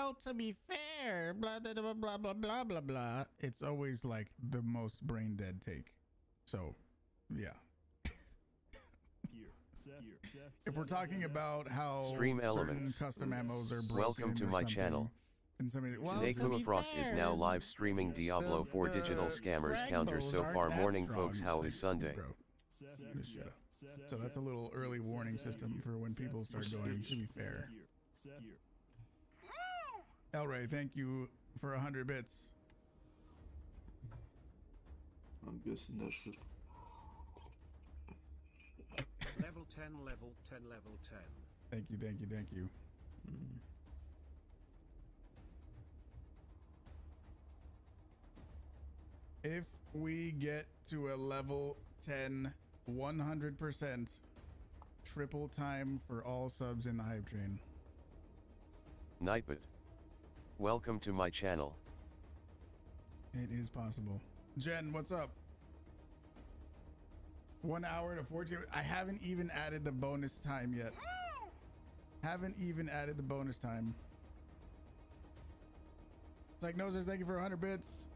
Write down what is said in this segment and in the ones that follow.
well, to be fair, blah, blah, blah, blah, blah, blah, blah, blah. It's always like the most brain dead take. So, yeah. If we're talking about how Stream certain elements. custom ammos are broken, Welcome to my channel. S.W.Frost is now live streaming Diablo 4 digital scammers counter so far. Morning folks, how is Sunday? Bro, just shut up. So that's a little early warning system for when people start going, to be fair. Elray, thank you for 100 bits. I'm guessing that's it. Level 10, level 10, level 10. Thank you, thank you, thank you. If we get to a level 10, 100% triple time for all subs in the hype train. Nightbot. Welcome to my channel. It is possible. Jen, what's up? 1 hour to 14. I haven't even added the bonus time yet. Haven't even added the bonus time. Psychnosis, thank you for 100 bits.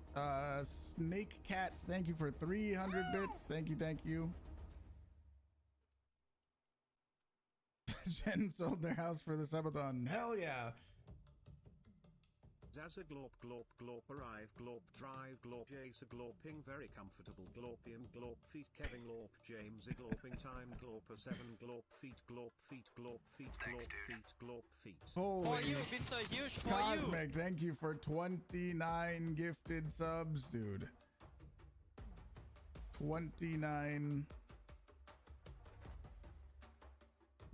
Snake Cats, thank you for 300 bits. Thank you, thank you. Jen sold their house for the subathon. Hell yeah. Zaza glorp glorp glorp arrive glorp drive glorp jace glorping very comfortable glorpium glorp feet Kevin glorp James glorping time glorper 7 glorp feet glorp feet glorp feet glorp feet glorp feet. Holy for you, it's a huge for Cosmic, you. thank you for 29 gifted subs, dude. 29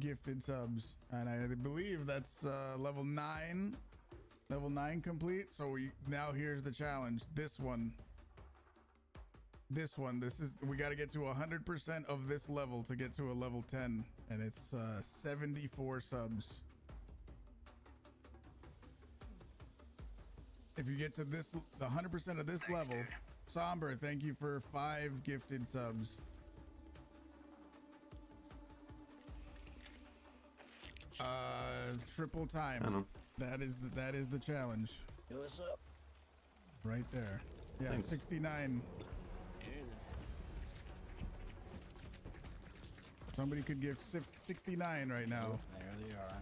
gifted subs, and I believe that's level 9. Level 9 complete. So here's the challenge. This one. This is, we got to get to 100% of this level to get to a level 10, and it's 74 subs. If you get to this, the 100% of this level, Somber, thank you for 5 gifted subs. Triple time. That is the challenge. Yo, what's up? Right there. Yeah, thanks. 69. Somebody could give 69 right now. There they are.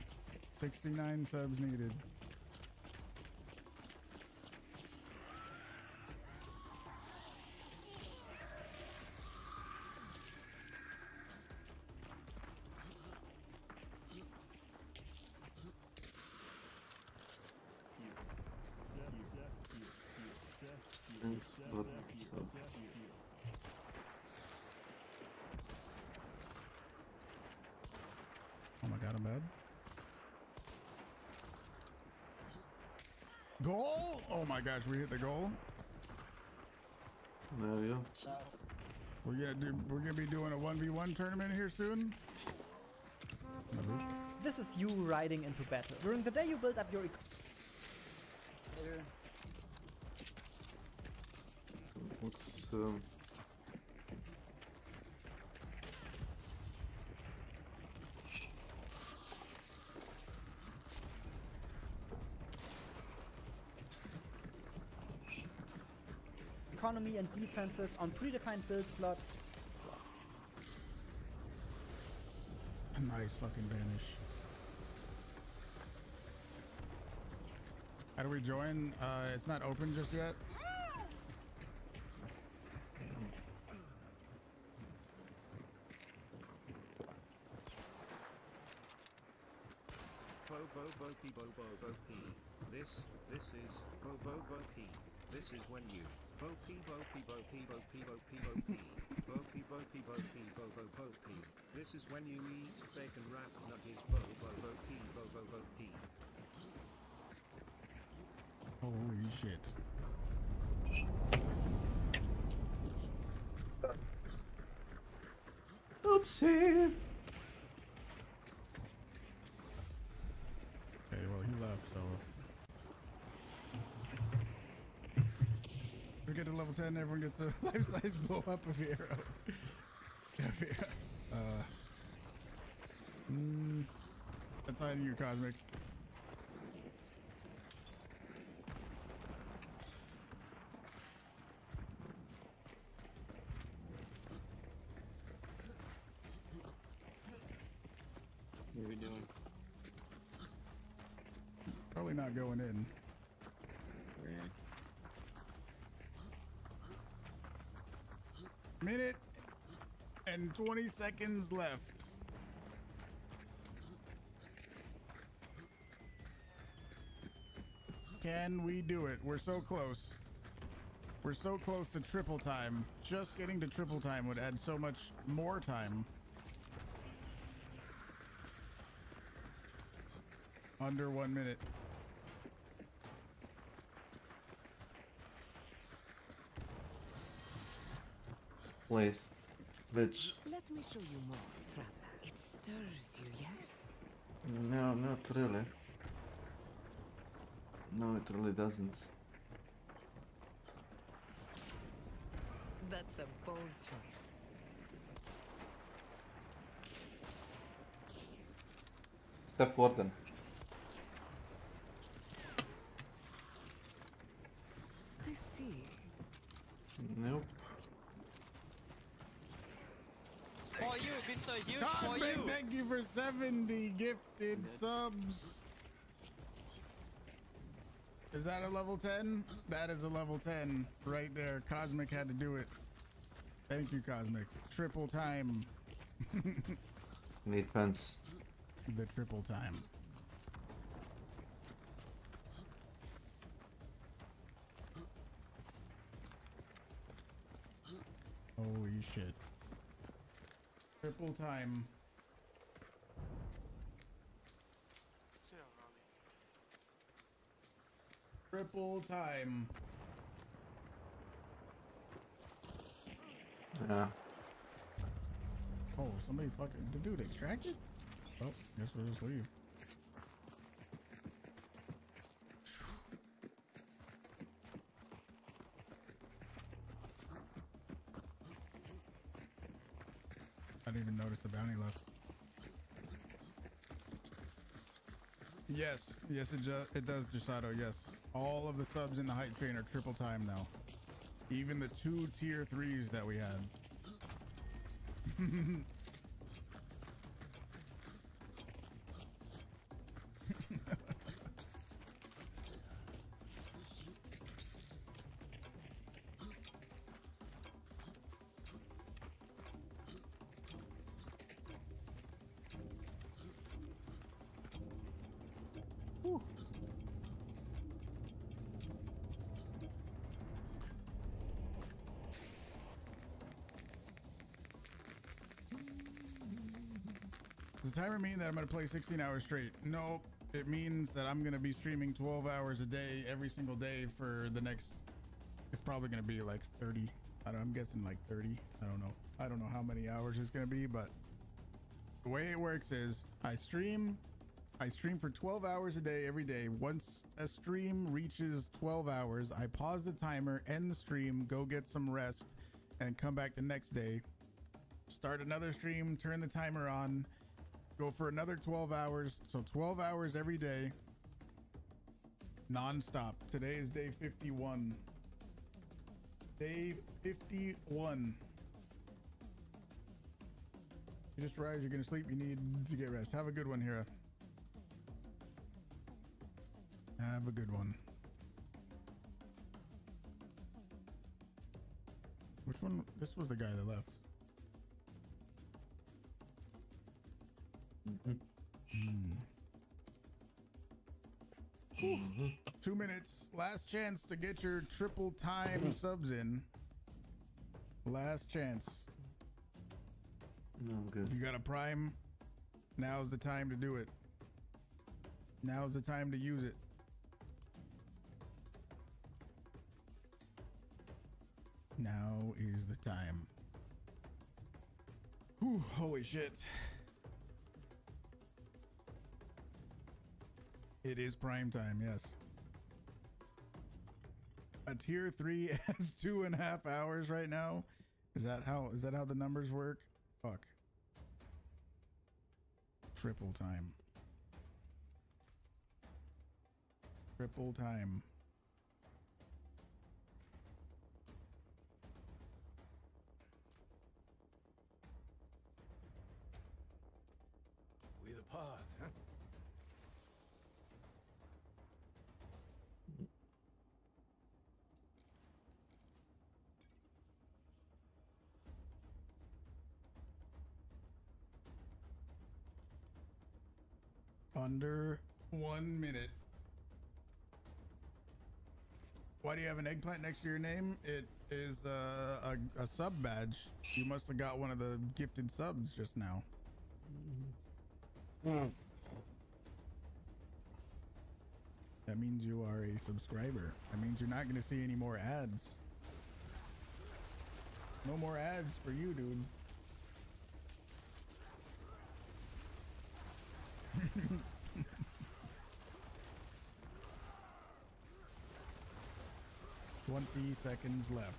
69 subs needed. Thanks, but oh my god, I'm bad. Goal! Oh my gosh, we hit the goal. There we go. We're gonna be doing a 1v1 tournament here soon. This is you riding into battle. During the day you build up your What's economy and defenses on predefined build slots. A nice fucking vanish. How do we join? It's not open just yet. This is Bo-Bo-Bo-P. This is when you Bo-P-Bo-P-Bo-P-Bo-P-Bo-P-Bo-P-Bo-P. This is when you eat bacon wrap nuggies Bo-Bo-Bo-P. Bo-Bo-Bo-P. Holy shit. Oopsie. Okay, well he left, so we get to level 10, everyone gets a life-size blow up of hero. That's on you, Cosmic. Probably not going in. Minute and 20 seconds left. Can we do it? We're so close. We're so close to triple time. Just getting to triple time would add so much more time. Under 1 minute. Please. Bitch. Let me show you more, traveler. It stirs you, yes? No, not really. No, it really doesn't. That's a bold choice. Step Warden. I see. Nope. For you, Mr. Huge, for Cosmic, you. thank you for 70 gifted subs. Is that a level 10? That is a level 10 right there. Cosmic had to do it. Thank you, Cosmic. Triple time. Need pants. The triple time. Holy shit. Triple time. Triple time. Yeah. Oh, somebody fucking... The dude extracted? Oh, guess we'll just leave. I didn't even notice the bounty left. Yes, yes, it does, Gisato, yes. All of the subs in the hype train are triple time now. Even the 2 tier 3s that we had. Whew. Does the timer mean that I'm going to play 16 hours straight? Nope. It means that I'm going to be streaming 12 hours a day every single day for the next... It's probably going to be like 30. I'm guessing like 30. I don't know. I don't know how many hours it's going to be, but the way it works is I stream for 12 hours a day every day. Once a stream reaches 12 hours, I pause the timer, end the stream, go get some rest, and come back the next day. Start another stream, turn the timer on, go for another 12 hours. So 12 hours every day, non-stop. Today is day 51. Day 51. You just arrived, you're gonna sleep, you need to get rest. Have a good one, Hira. Have a good one. Which one? This was the guy that left. Mm-hmm. 2 minutes. Last chance to get your triple time subs in. Last chance. No, I'm good. You got a prime. Now's the time to do it. Now's the time to use it. Now is the time. Whew, holy shit. It is prime time, yes. A tier 3 has 2.5 hours right now. Is that how the numbers work? Fuck. Triple time. Triple time. We the pod, huh? Under 1 minute. Why do you have an eggplant next to your name? It is a sub badge. You must have got one of the gifted subs just now. That means you are a subscriber. That means you're not going to see any more ads. No more ads for you, dude. $20 seconds left.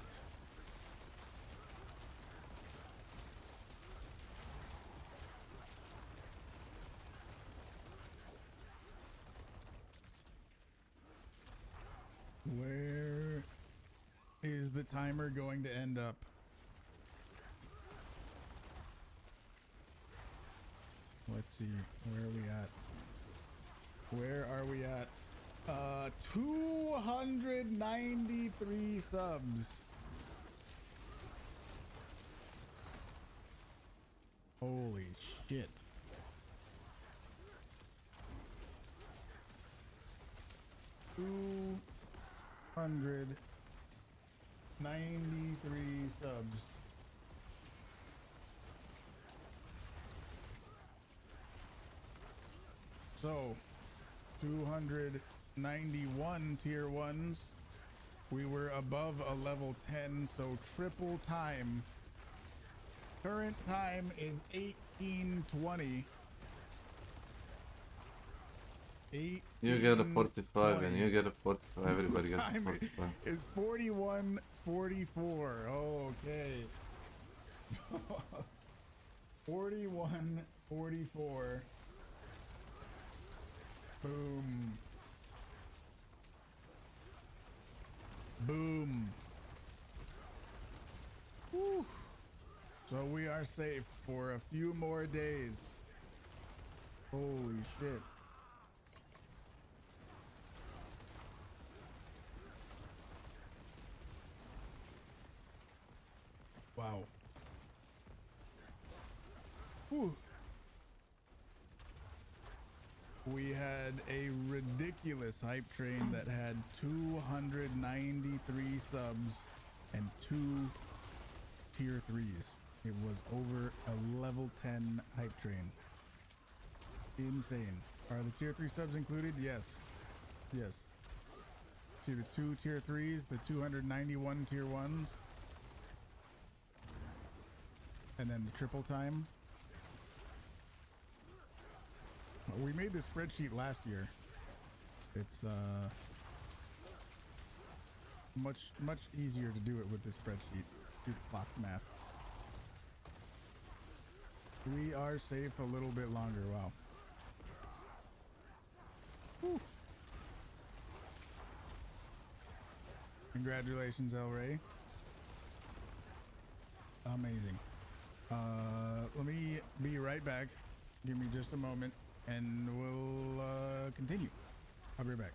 Where is the timer going to end up? Let's see. Where are we at? Where are we at? 293 subs. Holy shit. Two 193 subs. So 291 tier 1s. We were above a level 10, so triple time. Current time is 18:20. You get a 45 and you get a 45. Everybody gets a 45. Is 41:44. Okay. 41:44. Boom. Boom. Whew. So we are safe for a few more days. Holy shit. Wow. Whew. We had a ridiculous hype train that had 293 subs and 2 tier 3s. It was over a level 10 hype train. Insane. Are the tier 3 subs included? Yes. Yes. See the 2 tier 3s, the 291 tier 1s, and then the triple time. We made this spreadsheet last year. It's much easier to do it with this spreadsheet. Do the clock math. We are safe a little bit longer. Wow. Whew. Congratulations, El Rey. Amazing. Let me be right back. Give me just a moment and we'll continue. I'll be right back.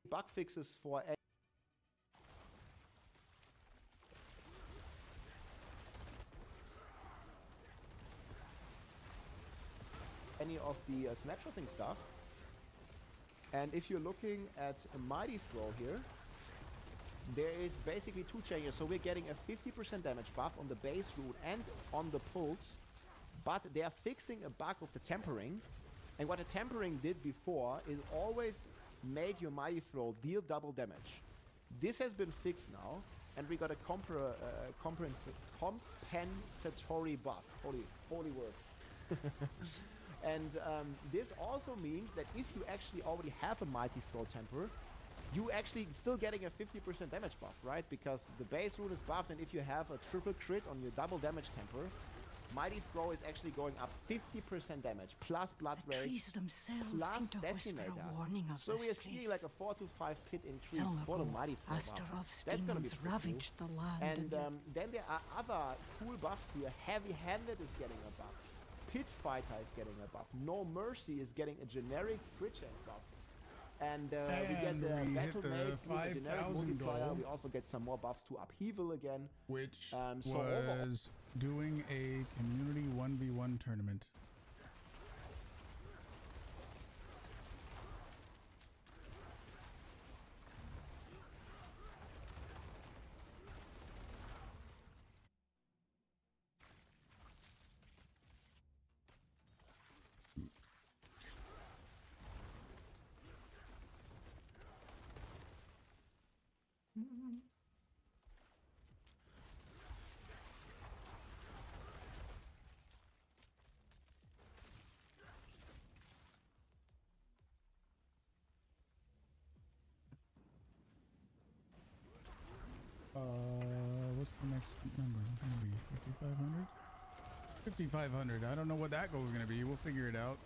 Bug fixes for any of the snapshotting stuff. And if you're looking at a Mighty Throw here, there is basically 2 changes. So we're getting a 50% damage buff on the base root and on the pulse, but they are fixing a bug of the tempering. And what the tempering did before is always made your Mighty Throw deal double damage. This has been fixed now, and we got a compensatory buff. Holy word. And this also means that if you actually already have a Mighty Throw temper, you actually still getting a 50% damage buff, right? Because the base rune is buffed, and if you have a triple crit on your double damage temper, Mighty Throw is actually going up 50% damage, plus Blood Rage, plus Decimator. So we are seeing like a 4 to 5 pit increase for the Mighty Throw buff. That's gonna be ravaged the land. And then there are other cool buffs here. Heavy-Handed is getting a buff. Pit Fighter is getting a buff. No Mercy is getting a generic crit chance buff. And we get the Battle Mage with the generic multiplier. Goal, we also get some more buffs to Upheaval again. Which was doing a community 1v1 tournament. What's the next number going to be? 5,500? 5,500. I don't know what that goal is going to be. We'll figure it out.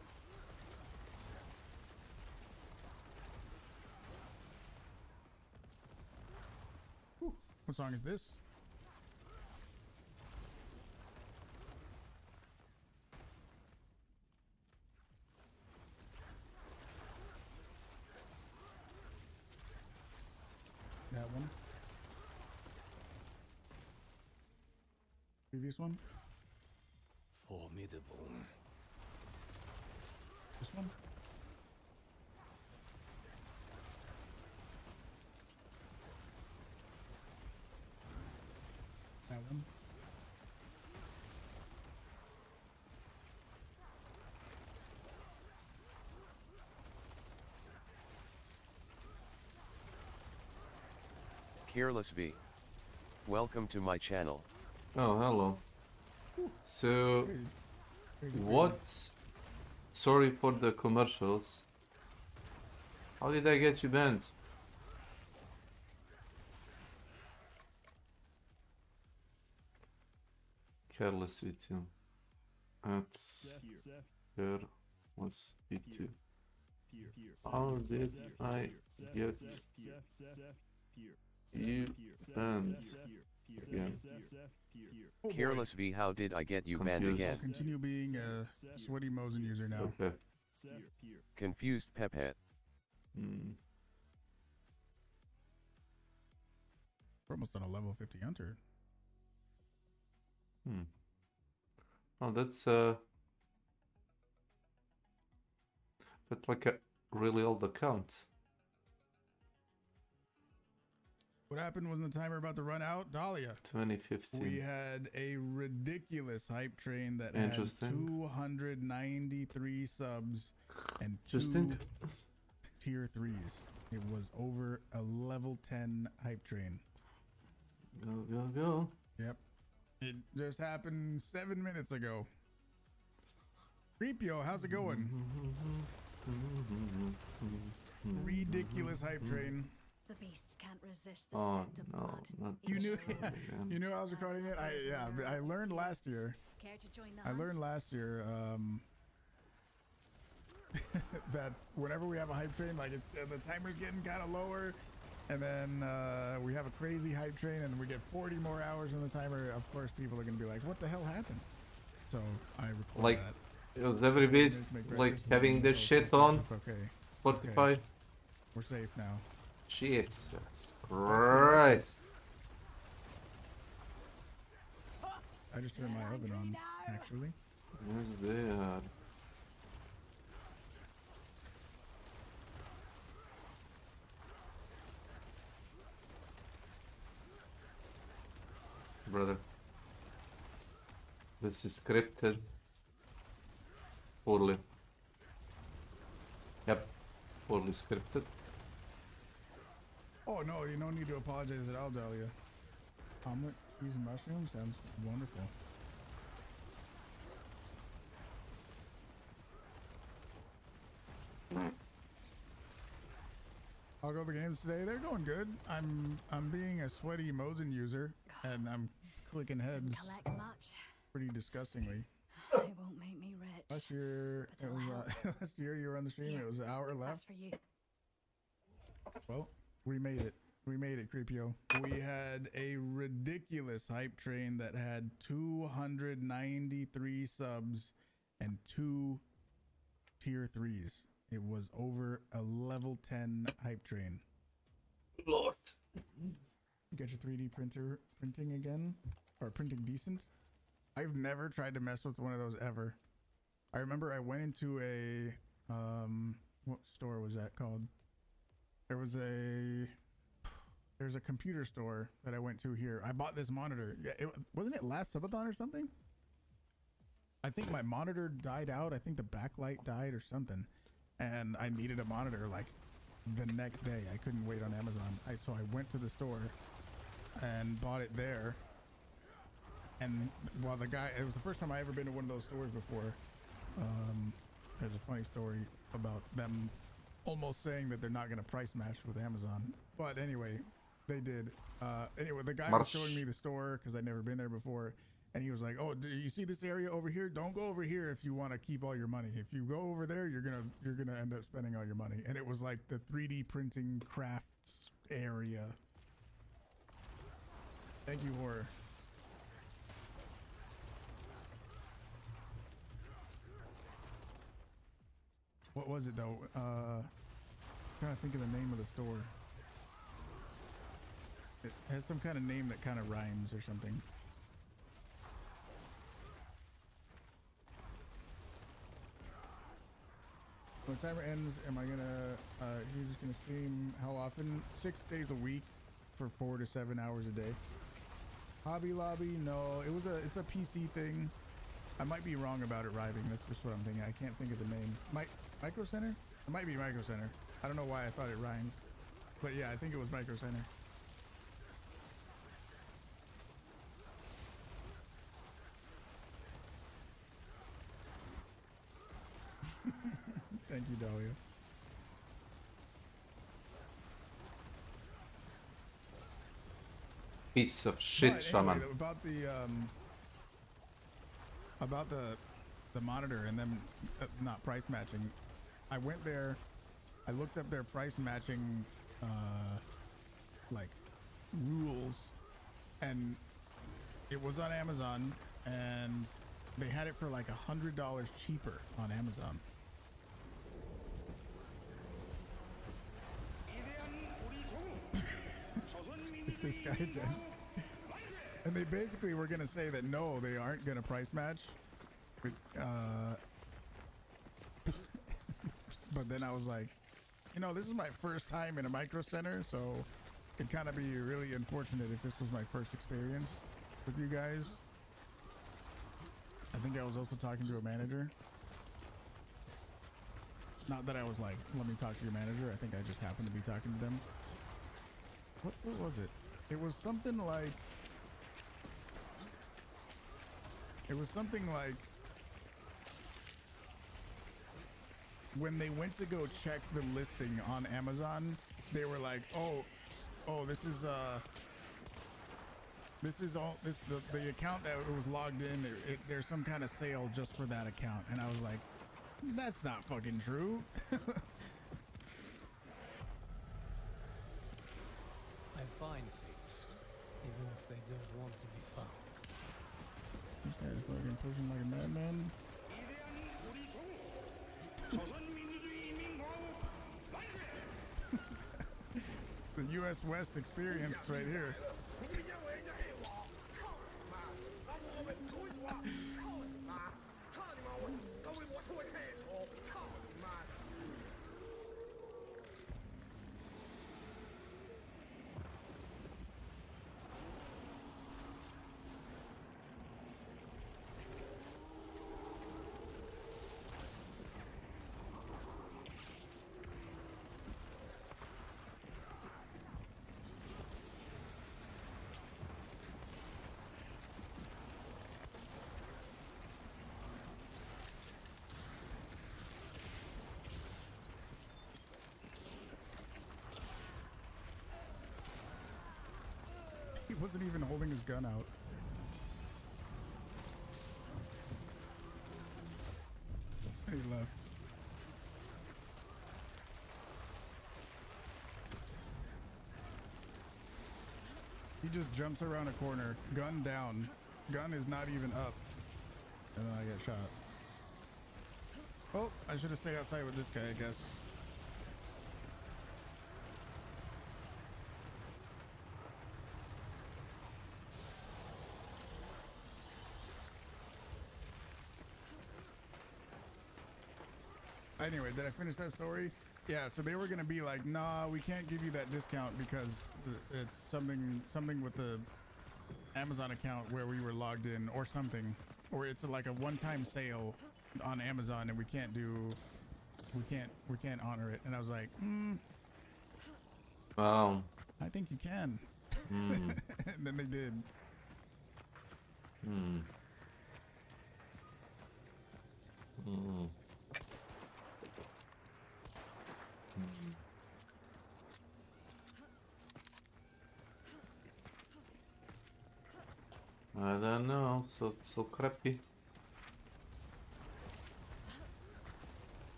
Whew. What song is this? That one. Previous one. Formidable. This one. That one. Careless V. Welcome to my channel. Oh, hello. So, what? Sorry for the commercials. How did I get you banned? Careless V2. That's careless V2. How did I get you banned again? Careless V, how did I get you banned again? Continue being a sweaty Mosin user now. Okay. Confused Pepet. We're almost on a level 50 hunter. Oh, that's like a really old account. What happened when the timer about to run out? Dahlia. 2015. We had a ridiculous hype train that had 293 subs and 2 tier 3s. It was over a level 10 hype train. Go. Yep. It just happened 7 minutes ago. Creepio, how's it going? Ridiculous hype train. The beasts can't resist the scent of blood. You knew I was recording it? I learned last year. Care to join the I learned last year that whenever we have a hype train, like it's the timer's getting kind of lower, and then we have a crazy hype train and we get 40 more hours in the timer, of course people are going to be like, what the hell happened? So I record that. It was every beast like having this shit on. Okay. Spotify. Okay. We're safe now. Jesus Christ. I just turned my oven on, actually. Where's that? Brother. This is scripted. Poorly. Yep. Poorly scripted. Oh no, you don't need to apologize at all, Dahlia. Omelet, cheese, and mushroom sounds wonderful. I'll go the games today. They're going good. I'm being a sweaty Mosin user, and I'm clicking heads Collect much. pretty disgustingly. It won't make me rich. Last year, it was last year you were on the stream. It was an hour left. That's for you. Well, we made it. We made it, Creepio. We had a ridiculous hype train that had 293 subs and 2 tier 3s. It was over a level 10 hype train. Lord. Get your 3D printer printing again, or printing decent. I've never tried to mess with one of those ever. I remember I went into a what store was that called? There's a computer store that I went to here. I bought this monitor. Yeah, wasn't it last subathon or something? I think my monitor died out. I think the backlight died or something, and I needed a monitor like the next day. I couldn't wait on Amazon. So I went to the store and bought it there. And while the guy, it was the first time I ever been to one of those stores before. There's a funny story about them almost saying that they're not going to price match with Amazon. But anyway, they did. Anyway, the guy was showing me the store because I'd never been there before. And he was like, oh, do you see this area over here? Don't go over here if you want to keep all your money. If you go over there, you're gonna end up spending all your money. And it was like the 3D printing crafts area. Thank you, Horror. What was it though? Trying to think of the name of the store. It has some kind of name that kind of rhymes or something. When the timer ends, am I gonna, you're just gonna stream how often? 6 days a week for 4 to 7 hours a day. Hobby Lobby, no, it's a PC thing. I might be wrong about it rhyming. That's just what I'm thinking. I can't think of the name. Micro Center? It might be Micro Center. I don't know why I thought it rhymed. But yeah, I think it was Micro Center. Thank you, Dahlia. Piece of shit, Shaman. Anyway, about the monitor and them not price matching. I went there, I looked up their price matching like rules, and it was on Amazon, and they had it for like $100 cheaper on Amazon. This guy did. And they basically were gonna say that no, they aren't gonna price match. But then I was like, you know, this is my first time in a Micro Center, so it'd kind of be really unfortunate if this was my first experience with you guys. I think I was also talking to a manager. Not that I was like, let me talk to your manager. I think I just happened to be talking to them. What was it? It was something like... when they went to go check the listing on Amazon, they were like, oh, the account that was logged in, there's some kind of sale just for that account. And I was like, that's not fucking true. I find things, even if they don't want to be found. This guy's fucking pushing like a madman. The U.S. West experience right here. He wasn't even holding his gun out. He left. He just jumps around a corner, gun down. Gun is not even up. And then I get shot. Oh, I should have stayed outside with this guy, I guess. Anyway, did I finish that story? Yeah, so they were gonna be like, nah, we can't give you that discount because it's something with the Amazon account where we were logged in or something, or it's like a one-time sale on Amazon and we can't honor it. And I was like, wow, I think you can. And then they did. I don't know, so crappy.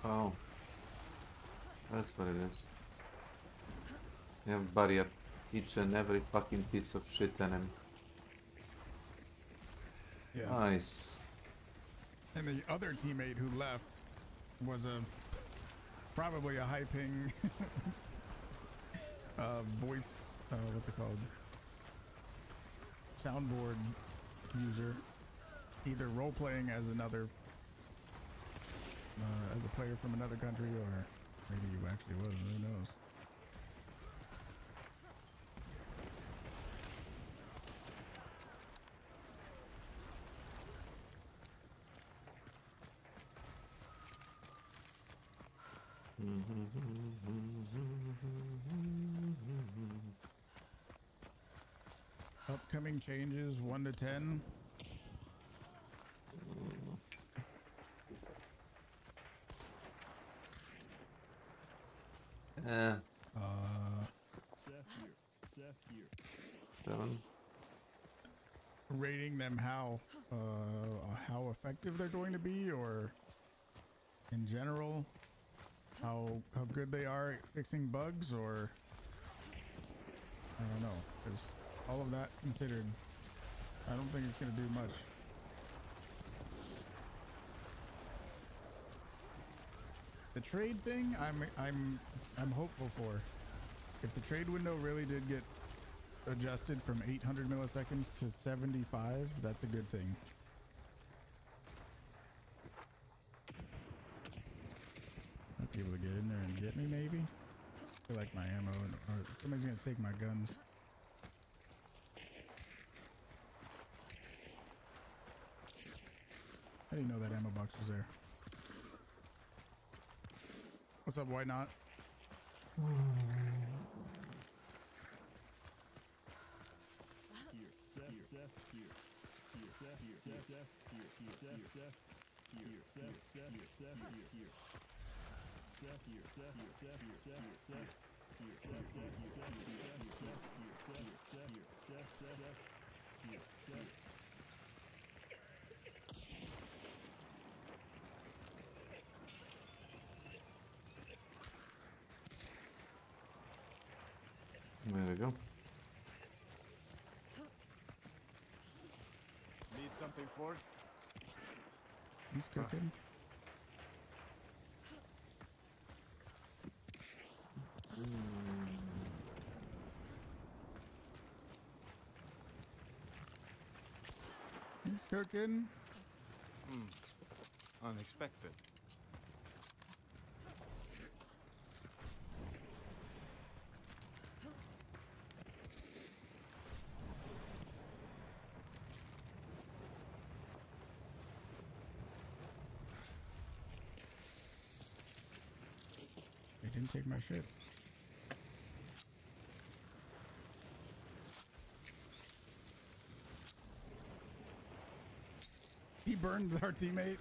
Oh, that's what it is. You have bury up each and every fucking piece of shit enemy. Yeah. Nice. And the other teammate who left was probably a high ping voice, what's it called? Soundboard user, either role playing as another, as a player from another country, or maybe you actually was, who knows? Upcoming changes 1 to 10. Seth here. 7. Rating them how effective they're going to be, or in general how good they are at fixing bugs, or I don't know, because all of that considered, I don't think it's going to do much. The trade thing, I'm hopeful for. If the trade window really did get adjusted from 800 milliseconds to 75, that's a good thing. I'll be able to get in there and get me, maybe. I feel like my ammo, or somebody's gonna take my guns. I didn't know that ammo box was there. What's up, why not? There we go. Need something for it? He's cooking. He's cooking. Unexpected. They didn't take my shit. He burned our teammate.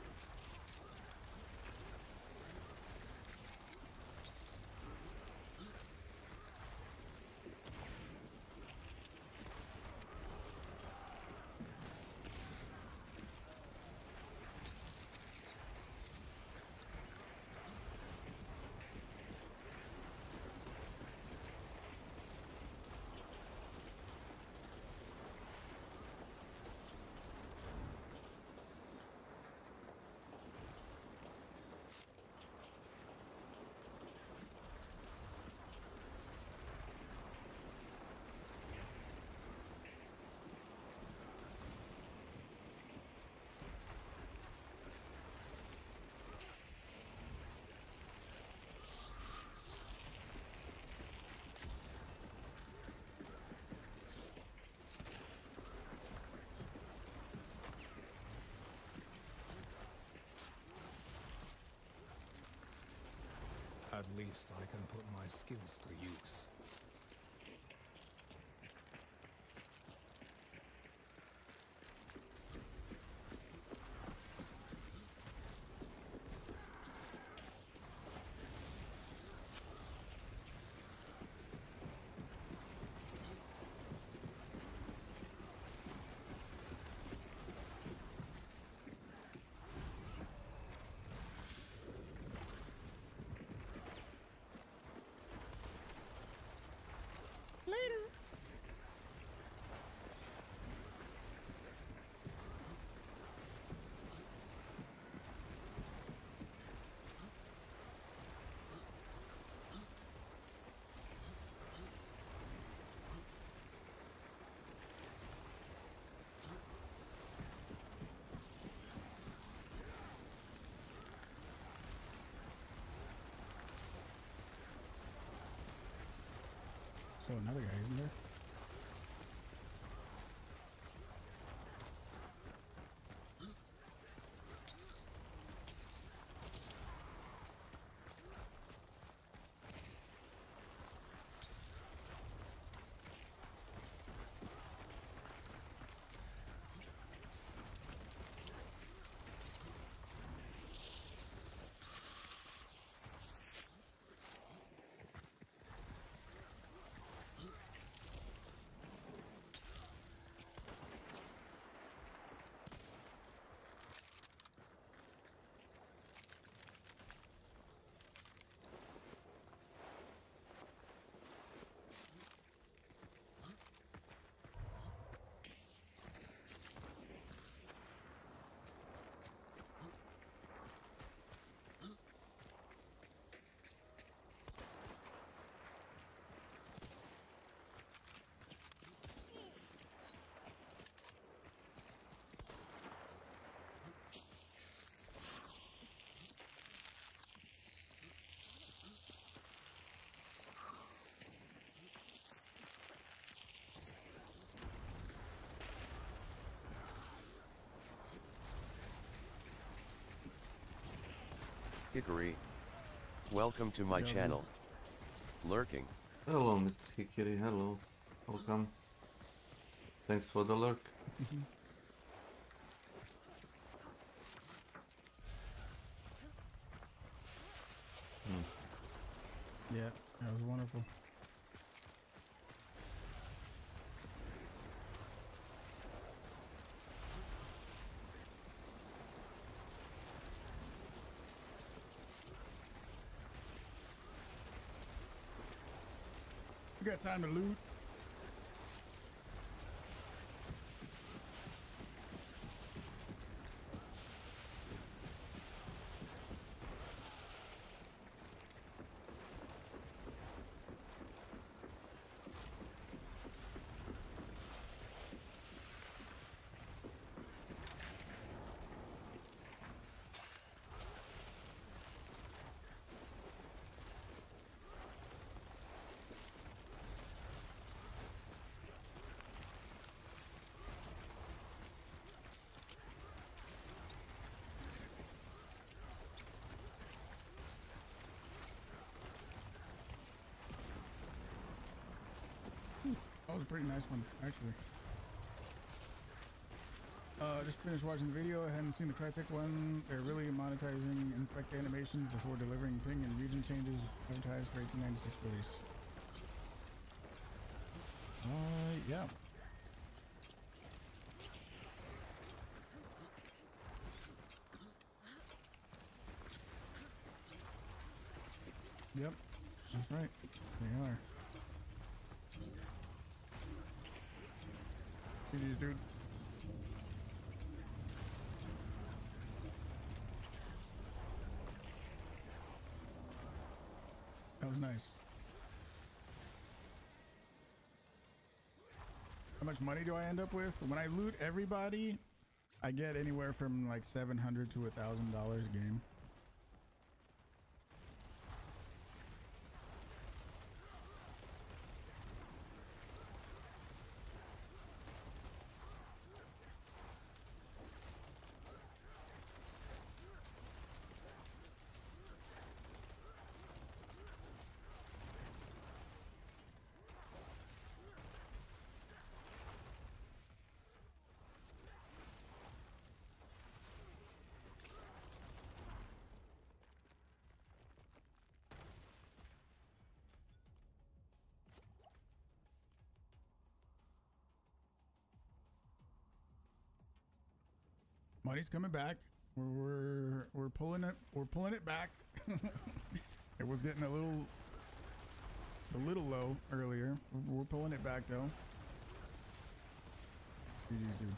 At least I can put my skills to use. So another guy, isn't there? Hickory. Welcome to my channel. Lurking. Hello, Mr. Hickory. Hello. Welcome. Thanks for the lurk. Yeah, that was wonderful. You got time to loot? That was a pretty nice one, actually. Just finished watching the video. I hadn't seen the Crytek one. They're really monetizing inspect animations before delivering ping and region changes advertised for 1896 release. Yeah. Yep, that's right. They are. GG's, dude. That was nice. How much money do I end up with? When I loot everybody, I get anywhere from like $700 to $1,000 a game. Money's coming back. We're pulling it back. It was getting a little low earlier. We're pulling it back though. GG's, dude.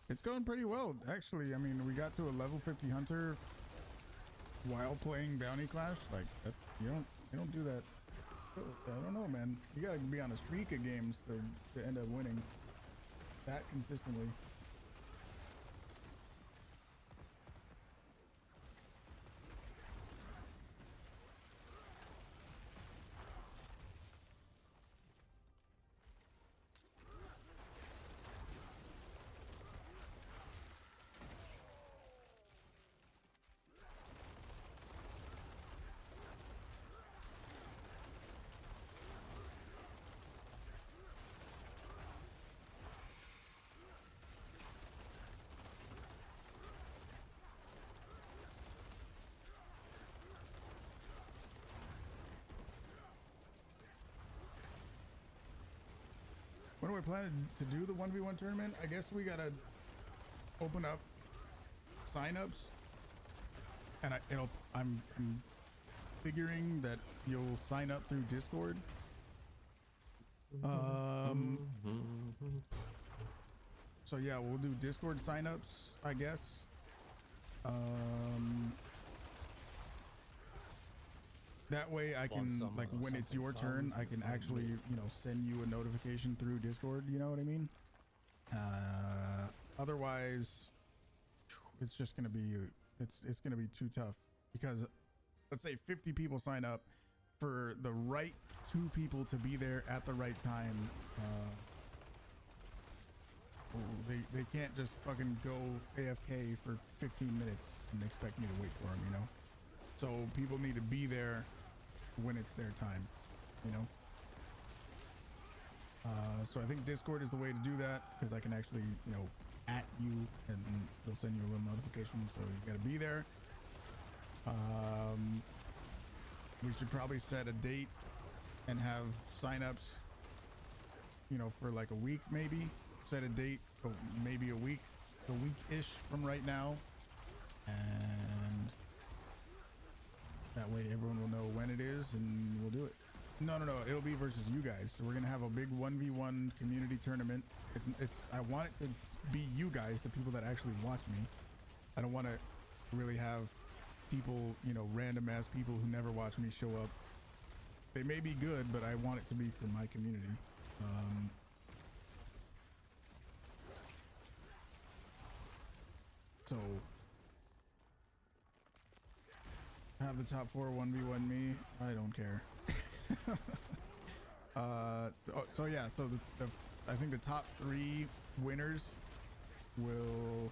It's going pretty well, actually. I mean, we got to a level 50 hunter while playing Bounty Clash. Like, that's you don't do that. I don't know, man. You gotta be on a streak of games to end up winning that consistently. When do we plan to do the 1v1 tournament? I guess we gotta open up signups, and I'm figuring that you'll sign up through Discord. So yeah, we'll do Discord signups, I guess. That way I can, like, when it's your turn, I can actually, you know, send you a notification through Discord, you know what I mean? Otherwise, it's just gonna be, it's gonna be too tough, because let's say 50 people sign up, for the right 2 people to be there at the right time. They can't just fucking go AFK for 15 minutes and expect me to wait for them, you know? So people need to be there when it's their time, you know? So I think Discord is the way to do that, because I can actually, you know, at you and they'll send you a little notification, so you gotta be there. We should probably set a date and have signups, you know, for like a week maybe. Set a date, maybe a week-ish from right now, and that way everyone will know when it is and we'll do it. No, it'll be versus you guys. So we're gonna have a big 1v1 community tournament. I want it to be you guys, the people that actually watch me. I don't want to really have people, you know, random ass people who never watch me show up. They may be good, but I want it to be for my community. So have the top 4 1v1 me. I don't care. So yeah, so I think the top 3 winners will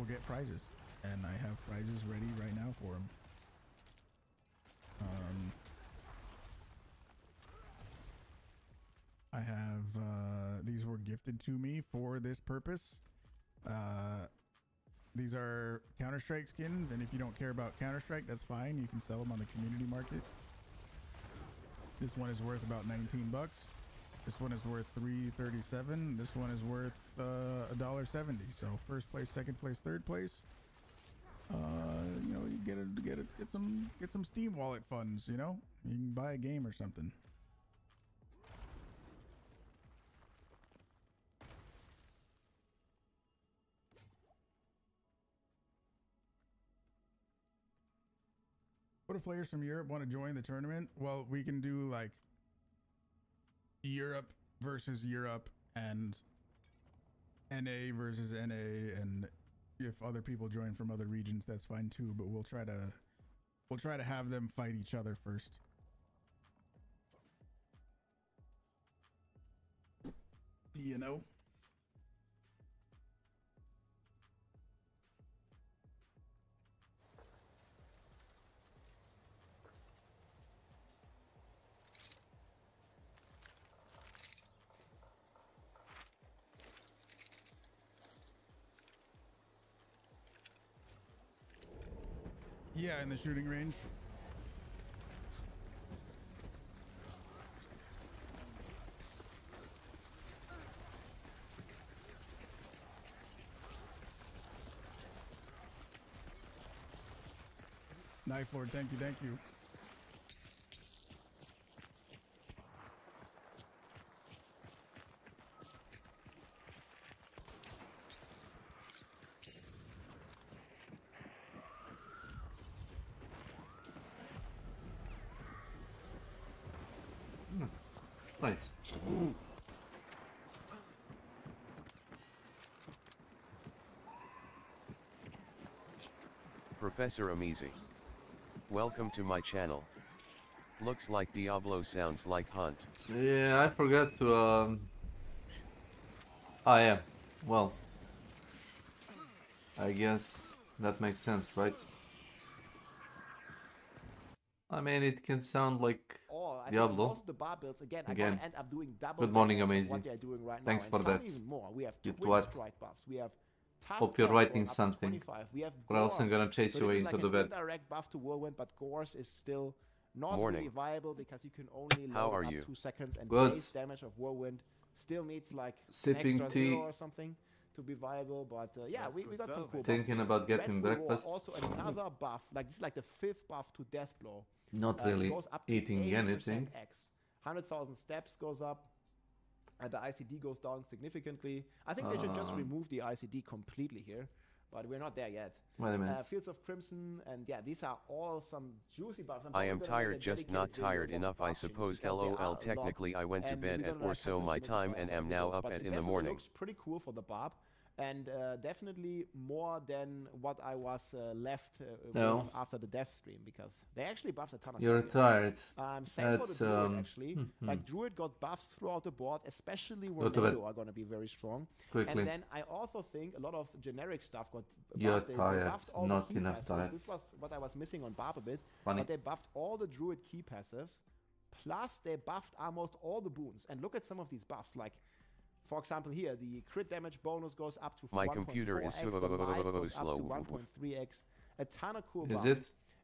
get prizes, and I have prizes ready right now for them. I have these were gifted to me for this purpose. These are Counter-Strike skins, and if you don't care about Counter-Strike, that's fine. You can sell them on the community market. This one is worth about 19 bucks. This one is worth $3.37. This one is worth $1.70. So first place, second place, third place. You know, you get some Steam wallet funds. You know, you can buy a game or something. What if players from Europe want to join the tournament? Well, we can do like Europe versus Europe and NA versus NA, and if other people join from other regions, that's fine too, but we'll try to have them fight each other first. You know? Yeah, in the shooting range. Knife Lord, thank you, thank you. Nice. Professor Amizi. Welcome to my channel. Looks like Diablo, sounds like Hunt. Yeah, I forgot to oh yeah, well, I guess that makes sense, right? I mean, it can sound like Diablo. Most of the bar builds, again, I'm gonna end up doing double good morning, damage of amazing. what they're doing right Thanks now. for that. Even more. We have Get twin what? strike buffs. We have task Hope you're count writing going up to something, 25. We have or else I'm Gore. gonna chase So you this is into like the an bed. indirect buff to Whirlwind, but Gore's is still not Morning. really viable because you can only How load are up you? 2 seconds, and Good. base damage of Whirlwind still needs like Sipping an extra tea. 0 or something to be viable. But yeah, we got some cool Thinking buffs. about getting Dreadful Roar, breakfast. also another buff, like this is like the 5th buff to Death Blow. Not It really goes up to eating 80% anything. X. 100,000 steps goes up, and the ICD goes down significantly. I think they should just remove the ICD completely here, but we're not there yet. Wait a minute. Fields of Crimson, and yeah, these are all some juicy buffs. I am tired, just not tired enough, I suppose. LOL, technically I went to bed at 4 so my time and am now up at in the morning. Looks pretty cool for the Barb, and definitely more than what I was left with after the death stream, because they actually buffed a ton of You're stuff here. tired. Same for the Druid, actually. Like Druid got buffs throughout the board, especially when Nado are going to be very strong. Quickly. And then I also think a lot of generic stuff got buffed. You're They tired, buffed all not the key enough passives. tired. This was what I was missing on Barb a bit. Funny. But they buffed all the Druid key passives, plus they buffed almost all the boons. And look at some of these buffs, like, for example, here, the crit damage bonus goes up to 1.4x, My computer is so the life goes slow. up to 1.3x. A ton of cool Is buffs.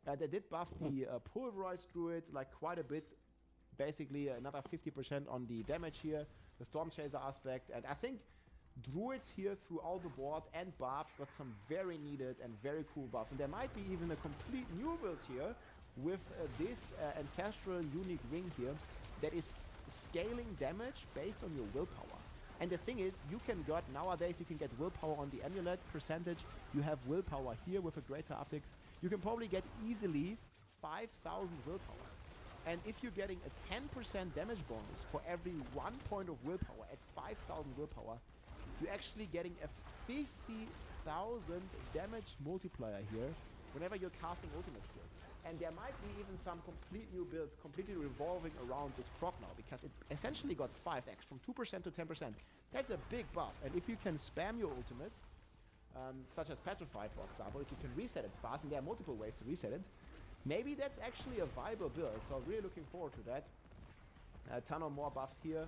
it? They did buff the Pulverized Druid, like, quite a bit. Basically, another 50% on the damage here. The Storm Chaser aspect. And I think Druids here throughout the board and Barbs got some very needed and very cool buffs. And there might be even a complete new build here with this Ancestral Unique Ring here that is scaling damage based on your willpower. And the thing is, you can get, nowadays you can get willpower on the amulet percentage. You have willpower here with a greater affix. You can probably get easily 5,000 willpower. And if you're getting a 10% damage bonus for every 1 point of willpower at 5,000 willpower, you're actually getting a 50,000 damage multiplier here whenever you're casting ultimate skill. And there might be even some complete new builds completely revolving around this proc now, because it essentially got 5x from 2% to 10%. That's a big buff. And if you can spam your ultimate, such as Petrify, for example, if you can reset it fast, and there are multiple ways to reset it, maybe that's actually a viable build. So really looking forward to that. A ton of more buffs here.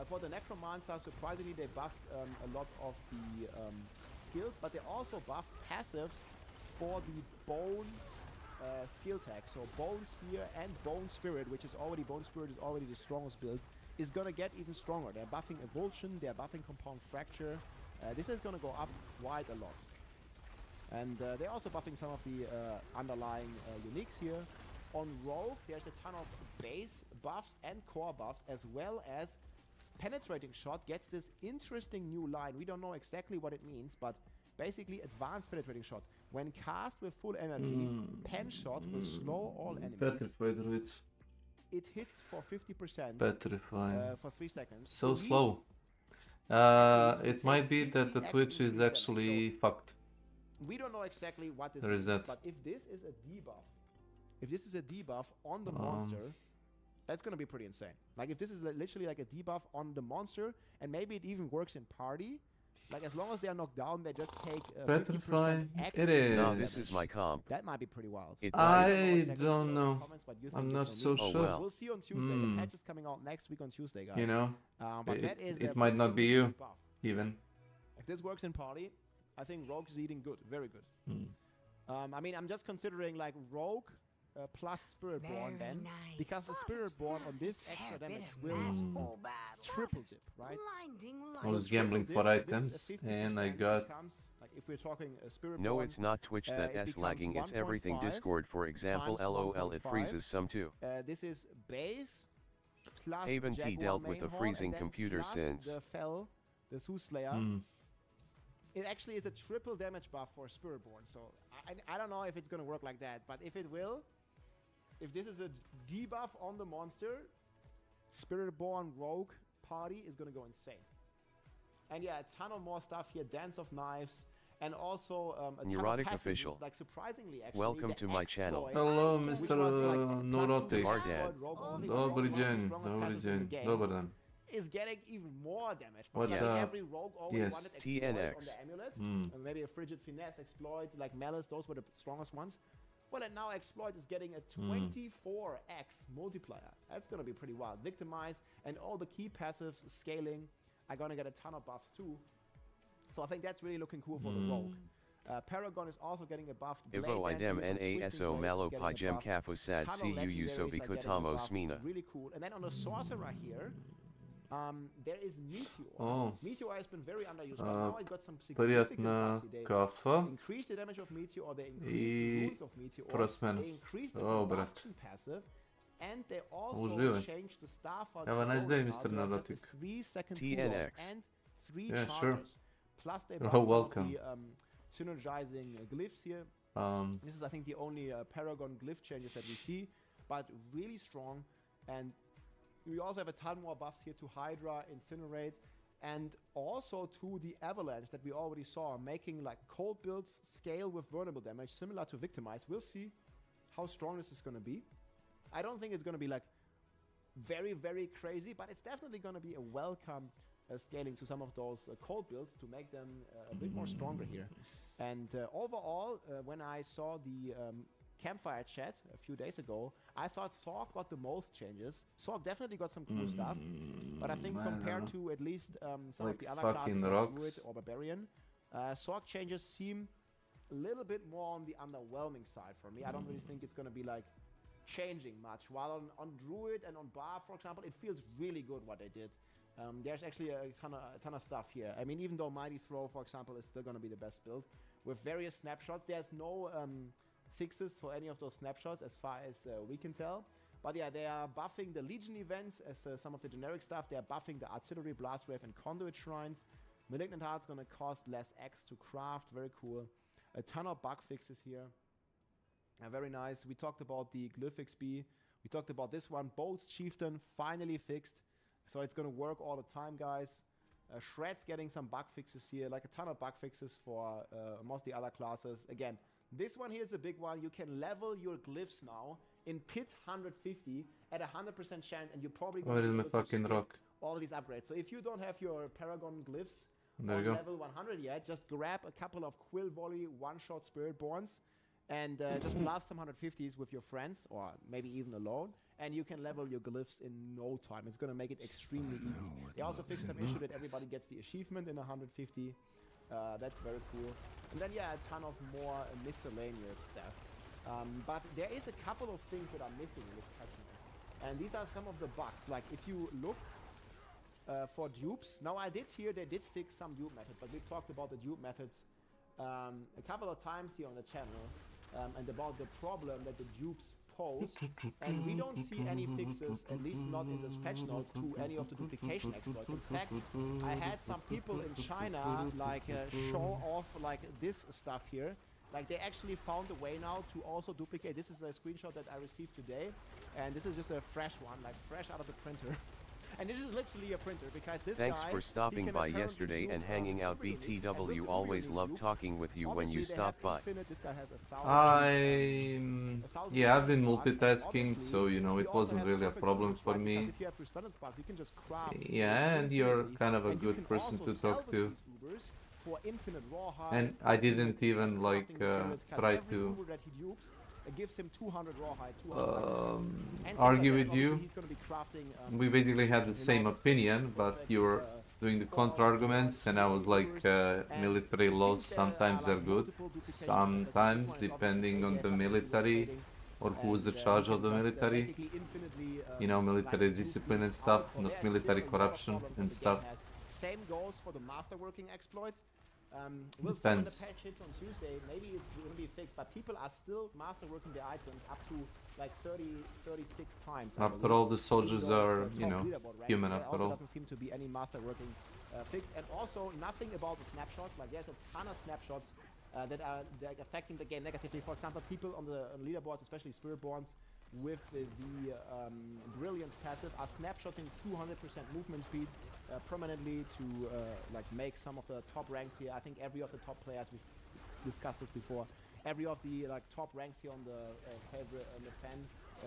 For the Necromancer, surprisingly, they buffed a lot of the skills, but they also buffed passives for the Bone skill tag. So Bone Spear and Bone Spirit, which is already, Bone Spirit is already the strongest build, is gonna get even stronger. They're buffing Avulsion, they're buffing Compound Fracture. This is gonna go up quite a lot. And they're also buffing some of the underlying uniques here. On Rogue, there's a ton of base buffs and core buffs, as well as Penetrating Shot gets this interesting new line. We don't know exactly what it means, but basically Advanced Penetrating Shot. When cast with full energy, Pen Shot will slow all enemies. Petrify Druid. It hits for 50% Petrify. for 3 seconds. So slow. It might be that the Twitch is actually fucked. We don't know exactly what this There is that. but if this is a debuff, on the monster, that's gonna be pretty insane. Like if this is literally like a debuff on the monster, and maybe it even works in party. Like as long as they are knocked down, they just take Petrify. 50% It is. No, this is my comp. That might be pretty wild. I don't know. I'm not so Oh, sure. well. We'll see on Tuesday. The patch is coming out next week on Tuesday, guys. You know, but that is it might not be you, buff. even. If this works in party, I think Rogue is eating good, very good. I mean, I'm just considering like Rogue plus Spiritborn then, because the Spiritborn on this extra damage will triple dip, right? I was gambling for items, and I got... Like if we're talking Spiritborn, No, it's not Twitch that S lagging, it's everything. Discord, for example, LOL, it freezes some too. This is base plus Haven T Jaguar dealt with main a horn, freezing and then computer plus since. the Fell, the Soothslayer. It actually is a triple damage buff for Spiritborn, so I don't know if it's gonna work like that, but if it will, if this is a debuff on the monster, Spiritborn Rogue party is gonna go insane. And yeah, a ton of more stuff here, Dance of Knives, and also a Neurotic ton of official. passages, like surprisingly actually. Welcome the to my channel. exploit, Hello, which Mr. was, like, Neurotic. Mardad. Dobry dzień, dobry dzień, dobry dzień. Is getting even more damage. What's Like up? every rogue always Yes. wanted exploit on TNX. the amulet. Maybe a Frigid Finesse exploit, like Malice, those were the strongest ones. Well, and now exploit is getting a 24x multiplier. That's gonna be pretty wild. Victimize and all the key passives scaling are gonna get a ton of buffs too. So I think that's really looking cool for the rogue. Paragon is also getting a buff. Ivo idem naso malo pijem kafo sad cu usobi kutamo smina. Really cool. And then on the sorcerer here, there is Meteor. Oh. Meteor has been very underused, but now it got some significant Приятна buffs. They кафа increased the damage of Meteor, they increased и the runes of Meteor, просмен. they increased the Добре. combustion passive, and they also Uživaj. changed the staff. Have a nice day, Mr. Neurotic. 3-second TNX. and 3 Yeah, charges. sure. Plus they Oh, buffed some of welcome. the synergizing glyphs here. This is, I think, the only Paragon glyph changes that we see, but really strong. And we also have a ton more buffs here to Hydra, Incinerate, and also to the Avalanche that we already saw, making like cold builds scale with vulnerable damage, similar to Victimize. We'll see how strong this is going to be. I don't think it's going to be like very, very crazy, but it's definitely going to be a welcome scaling to some of those cold builds to make them a bit more stronger here. And overall, when I saw the campfire chat a few days ago, I thought Sorg got the most changes. Sorg definitely got some cool stuff, but I think compared to at least some Like of the other fucking classes, like rocks. Druid or Barbarian, Sorg changes seem a little bit more on the underwhelming side for me. I don't really think it's going to be like changing much. While on Druid and on Bar, for example, it feels really good what they did. There's actually a ton of stuff here. I mean, even though Mighty Throw, for example, is still going to be the best build, with various snapshots, there's no fixes for any of those snapshots as far as we can tell. But yeah, they are buffing the Legion events as some of the generic stuff. They are buffing the Artillery, Blast Wave, and Conduit Shrines. Malignant Heart's going to cost less X to craft. Very cool. A ton of bug fixes here. Very nice. We talked about the Glyph XP. We talked about this one. Bolt's Chieftain finally fixed. So it's going to work all the time, guys. Shred's getting some bug fixes here, like a ton of bug fixes for most of the other classes. Again, This one here is a big one. You can level your glyphs now in pit 150 at 100% chance, and you're probably going to be able to skip all of these upgrades. So if you don't have your Paragon glyphs on level 100 yet, just grab a couple of Quill Volley one-shot Spiritborns and just blast some 150s with your friends, or maybe even alone, and you can level your glyphs in no time. It's going to make it extremely easy. They also fixed some issue that everybody gets the achievement in 150. That's very cool. And then, yeah, a ton of more miscellaneous stuff. But there is a couple of things that are missing in this patch notes. And these are some of the bugs. Like, if you look for dupes, now I did hear they did fix some dupe methods, but we talked about the dupe methods a couple of times here on the channel, and about the problem that the dupes pose, and we don't see any fixes, at least not in this patch notes, to any of the duplication exploits. In fact, I had some people in China like show off like this stuff here. Like, they actually found a way now to also duplicate. This is a screenshot that I received today, and this is just a fresh one, like fresh out of the printer. And this is literally a printer, because this Thanks guy, for stopping by yesterday and hanging out. BTW, always love talking with you when you stop by. Yeah, I've been multitasking, so you know, it wasn't really a problem for me. Yeah, and you're kind of a good person to talk to. And I didn't even like try to gives him 200 rawhide, argue with you. We basically had the same opinion, but you were doing the counter-arguments, and I was like, military laws sometimes are good, sometimes, depending on the military, or who's the charge of the military. You know, military discipline and stuff, not military corruption and stuff. Same goes for the masterworking exploit. We'll see when the patch hits on Tuesday. Maybe it will be fixed, but people are still masterworking the items up to like 36 times. After all, the soldiers are, you know, human after all. There also doesn't seem to be any masterworking fixed, and also nothing about the snapshots. Like, there's a ton of snapshots that are like affecting the game negatively. For example, people on the leaderboards, especially Spiritborns, with the Brilliance passive are snapshotting 200% movement speed permanently to like make some of the top ranks here. I think every of the top players, we've discussed this before, every of the like top ranks here on the favorite fan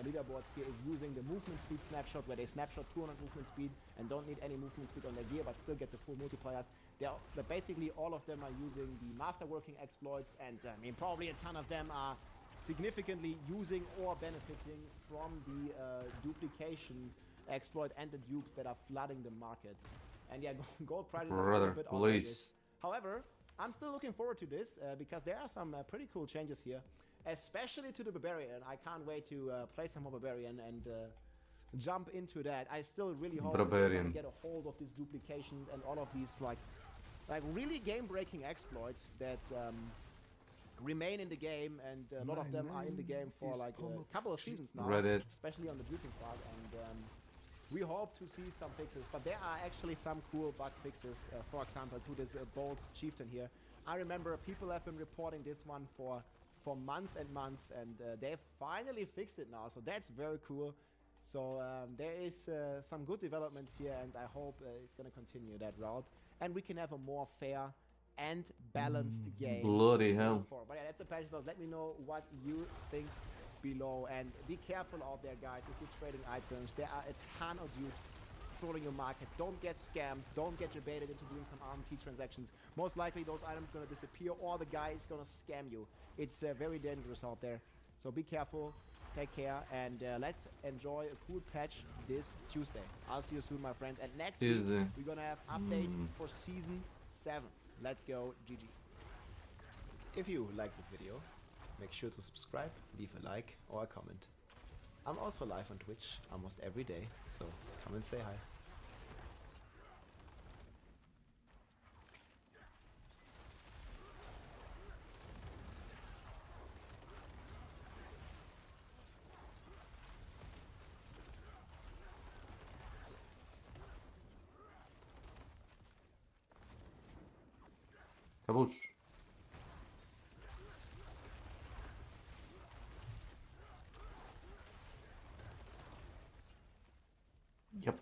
leaderboards here is using the movement speed snapshot, where they snapshot 200 movement speed and don't need any movement speed on their gear, but still get the full multipliers. They're basically all of them are using the masterworking exploits, and I mean, probably a ton of them are significantly using or benefiting from the duplication exploit and the dupes that are flooding the market. And yeah, gold prices are still a bit outrageous. However, I'm still looking forward to this because there are some pretty cool changes here, especially to the Barbarian. I can't wait to play some more Barbarian and jump into that. I still really hope to get a hold of this duplication and all of these like really game-breaking exploits that remain in the game, and a lot of them are in the game for like a couple of seasons now, especially on the duping part, and we hope to see some fixes. But there are actually some cool bug fixes, for example, to this Bolt Chieftain here. I remember people have been reporting this one for months and months, and they've finally fixed it now, so that's very cool. So there is some good developments here, and I hope it's going to continue that route, and we can have a more fair and balanced game. Bloody hell. But yeah, that's the patch notes. Let me know what you think below, and be careful out there, guys. If you're trading items, there are a ton of dupes trolling your market. Don't get scammed. Don't get baited into doing some RMT transactions. Most likely those items going to disappear, or the guy is going to scam you. It's very dangerous out there, so be careful. Take care, and let's enjoy a cool patch this Tuesday. I'll see you soon, my friends, and next week we're gonna have updates for Season 7. Let's go, GG. If you like this video, make sure to subscribe, leave a like or a comment. I'm also live on Twitch almost every day, so come and say hi. Kaboosh. Yep.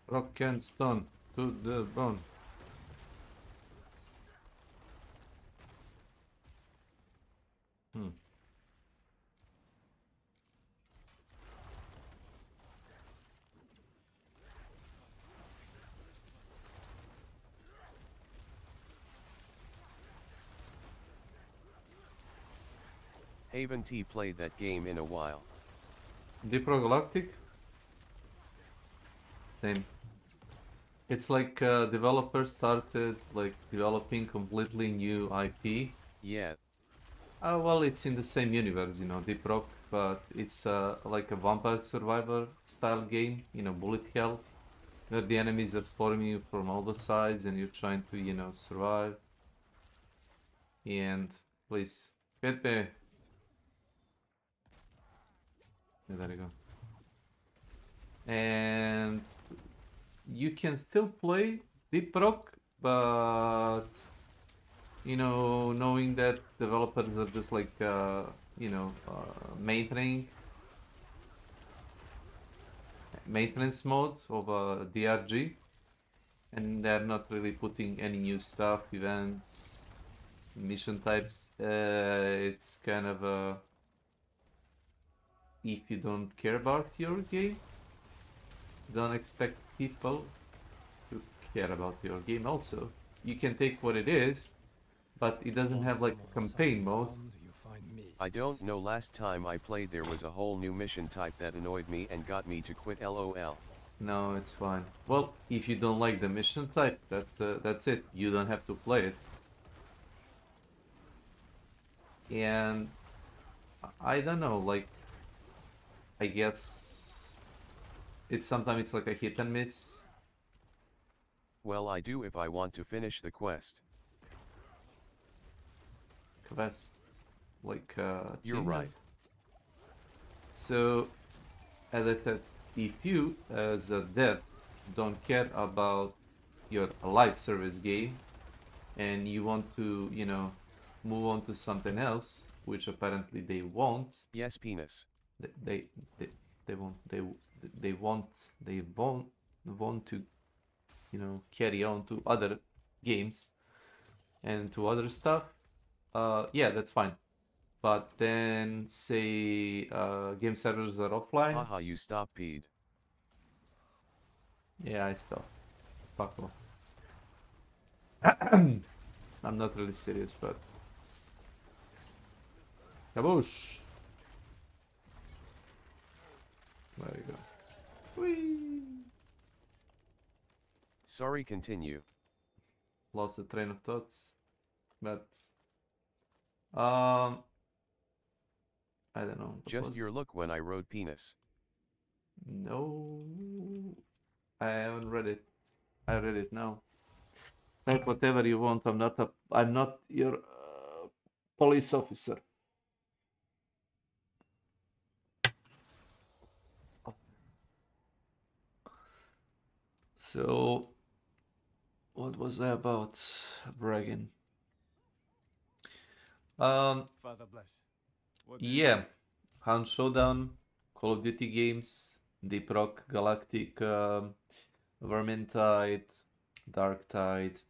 Rock and stone to the bone. Haven T played that game in a while. Deep Rock Galactic? Same. It's like developers started like developing completely new IP. Yeah. Well, it's in the same universe, you know, Deep Rock, but it's like a vampire survivor style game, you know, bullet hell, where the enemies are swarming you from all the sides and you're trying to, you know, survive. And please, get me. Yeah, there you go. And you can still play Deep Rock, but you know, knowing that developers are just like you know, maintaining maintenance mode of a DRG, and they're not really putting any new stuff, events, mission types. It's kind of a, if you don't care about your game, don't expect people to care about your game also. You can take what it is, but it doesn't have like a campaign mode. I don't know, last time I played there was a whole new mission type that annoyed me and got me to quit, LOL. No, it's fine. Well, if you don't like the mission type, that's it. You don't have to play it. And I don't know, like, I guess it's sometimes it's like a hit and miss. Well, I do if I want to finish the quest. Like you're right. So as I said, if you as a dev don't care about your live service game and you want to, you know, move on to something else, which apparently they won't. Yes, penis. They won't want to, you know, carry on to other games and to other stuff. Yeah, that's fine. But then say game servers are offline. Haha, you stop peed. Yeah, I stopped. Fuck off. I'm not really serious, but kaboosh. There you go. Whee! Sorry, continue. Lost the train of thoughts, but I don't know. Just your look when I wrote penis. No, I haven't read it. I read it now. Type whatever you want. I'm not your police officer. So, what was I about bragging? Father bless. Yeah, Hunt Showdown, Call of Duty games, Deep Rock Galactic, Vermintide, Darktide,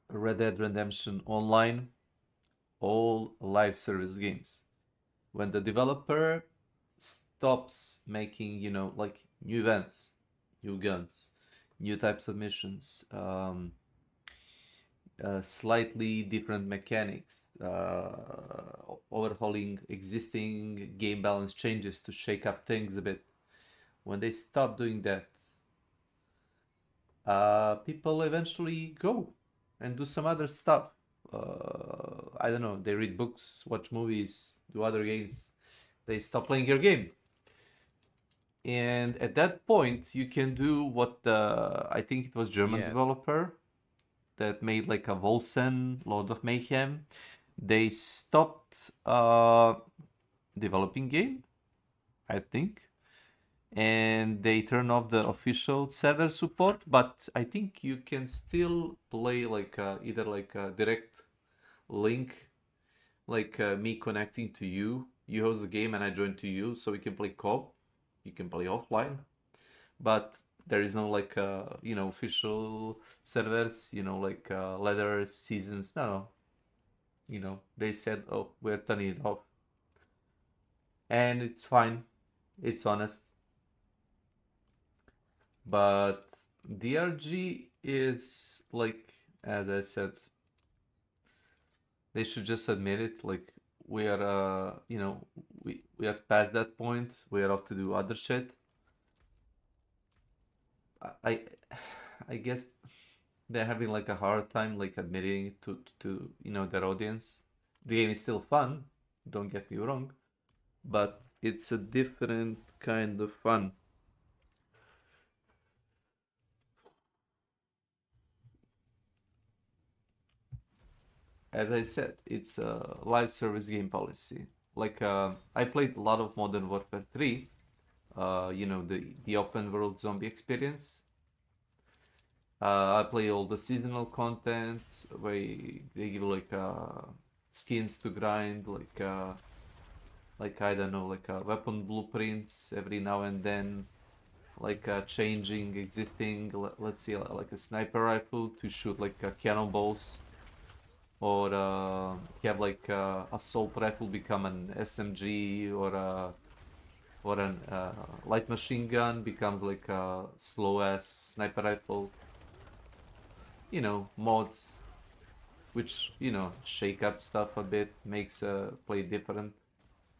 Red Dead Redemption Online, all live service games. When the developer stops making, you know, like new events, new guns, new types of missions, slightly different mechanics, overhauling existing game balance changes to shake up things a bit. When they stop doing that, people eventually go and do some other stuff. I don't know, they read books, watch movies, do other games. They stop playing your game. And at that point, you can do what I think it was German developer that made like a Wolsen, Lord of Mayhem. They stopped developing game, I think, and they turn off the official server support. But I think you can still play like either like a direct link, like me connecting to you. You host the game and I join to you, so we can play co-op. You can play offline, but There is no like you know, official servers, you know, like ladder seasons. No, you know, they said, oh, we're turning it off, and it's fine, it's honest. But DRG is like, as I said, they should just admit it. Like, we are you know, we are past that point. We are off to do other shit. I I guess they're having like a hard time like admitting it to you know, their audience. The game is still fun, don't get me wrong, but it's a different kind of fun. As I said, it's a live service game policy. Like I played a lot of Modern Warfare 3, you know, the open world zombie experience. I play all the seasonal content where they give like skins to grind, like I don't know, like weapon blueprints every now and then, like changing existing, let's see, like a sniper rifle to shoot like cannonballs, or have like assault rifle become an SMG, or an light machine gun becomes like a slow ass sniper rifle. You know, mods which, you know, shake up stuff a bit, makes play different.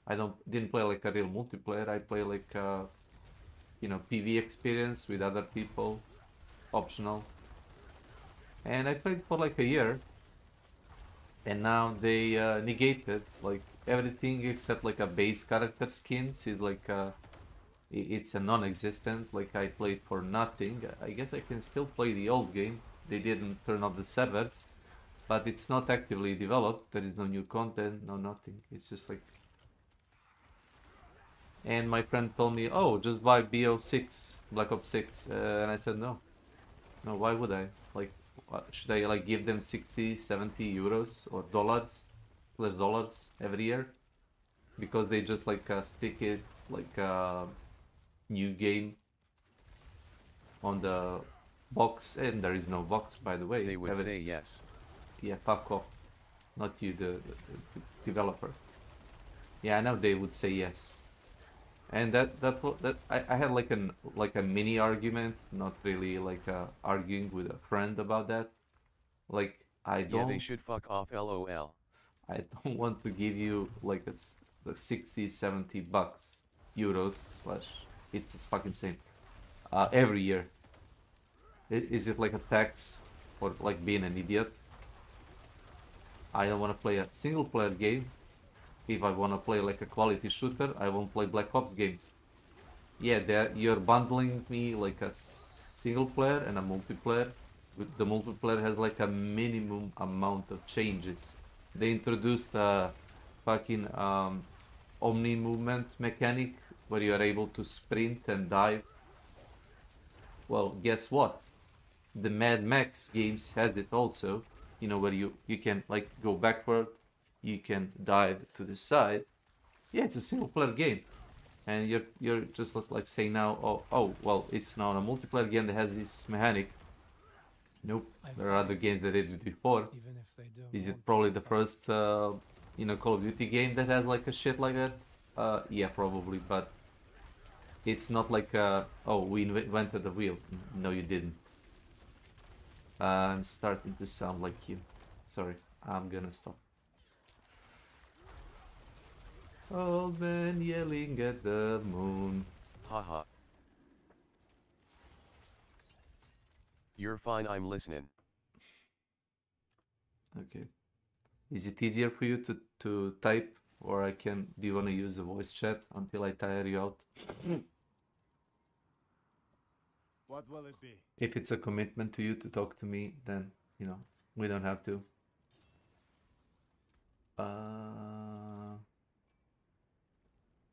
I didn't play like a real multiplayer. I play like you know, PV experience with other people, optional. And I played for like a year, and now they negated like everything except like a base character skins is like it's a non-existent. Like I played for nothing. I guess I can still play the old game. They didn't turn off the servers, but it's not actively developed. There is no new content, no nothing. It's just like... And my friend told me, oh, just buy BO6, Black Ops 6, and I said no. No, why would I? Like, should I like give them 60, 70 euros or dollars every year? Because they just like stick it like new game on the box, and there is no box, by the way. They would say yes. Yeah, fuck off. Not you, the developer. Yeah, I know they would say yes. And that I had like a mini argument, not really like arguing with a friend about that. Like, I don't... Yeah, they should fuck off, LOL. I don't want to give you like the 60, 70 bucks, euros slash, it's fucking same, every year. Is it like a tax or like being an idiot? I don't want to play a single player game. If I want to play like a quality shooter, I won't play Black Ops games. Yeah, you're bundling me like a single player and a multiplayer. The multiplayer has like a minimum amount of changes. They introduced a fucking omni movement mechanic where you are able to sprint and dive. Well, guess what? The Mad Max games has it also. You know, where you can like go backward, you can dive to the side. Yeah, it's a single player game, and you're just like saying now, oh well, it's now a multiplayer game that has this mechanic. Nope, there are other games that did it before. Is it probably the first you know, Call of Duty game that has like a shit like that? Yeah, probably, but it's not like oh, we invented the wheel. No, you didn't. I'm starting to sound like you. Sorry, I'm gonna stop. Old man yelling at the moon. Haha. You're fine, I'm listening. Okay. Is it easier for you to type, or I can... Do you want to use the voice chat until I tire you out? What will it be? If it's a commitment to you to talk to me, then, you know, we don't have to.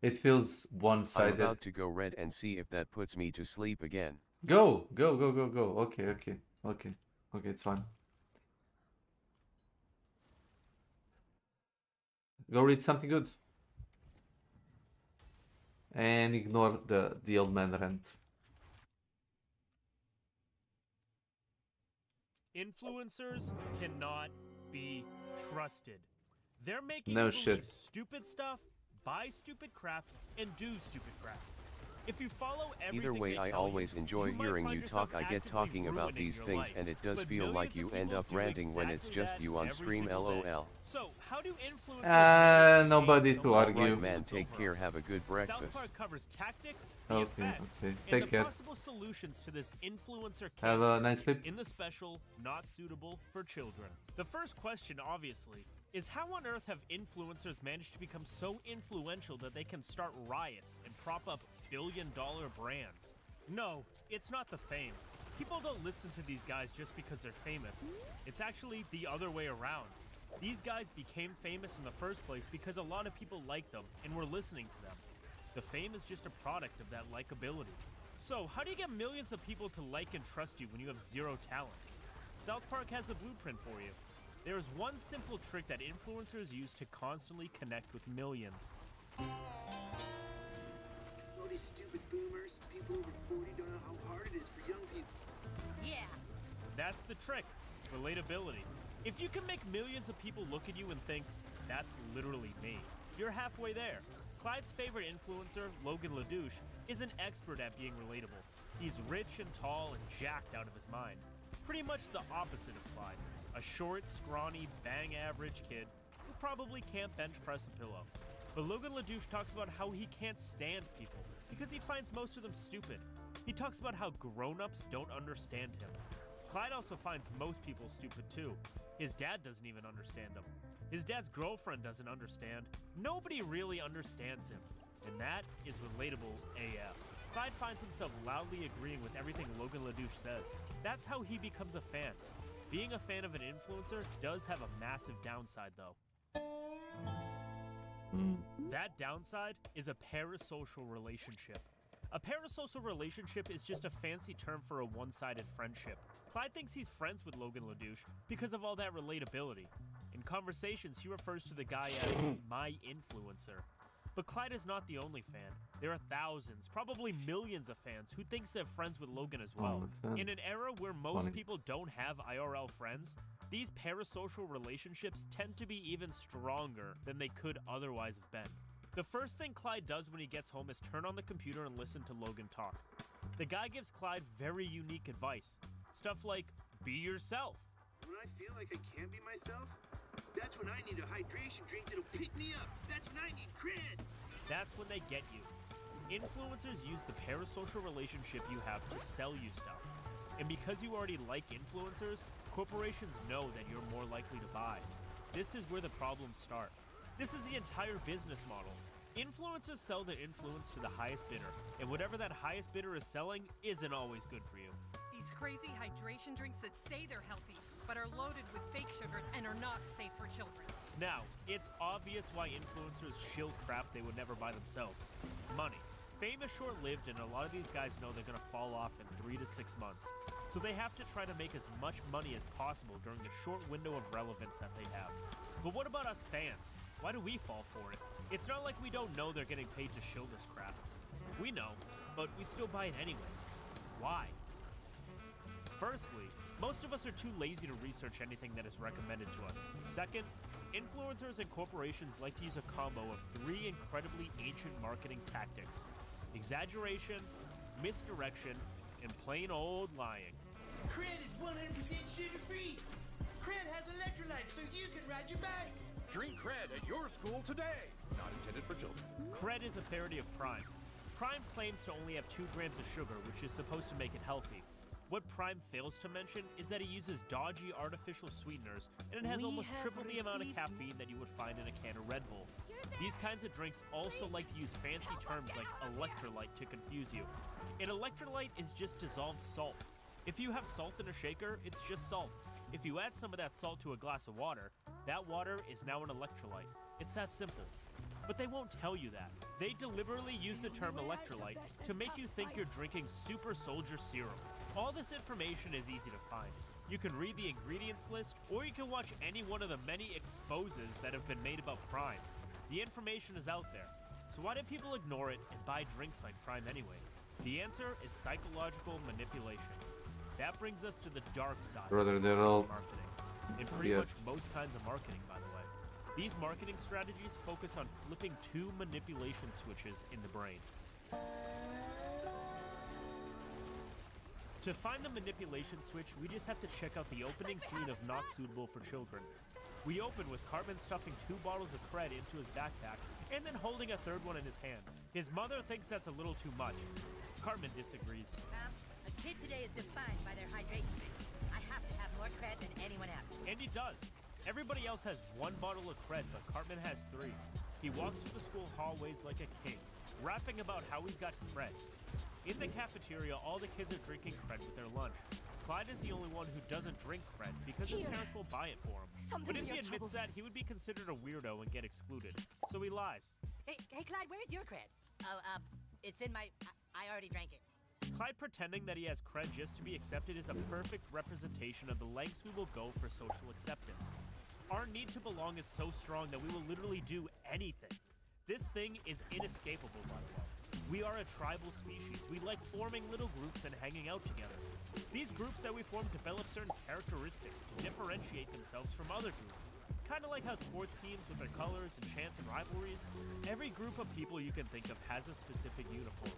It feels one-sided. I'm about to go red and see if that puts me to sleep again. Go. Okay, it's fine. Go read something good. And ignore the old man rant. Influencers cannot be trusted. They're making No you believe shit. stupid stuff, buy stupid crap, and do stupid crap. If you follow everything Either way, they I tell always you, enjoy you might hearing find you yourself talk. I get actively talking about ruining these your things life. and it does But feel like millions you of end people up do ranting when it's exactly just that you on every stream, single day. lol. So, how do influencers Nobody to argue. Alright man, take care, have a good South breakfast. Park covers tactics, the Okay, effects, okay. and Take the care. possible solutions to this influencer Have a cancer nice sleep. in the special Not Suitable for Children. The first question, obviously, is how on earth have influencers managed to become so influential that they can start riots and prop up billion-dollar brands? No, it's not the fame. People don't listen to these guys just because they're famous. It's actually the other way around. These guys became famous in the first place because a lot of people liked them and were listening to them. The fame is just a product of that likability. So, how do you get millions of people to like and trust you when you have zero talent? South Park has a blueprint for you. There is one simple trick that influencers use to constantly connect with millions. All these stupid boomers, people over 40 don't know how hard it is for young people. Yeah. That's the trick, relatability. If you can make millions of people look at you and think, that's literally me, you're halfway there. Clyde's favorite influencer, Logan LaDouche, is an expert at being relatable. He's rich and tall and jacked out of his mind. Pretty much the opposite of Clyde. A short, scrawny, bang-average kid who probably can't bench press a pillow. But Logan LaDouche talks about how he can't stand people because he finds most of them stupid. He talks about how grown-ups don't understand him. Clyde also finds most people stupid too. His dad doesn't even understand him. His dad's girlfriend doesn't understand. Nobody really understands him. And that is relatable AF. Clyde finds himself loudly agreeing with everything Logan LaDouche says. That's how he becomes a fan. Being a fan of an influencer does have a massive downside though. That downside is a parasocial relationship. A parasocial relationship is just a fancy term for a one-sided friendship. Clyde thinks he's friends with Logan LaDouche because of all that relatability. In conversations, he refers to the guy as my influencer. But Clyde is not the only fan. There are thousands, probably millions of fans who thinks they're friends with Logan as well. In an era where most people don't have IRL friends, these parasocial relationships tend to be even stronger than they could otherwise have been. The first thing Clyde does when he gets home is turn on the computer and listen to Logan talk. The guy gives Clyde very unique advice. Stuff like, be yourself. When I feel like I can't be myself, that's when I need a hydration drink that'll pick me up. That's when I need cred. That's when they get you. Influencers use the parasocial relationship you have to sell you stuff. And because you already like influencers, corporations know that you're more likely to buy. This is where the problems start. This is the entire business model. Influencers sell their influence to the highest bidder, and whatever that highest bidder is selling isn't always good for you. These crazy hydration drinks that say they're healthy, but are loaded with fake sugars and are not safe for children. Now, it's obvious why influencers shill crap they would never buy themselves. Money. Fame is short-lived, and a lot of these guys know they're gonna fall off in 3 to 6 months. So they have to try to make as much money as possible during the short window of relevance that they have. But what about us fans? Why do we fall for it? It's not like we don't know they're getting paid to shill this crap. We know, but we still buy it anyways. Why? Firstly, most of us are too lazy to research anything that is recommended to us. Second, influencers and corporations like to use a combo of 3 incredibly ancient marketing tactics: exaggeration, misdirection, and plain old lying. Cred is 100% sugar-free. Cred has electrolytes so you can ride your bike. Drink Cred at your school today. Not intended for children. Cred is a parody of Prime. Prime claims to only have 2 grams of sugar, which is supposed to make it healthy. What Prime fails to mention is that it uses dodgy artificial sweeteners, and it has almost triple the amount of caffeine that you would find in a can of Red Bull. These kinds of drinks also like to use fancy terms like electrolyte to confuse you. An electrolyte is just dissolved salt. If you have salt in a shaker, it's just salt. If you add some of that salt to a glass of water, that water is now an electrolyte. It's that simple. But they won't tell you that. They deliberately use the term electrolyte to make you think you're drinking Super Soldier Serum. All this information is easy to find. You can read the ingredients list, or you can watch any one of the many exposes that have been made about Prime. The information is out there. So why do people ignore it and buy drinks like Prime anyway? The answer is psychological manipulation. That brings us to the dark side Brother, of they're all marketing. In pretty much most kinds of marketing, by the way. These marketing strategies focus on flipping two manipulation switches in the brain. To find the manipulation switch, we just have to check out the opening scene of Not Suitable for Children. We open with Cartman stuffing 2 bottles of cred into his backpack and then holding a third one in his hand. His mother thinks that's a little too much. Cartman disagrees. A kid today is defined by their hydration drink. I have to have more cred than anyone else. And he does. Everybody else has 1 bottle of cred, but Cartman has 3. He walks through the school hallways like a king, rapping about how he's got cred. In the cafeteria, all the kids are drinking cred with their lunch. Clyde is the only one who doesn't drink cred because his parents will buy it for him. But if he admits that, he would be considered a weirdo and get excluded. So he lies. Hey Clyde, where's your cred? Oh, it's in my... I already drank it. Clyde pretending that he has cred just to be accepted is a perfect representation of the lengths we will go for social acceptance. Our need to belong is so strong that we will literally do anything. This thing is inescapable, by the way. We are a tribal species. We like forming little groups and hanging out together. These groups that we form develop certain characteristics to differentiate themselves from other groups. Kind of like how sports teams with their colors and chants and rivalries, every group of people you can think of has a specific uniform.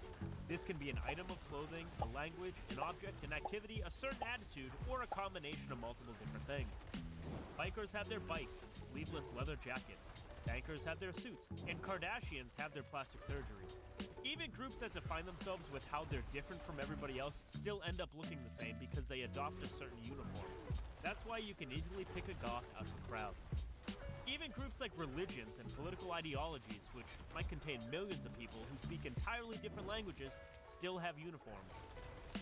This can be an item of clothing, a language, an object, an activity, a certain attitude, or a combination of multiple different things. Bikers have their bikes and sleeveless leather jackets. Bankers have their suits, and Kardashians have their plastic surgery. Even groups that define themselves with how they're different from everybody else still end up looking the same because they adopt a certain uniform. That's why you can easily pick a goth out of the crowd. Even groups like religions and political ideologies, which might contain millions of people who speak entirely different languages, still have uniforms.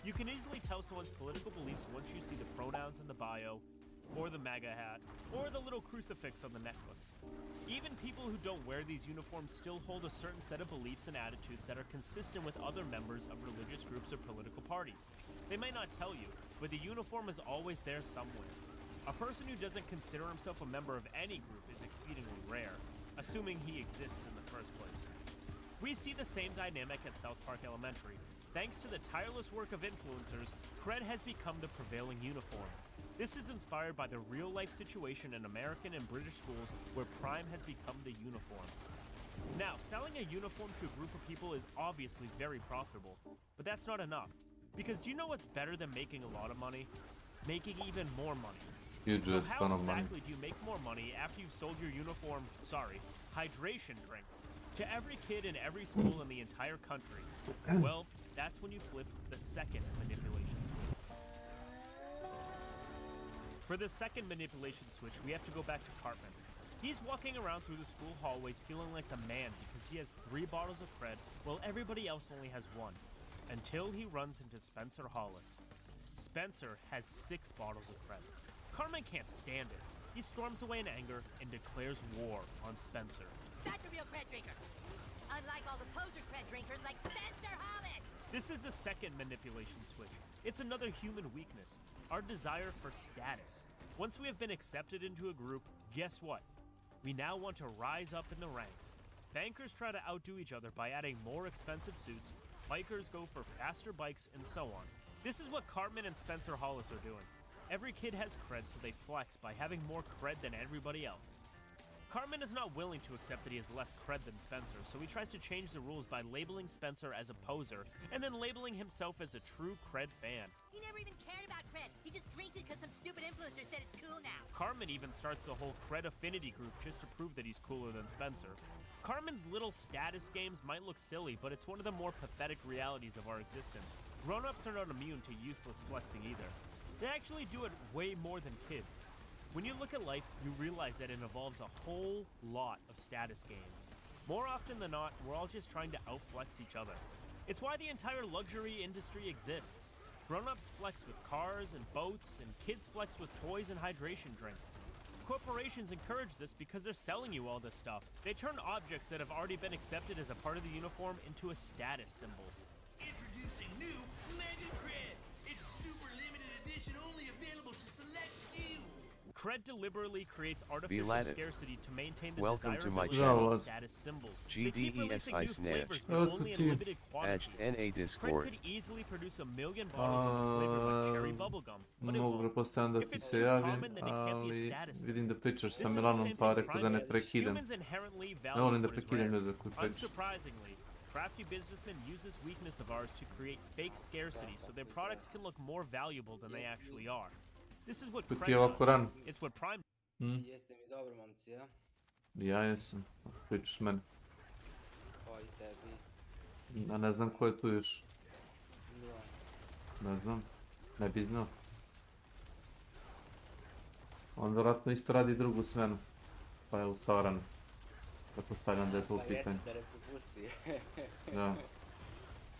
You can easily tell someone's political beliefs once you see the pronouns in the bio, or the MAGA hat, or the little crucifix on the necklace. Even people who don't wear these uniforms still hold a certain set of beliefs and attitudes that are consistent with other members of religious groups or political parties. They may not tell you, but the uniform is always there somewhere. A person who doesn't consider himself a member of any group is exceedingly rare, assuming he exists in the first place. We see the same dynamic at South Park Elementary. Thanks to the tireless work of influencers, cred has become the prevailing uniform. This is inspired by the real-life situation in American and British schools where Prime has become the uniform. Now, selling a uniform to a group of people is obviously very profitable, but that's not enough. Because do you know what's better than making a lot of money? Making even more money. So how exactly do you make more money after you've sold your uniform, hydration drink, to every kid in every school in the entire country? Well, that's when you flip the second manipulation switch. For the second manipulation switch, we have to go back to Cartman. He's walking around through the school hallways feeling like the man because he has 3 bottles of cred while everybody else only has 1. Until he runs into Spencer Hollis. Spencer has 6 bottles of cred. Cartman can't stand it. He storms away in anger and declares war on Spencer. That's a real cred drinker. Unlike all the poser cred drinkers like Spencer Hollis. This is the second manipulation switch. It's another human weakness, our desire for status. Once we have been accepted into a group, guess what? We now want to rise up in the ranks. Bankers try to outdo each other by adding more expensive suits, bikers go for faster bikes, and so on. This is what Cartman and Spencer Hollis are doing. Every kid has cred, so they flex by having more cred than everybody else. Cartman is not willing to accept that he has less cred than Spencer, so he tries to change the rules by labeling Spencer as a poser, and then labeling himself as a true cred fan. He never even cared about cred. He just drinks it because some stupid influencer said it's cool now. Cartman even starts the whole cred affinity group just to prove that he's cooler than Spencer. Cartman's little status games might look silly, but it's one of the more pathetic realities of our existence. Grown-ups are not immune to useless flexing either. They actually do it way more than kids. When you look at life, you realize that it involves a whole lot of status games. More often than not, we're all just trying to outflex each other. It's why the entire luxury industry exists. Grown-ups flex with cars and boats, and kids flex with toys and hydration drinks. Corporations encourage this because they're selling you all this stuff. They turn objects that have already been accepted as a part of the uniform into a status symbol. Introducing new Magic Cred. It's super limited edition, only available to select few. Cred deliberately creates artificial Latin. scarcity to maintain the Welcome to my desirability channel. of status symbols. They keep releasing new flavors, but Welcome only in to limited quantities. NA Cred Discord. could easily produce 1 million bottles of a flavor like cherry bubblegum, but it Mogu won't. pretpostavljam da If ti it's se too javim, common, then it can't be a ali status vidim da symbol. pričaš This sa is the Milanom same pa thing rekao da Prime ne does. prekidam. Humans inherently Ne value volim da what is prekidam rare. ljude koji pričaju. Unsurprisingly, crafty businessmen use this weakness of ours to create fake scarcity so their products can look more valuable than they actually are. This is what Ko ti Cred je ovako ran? does. It's what Prime. Jeste mi dobro, momci, ja? Ja jesam, pričaš meni. O, i tebi. A ne znam ko je tu još. Milan. Ne znam, ne bi znao. On vjerojatno isto radi drugu smenu. Pa je ustao rano. Pretpostavljam da je to u pitanju. Pa jeste da repusti. Da.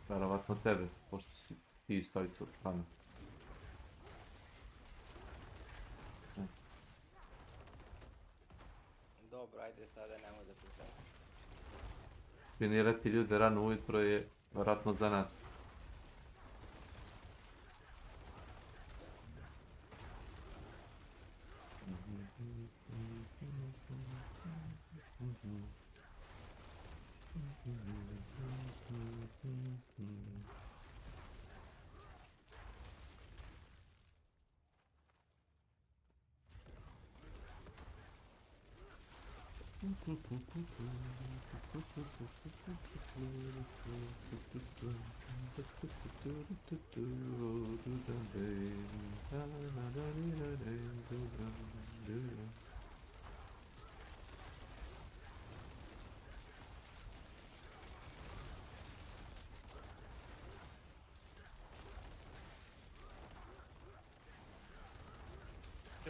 Vjerovatno tebe, pošto si ti isto rano. Dobro, ajde sada nemoj da pričam. Trenirati ljude rano ujutro je vjerojatno zanat.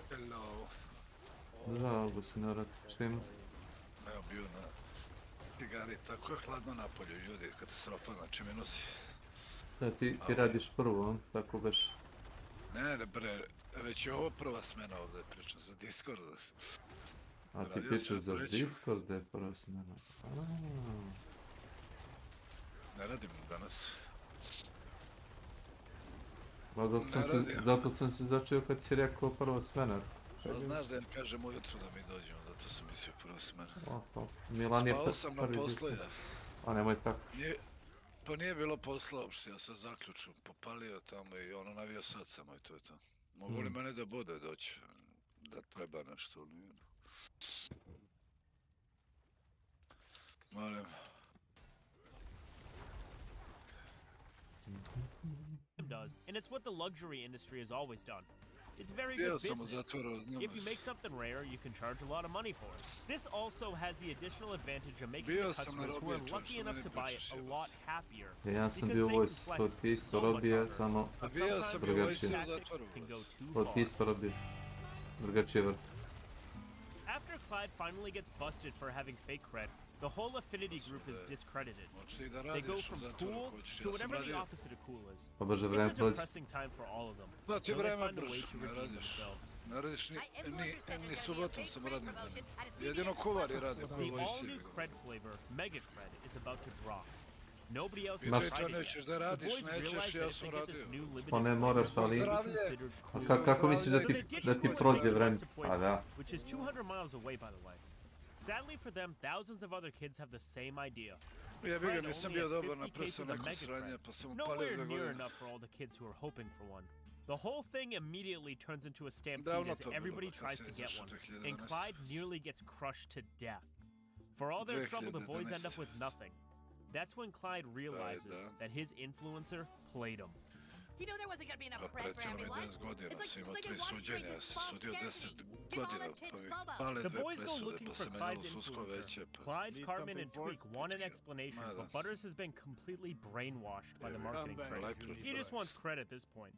Hello. Zdravo, Bosinara, čim? Evo bio na cigari, tako je hladno napolju, ljudi, katastrofa, znači minusi. Da, ti radiš prvo, tako baš. Ne, bre, već je ovo prva smena ovdje, pričam za Discord. A ti pričaš za Discord da je prva smena? Ne radim danas. Zato sam se začeo kad si rekao prva smena. Pa znaš da ja kažem ujutru da mi dođemo, zato sam mislio prva smena. Spao sam na poslu, ja. A nemoj tako. Pa nije bilo posla uopšte, ja sam zaključio, popalio tamo i ono navio sad samo i to je to. Mogu li mene da bude doći, da treba nešto, nije? Molim. Does, and it's what the luxury industry has always done. It's very good business. If you make something rare, you can charge a lot of money for it. This also has the additional advantage of making the customers who are lucky enough to buy it a lot happier. Ja sam bio vojs, to ti isto robio, samo drugačije. To ti isto robio, drugačije vrste. After Clyde finally gets busted for having fake cred, the whole affinity group is discredited. They go from cool to whatever the opposite of cool is. It's a depressing time for all of them. Da ti vreme brže, ne radiš ni subotom sam radnim danom. Jedino kuvari rade po The vojsi. all-new cred flavor, Mega Cred, is about to drop. Nobody else I has to tried it nećeš yet. da The radiš, boys nećeš, realize ja that if sam they get this radio. new limited Pa ne moraš, ali... considered Kako misliš da ti prođe vreme? A da. Which is 200 miles away, by the way. Sadly for them, thousands of other kids have the same idea. Ja bih ga nisam bio dobar na presu neko sranje, pa sam upalio Nowhere 2 near godine. enough for all the kids who are hoping for one. The whole thing immediately turns into a stampede as everybody tries to get one, and Clyde nearly gets crushed to death. For all their trouble, the boys end up with nothing. That's when Clyde realizes that his influencer played him. He knew there wasn't gonna be enough cred for everyone. It's like a one drink is false scarcity. Give all those kids FOBO. The boys go looking for Clyde's influencer. Clyde, Cartman, and Tweak want an explanation, but Butters has been completely brainwashed by the marketing trade. He just wants credit at this point.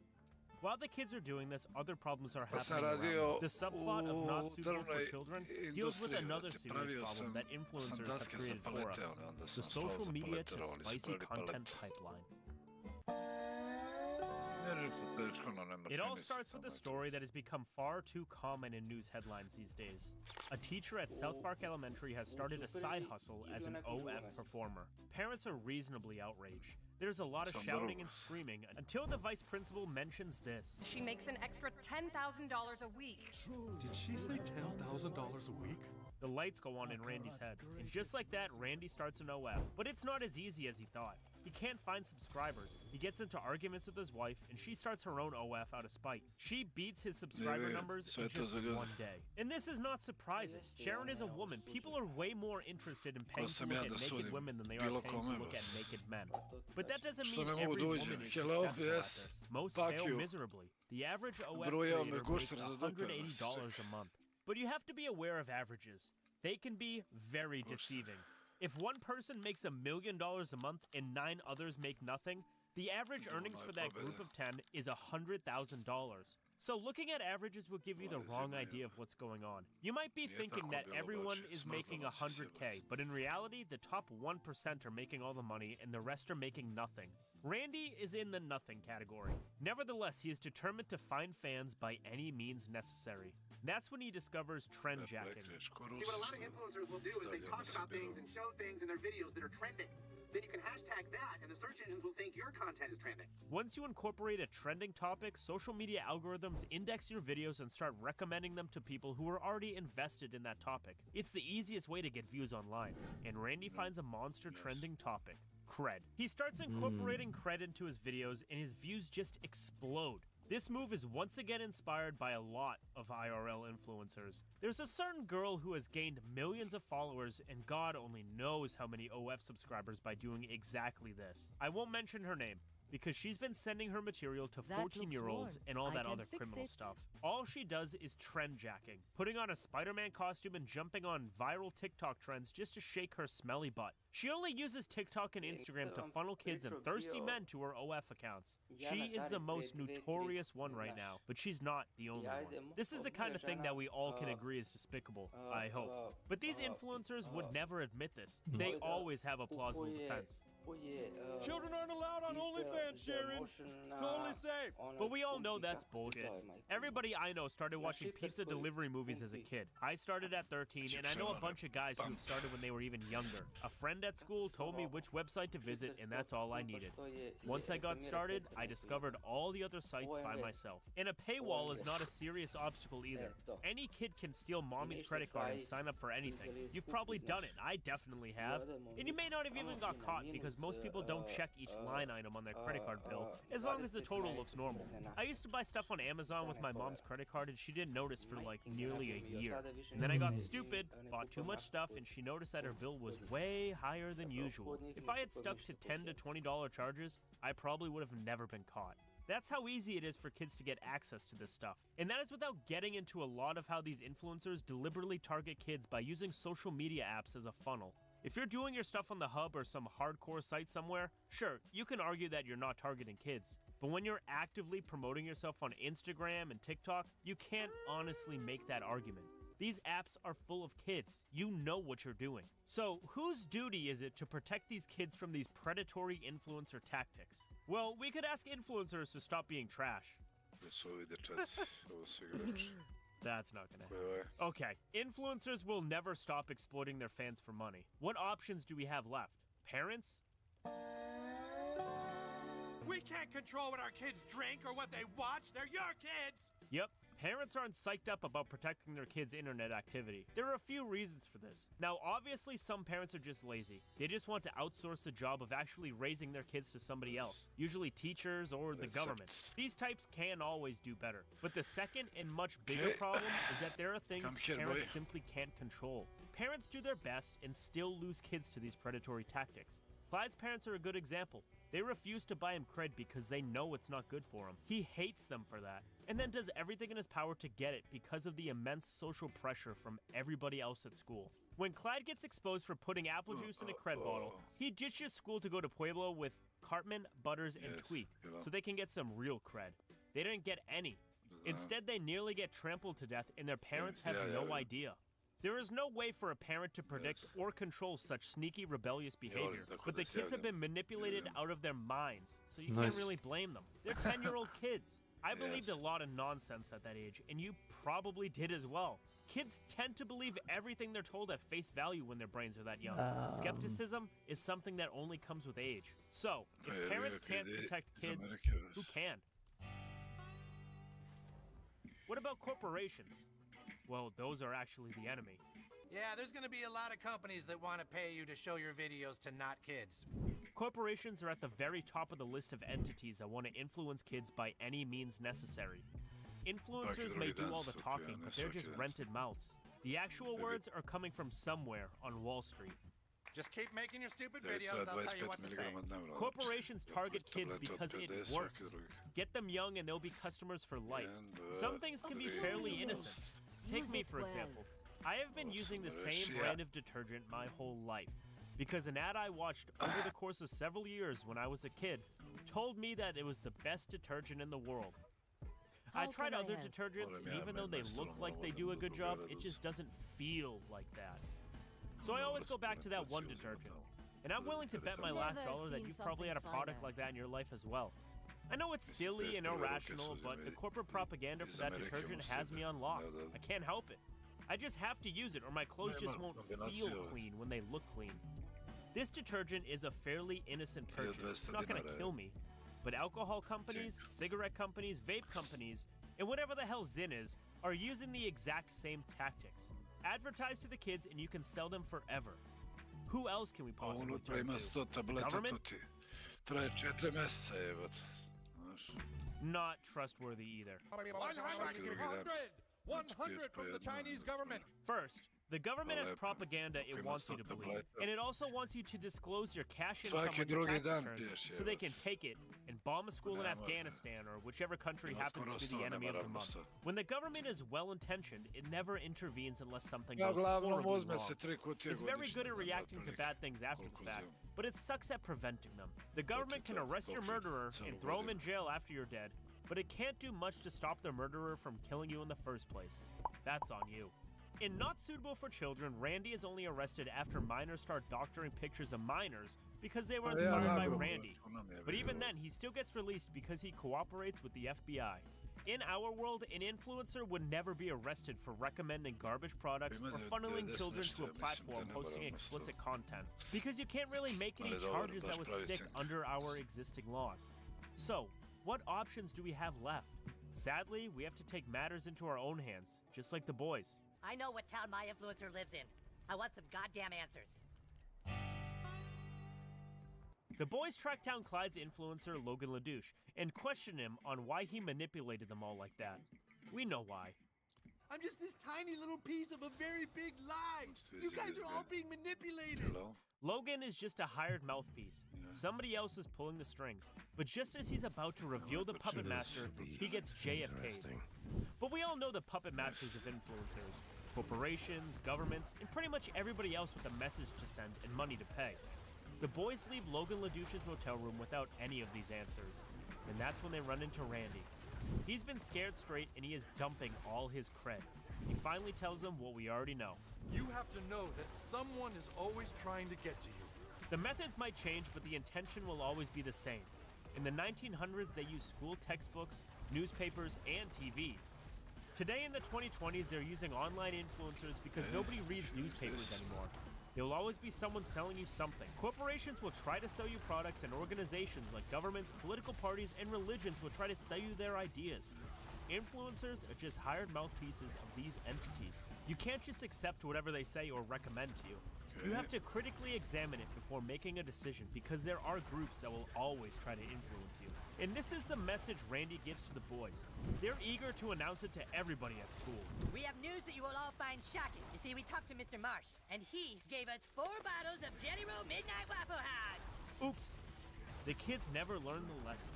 While the kids are doing this, other problems are happening around. The subplot of Not Suitable for Children deals with another serious problem that influencers have created for us. The social media to spicy content pipeline. It all starts with a story that has become far too common in news headlines these days. A teacher at South Park Elementary has started a side hustle as an OF performer. Parents are reasonably outraged. There's a lot of shouting and screaming until the vice principal mentions this. She makes an extra $10,000 a week. Did she say $10,000 a week? The lights go on in Randy's head, and just like that, Randy starts an OF. But it's not as easy as he thought. He can't find subscribers. He gets into arguments with his wife, and she starts her own OF out of spite. She beats his subscriber numbers in just one day. And this is not surprising. Sharon is a woman. People are way more interested in paying to look at naked women than they are paying to look at naked men. But that doesn't mean every woman is successful at this. Most fail miserably. The average OF creator makes $180 a month. But you have to be aware of averages. They can be very deceiving. If one person makes $1 million a month and 9 others make nothing, the average earnings for that group of 10 is $100,000. So looking at averages will give you the wrong idea of what's going on. You might be thinking that everyone is making 100K, but in reality, the top 1% are making all the money and the rest are making nothing. Randy is in the nothing category. Nevertheless, he is determined to find fans by any means necessary. That's when he discovers trend jacking. See, what a lot of influencers will do is they talk about things and show things in their videos that are trending. Then you can hashtag that, and the search engines will think your content is trending. Once you incorporate a trending topic, social media algorithms index your videos and start recommending them to people who are already invested in that topic. It's the easiest way to get views online, and Randy finds a monster trending topic. Cred. He starts incorporating cred into his videos, and his views just explode. This move is once again inspired by a lot of IRL influencers. There's a certain girl who has gained millions of followers, and God only knows how many OF subscribers by doing exactly this. I won't mention her name, because she's been sending her material to 14-year-olds and all that other criminal stuff. All she does is trend jacking, putting on a Spider-Man costume and jumping on viral TikTok trends just to shake her smelly butt. She only uses TikTok and Instagram to funnel kids and thirsty men to her OF accounts. She is the most notorious one right now, but she's not the only one. This is the kind of thing that we all can agree is despicable, I hope. But these influencers would never admit this. They always have a plausible defense. Children aren't allowed on OnlyFans, Sharon. It's totally safe. But we all know that's bullshit. Everybody I know started watching pizza delivery movies as a kid. I started at 13, and I know a bunch of guys who started when they were even younger. A friend at school told me which website to visit, and that's all I needed. Once I got started, I discovered all the other sites by myself. And a paywall is not a serious obstacle either. Any kid can steal mommy's credit card and sign up for anything. You've probably done it. I definitely have. And you may not have even got caught because most people don't check each line item on their credit card bill, as long as the total looks normal. I used to buy stuff on Amazon with my mom's credit card, and she didn't notice for like nearly a year. And then I got stupid, bought too much stuff, and she noticed that her bill was way higher than usual. If I had stuck to $10 to $20 charges, I probably would have never been caught. That's how easy it is for kids to get access to this stuff. And that is without getting into a lot of how these influencers deliberately target kids by using social media apps as a funnel. If you're doing your stuff on the hub or some hardcore site somewhere, sure, you can argue that you're not targeting kids. But when you're actively promoting yourself on Instagram and TikTok, you can't honestly make that argument. These apps are full of kids. You know what you're doing. So, whose duty is it to protect these kids from these predatory influencer tactics? Well, we could ask influencers to stop being trash. That's not gonna happen. Okay, influencers will never stop exploiting their fans for money. What options do we have left? Parents? We can't control what our kids drink or what they watch. They're your kids. Yep. Parents aren't psyched up about protecting their kids' internet activity. There are a few reasons for this. Now, obviously, some parents are just lazy. They just want to outsource the job of actually raising their kids to somebody else, usually teachers or the government. These types can always do better. But the second and much bigger problem is that there are things parents simply can't control. Parents do their best and still lose kids to these predatory tactics. Clyde's parents are a good example. They refuse to buy him cred because they know it's not good for him. He hates them for that, and then does everything in his power to get it because of the immense social pressure from everybody else at school. When Clyde gets exposed for putting apple juice in a cred bottle, he ditches school to go to Pueblo with Cartman, Butters, and Tweak so they can get some real cred. They didn't get any. Instead, they nearly get trampled to death, and their parents have no idea. There is no way for a parent to predict or control such sneaky, rebellious behavior, but the kids have been manipulated out of their minds, so you can't really blame them. They're 10-year-old kids. I believed a lot of nonsense at that age, and you probably did as well. Kids tend to believe everything they're told at face value when their brains are that young. Skepticism is something that only comes with age. So, if parents can't protect kids, who can? What about corporations? Well, those are actually the enemy. Yeah, there's gonna be a lot of companies that want to pay you to show your videos to not kids. Corporations are at the very top of the list of entities that want to influence kids by any means necessary. Influencers may do all the talking, but they're just rented mouths. The actual words are coming from somewhere on Wall Street. Just keep making your stupid videos, they'll tell you what to say. Corporations target kids because it works. Get them young and they'll be customers for life. Some things can be fairly innocent. Take me, for example. I have been using the same brand of detergent my whole life because an ad I watched over the course of several years when I was a kid told me that it was the best detergent in the world. I tried other detergents, and even though they look like they do a good job, it just doesn't feel like that. So I always go back to that one detergent. And I'm willing to bet my last dollar that you've probably had a product like that in your life as well. I know it's silly and irrational, but the corporate propaganda for that detergent has me on lock. I can't help it. I just have to use it or my clothes just won't feel clean when they look clean. This detergent is a fairly innocent purchase. It's not going to kill me. But alcohol companies, cigarette companies, vape companies, and whatever the hell Zin is, are using the exact same tactics. Advertise to the kids and you can sell them forever. Who else can we possibly turn to? Government? Not trustworthy either. 100 from the Chinese government. First, the government has propaganda it wants you to believe, and it also wants you to disclose your cash income on your tax returns so they can take it and bomb a school in Afghanistan or whichever country happens to be the enemy of the month. When the government is well-intentioned, it never intervenes unless something goes horribly wrong. It's very good at reacting to bad things after the fact, but it sucks at preventing them. The government can arrest your murderer and throw him in jail after you're dead, but it can't do much to stop the murderer from killing you in the first place. That's on you. In Not Suitable for Children, Randy is only arrested after minors start doctoring pictures of minors because they were inspired by Randy. But even then, he still gets released because he cooperates with the FBI. In our world, an influencer would never be arrested for recommending garbage products or funneling children to a platform posting explicit content, because you can't really make any charges that would stick under our existing laws. So, what options do we have left? Sadly, we have to take matters into our own hands, just like the boys. I know what town my influencer lives in. I want some goddamn answers. The boys track down Clyde's influencer, Logan LaDouche, and question him on why he manipulated them all like that. We know why. I'm just this tiny little piece of a very big lie. You guys are all being manipulated. Logan is just a hired mouthpiece. Somebody else is pulling the strings. But just as he's about to reveal the puppet master, he gets JFK'd. But we all know the puppet masters of influencers. Corporations, governments, and pretty much everybody else with a message to send and money to pay. The boys leave Logan LaDouche's motel room without any of these answers. And that's when they run into Randy. He's been scared straight and he is dumping all his cred. He finally tells them what we already know. You have to know that someone is always trying to get to you. The methods might change, but the intention will always be the same. In the 1900s, they used school textbooks, newspapers, and TVs. Today in the 2020s, they're using online influencers because nobody reads newspapers anymore. There will always be someone selling you something. Corporations will try to sell you products, and organizations like governments, political parties, and religions will try to sell you their ideas. Influencers are just hired mouthpieces of these entities. You can't just accept whatever they say or recommend to you. You have to critically examine it before making a decision, because there are groups that will always try to influence you. And this is the message Randy gives to the boys. They're eager to announce it to everybody at school. We have news that you will all find shocking. You see, we talked to Mr. Marsh, and he gave us 4 bottles of Jelly Roll Midnight Waffle Hard. Oops. The kids never learn the lesson.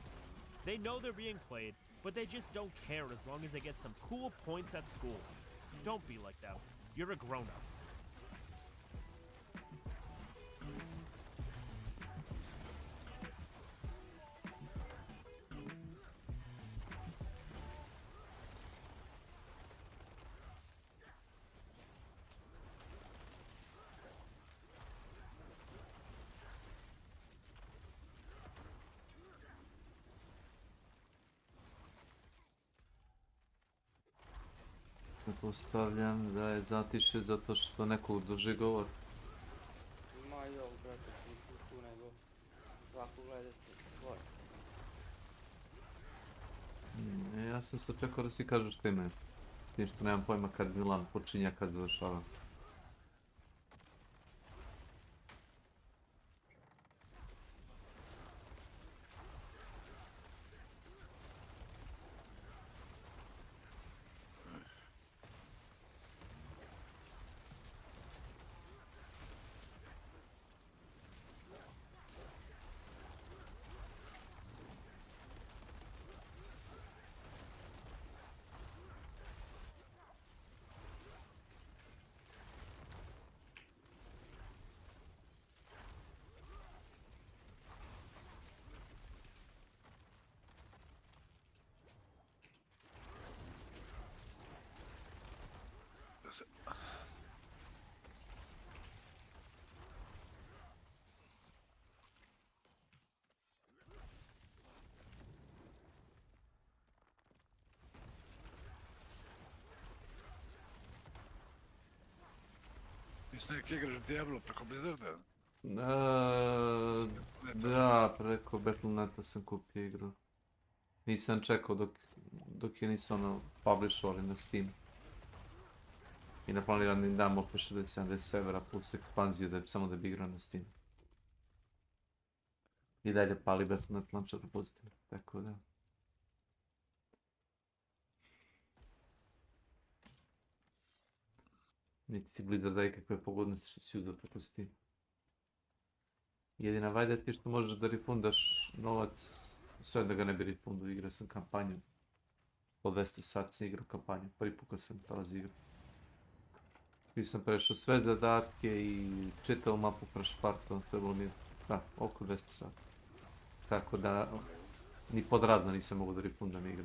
They know they're being played, but they just don't care as long as they get some cool points at school. Don't be like that. You're a grown-up. Pretpostavljam da je zatiše zato što neko drži govor. Ma joj, brate, ti tu nego svako gleda se gore. Ja sam se čekao da svi kažu što imaju. Tim što nemam pojma kad Milan počinja, kad završava. Nisi neki igraš Diablo preko Blizzarda? Da, preko Battle.neta sam kupio igru. Nisam čekao dok je nisu publishovali na Steam. I naplaniram da im dam opet 60-70 severa plus ekspanziju samo da bi igrao na Steam. I dalje pali Battle.net launcher pozitivno, tako da. Niti ti Blizzard daje kakve pogodnosti što si uzeo preko Steam. Jedina vajda ti što možeš da refundaš novac, sve da ga ne bi refundu, igrao sam kampanju. Po 200 sati sam igrao kampanju, prvi put kad sam prolazi igru. I sam prešao sve zadatke i čitao mapu prešpartom, trebalo mi je, oko 200 sati. Tako da, ni pod razno nisam mogu da refundam igru.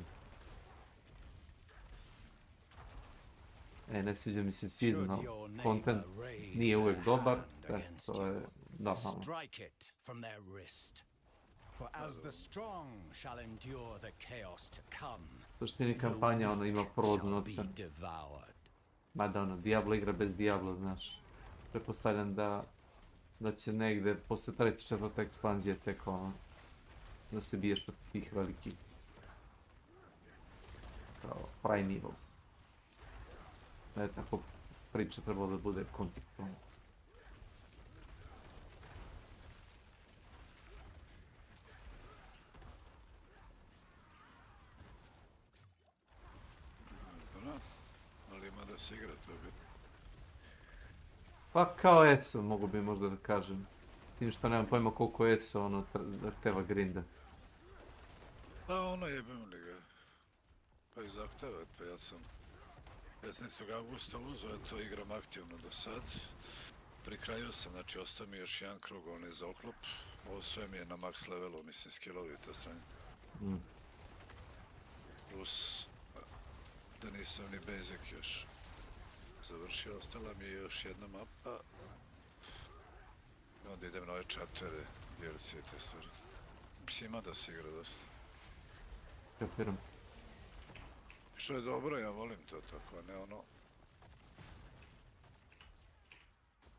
Ne sviđa mi se seasonal content, nije uvijek dobar, to je normalno. Suštini kampanja ima prolaznu ocenu. Mada Diablo igra bez Diablo, znaš. Pretpostavljam da će negde posle 3. 4. ekspanzije tek da se biješ protiv tih velikih kao Primevals. Tako priča trebalo da bude kontekstualna. Ali ima da se igra, to je bitno. Pa kao ESO, mogu bi možda da kažem. Tim što nemam pojma koliko ESO zahteva grinda. Pa jebim li ga. Pa i zahtevate, ja sam 15. augusta uzeo, to igram aktivno do sad. Pri kraju sam, znači ostao mi još jedan krug, za oklop. Ovo sve mi je na max levelu, mislim, skillovi i to stranje. Plus, da nisam ni basic još završio, ostala mi je još jedna mapa. Onda idem na ove chaptere, DLC i te stvari. Mislim, ima da se igra dosta. Kapiram. Što je dobro, ja volim to tako, a ne ono...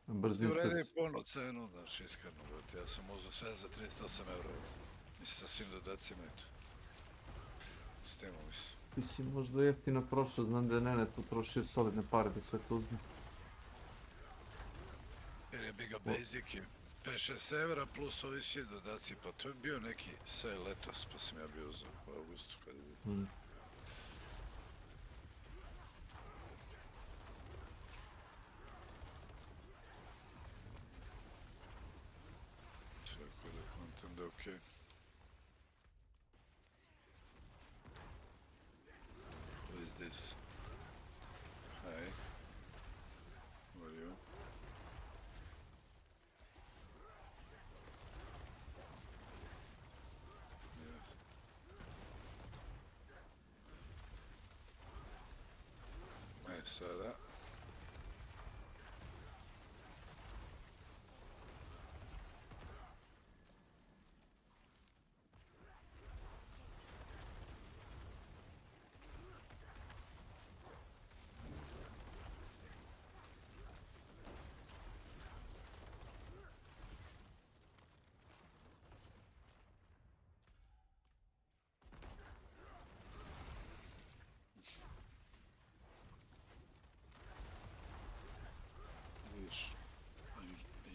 Uredi polno cenu, znaš, iskreno, ja sam uzeo sve za 38 €, mislim, sa svim dodacima i to. S tim, mislim. Ti si možda jeftino prošao, znam da je Nene tu trošio solidne pare da sve to uzme. Jer je biga basic i 5-6 € plus ovi svi dodaci, pa to je bio neki sale letos, pa sam ja bio uzeo u augustu kad je bio. Tako da kontam da je okej. What is this? Hi. Who are you? Yeah. I saw that.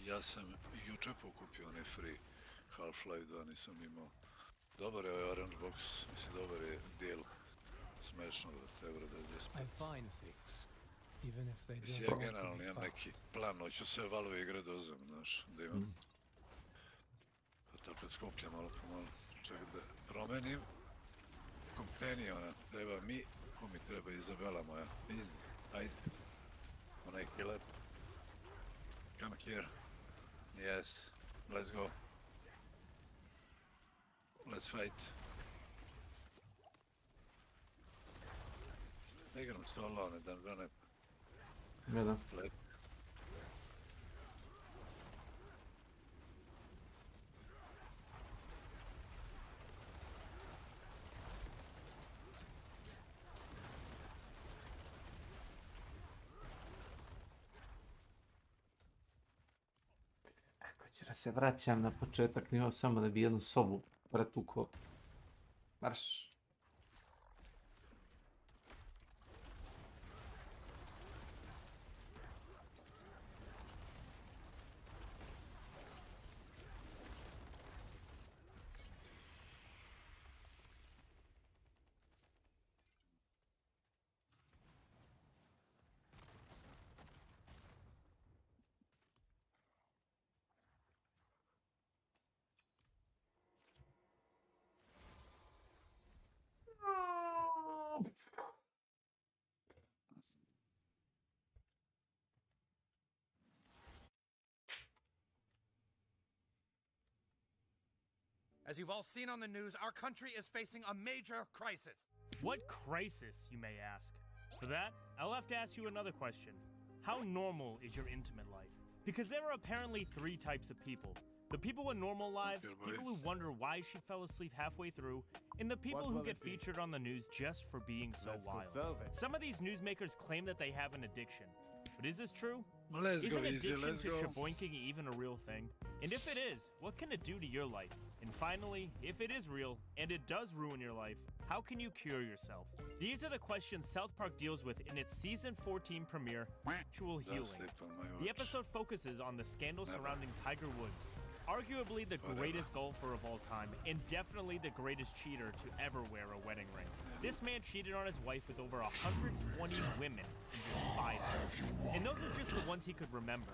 Ja sam juče pokupio onaj free Half-Life 2, nisam imao. Dobar je ovaj Orange Box, mislim dobar je deal. Smešno da €95. Mislim, ja generalno imam neki plan, hoću sve Valve igre dozem, znaš, da imam. Pa to opet skuplja malo po malo. Čekaj da promenim. Kompaniona, treba mi, ko mi treba, Izabela moja. Ajde. Onaj killer. Come here. Yes. Let's go. Let's fight. Ne igram solo, ne dan brane. Gledam. Da se vraćam na početak nivo samo da bi jednu sobu pretukao. Marš. As you've all seen on the news, our country is facing a major crisis. What crisis, you may ask? For that, I'll have to ask you another question. How normal is your intimate life? Because there are apparently three types of people. The people with normal lives, people who wonder why she fell asleep halfway through, and the people who get featured on the news just for being so wild. Some of these newsmakers claim that they have an addiction. But is this true? Is an addiction to shaboinking even a real thing? And if it is, what can it do to your life? And finally, if it is real, and it does ruin your life, how can you cure yourself? These are the questions South Park deals with in its Season 14 premiere, Actual Healing. The episode focuses on the scandal surrounding Tiger Woods, arguably the greatest golfer of all time, and definitely the greatest cheater to ever wear a wedding ring. This man cheated on his wife with over 120 women in just 5 years. And those are just the ones he could remember.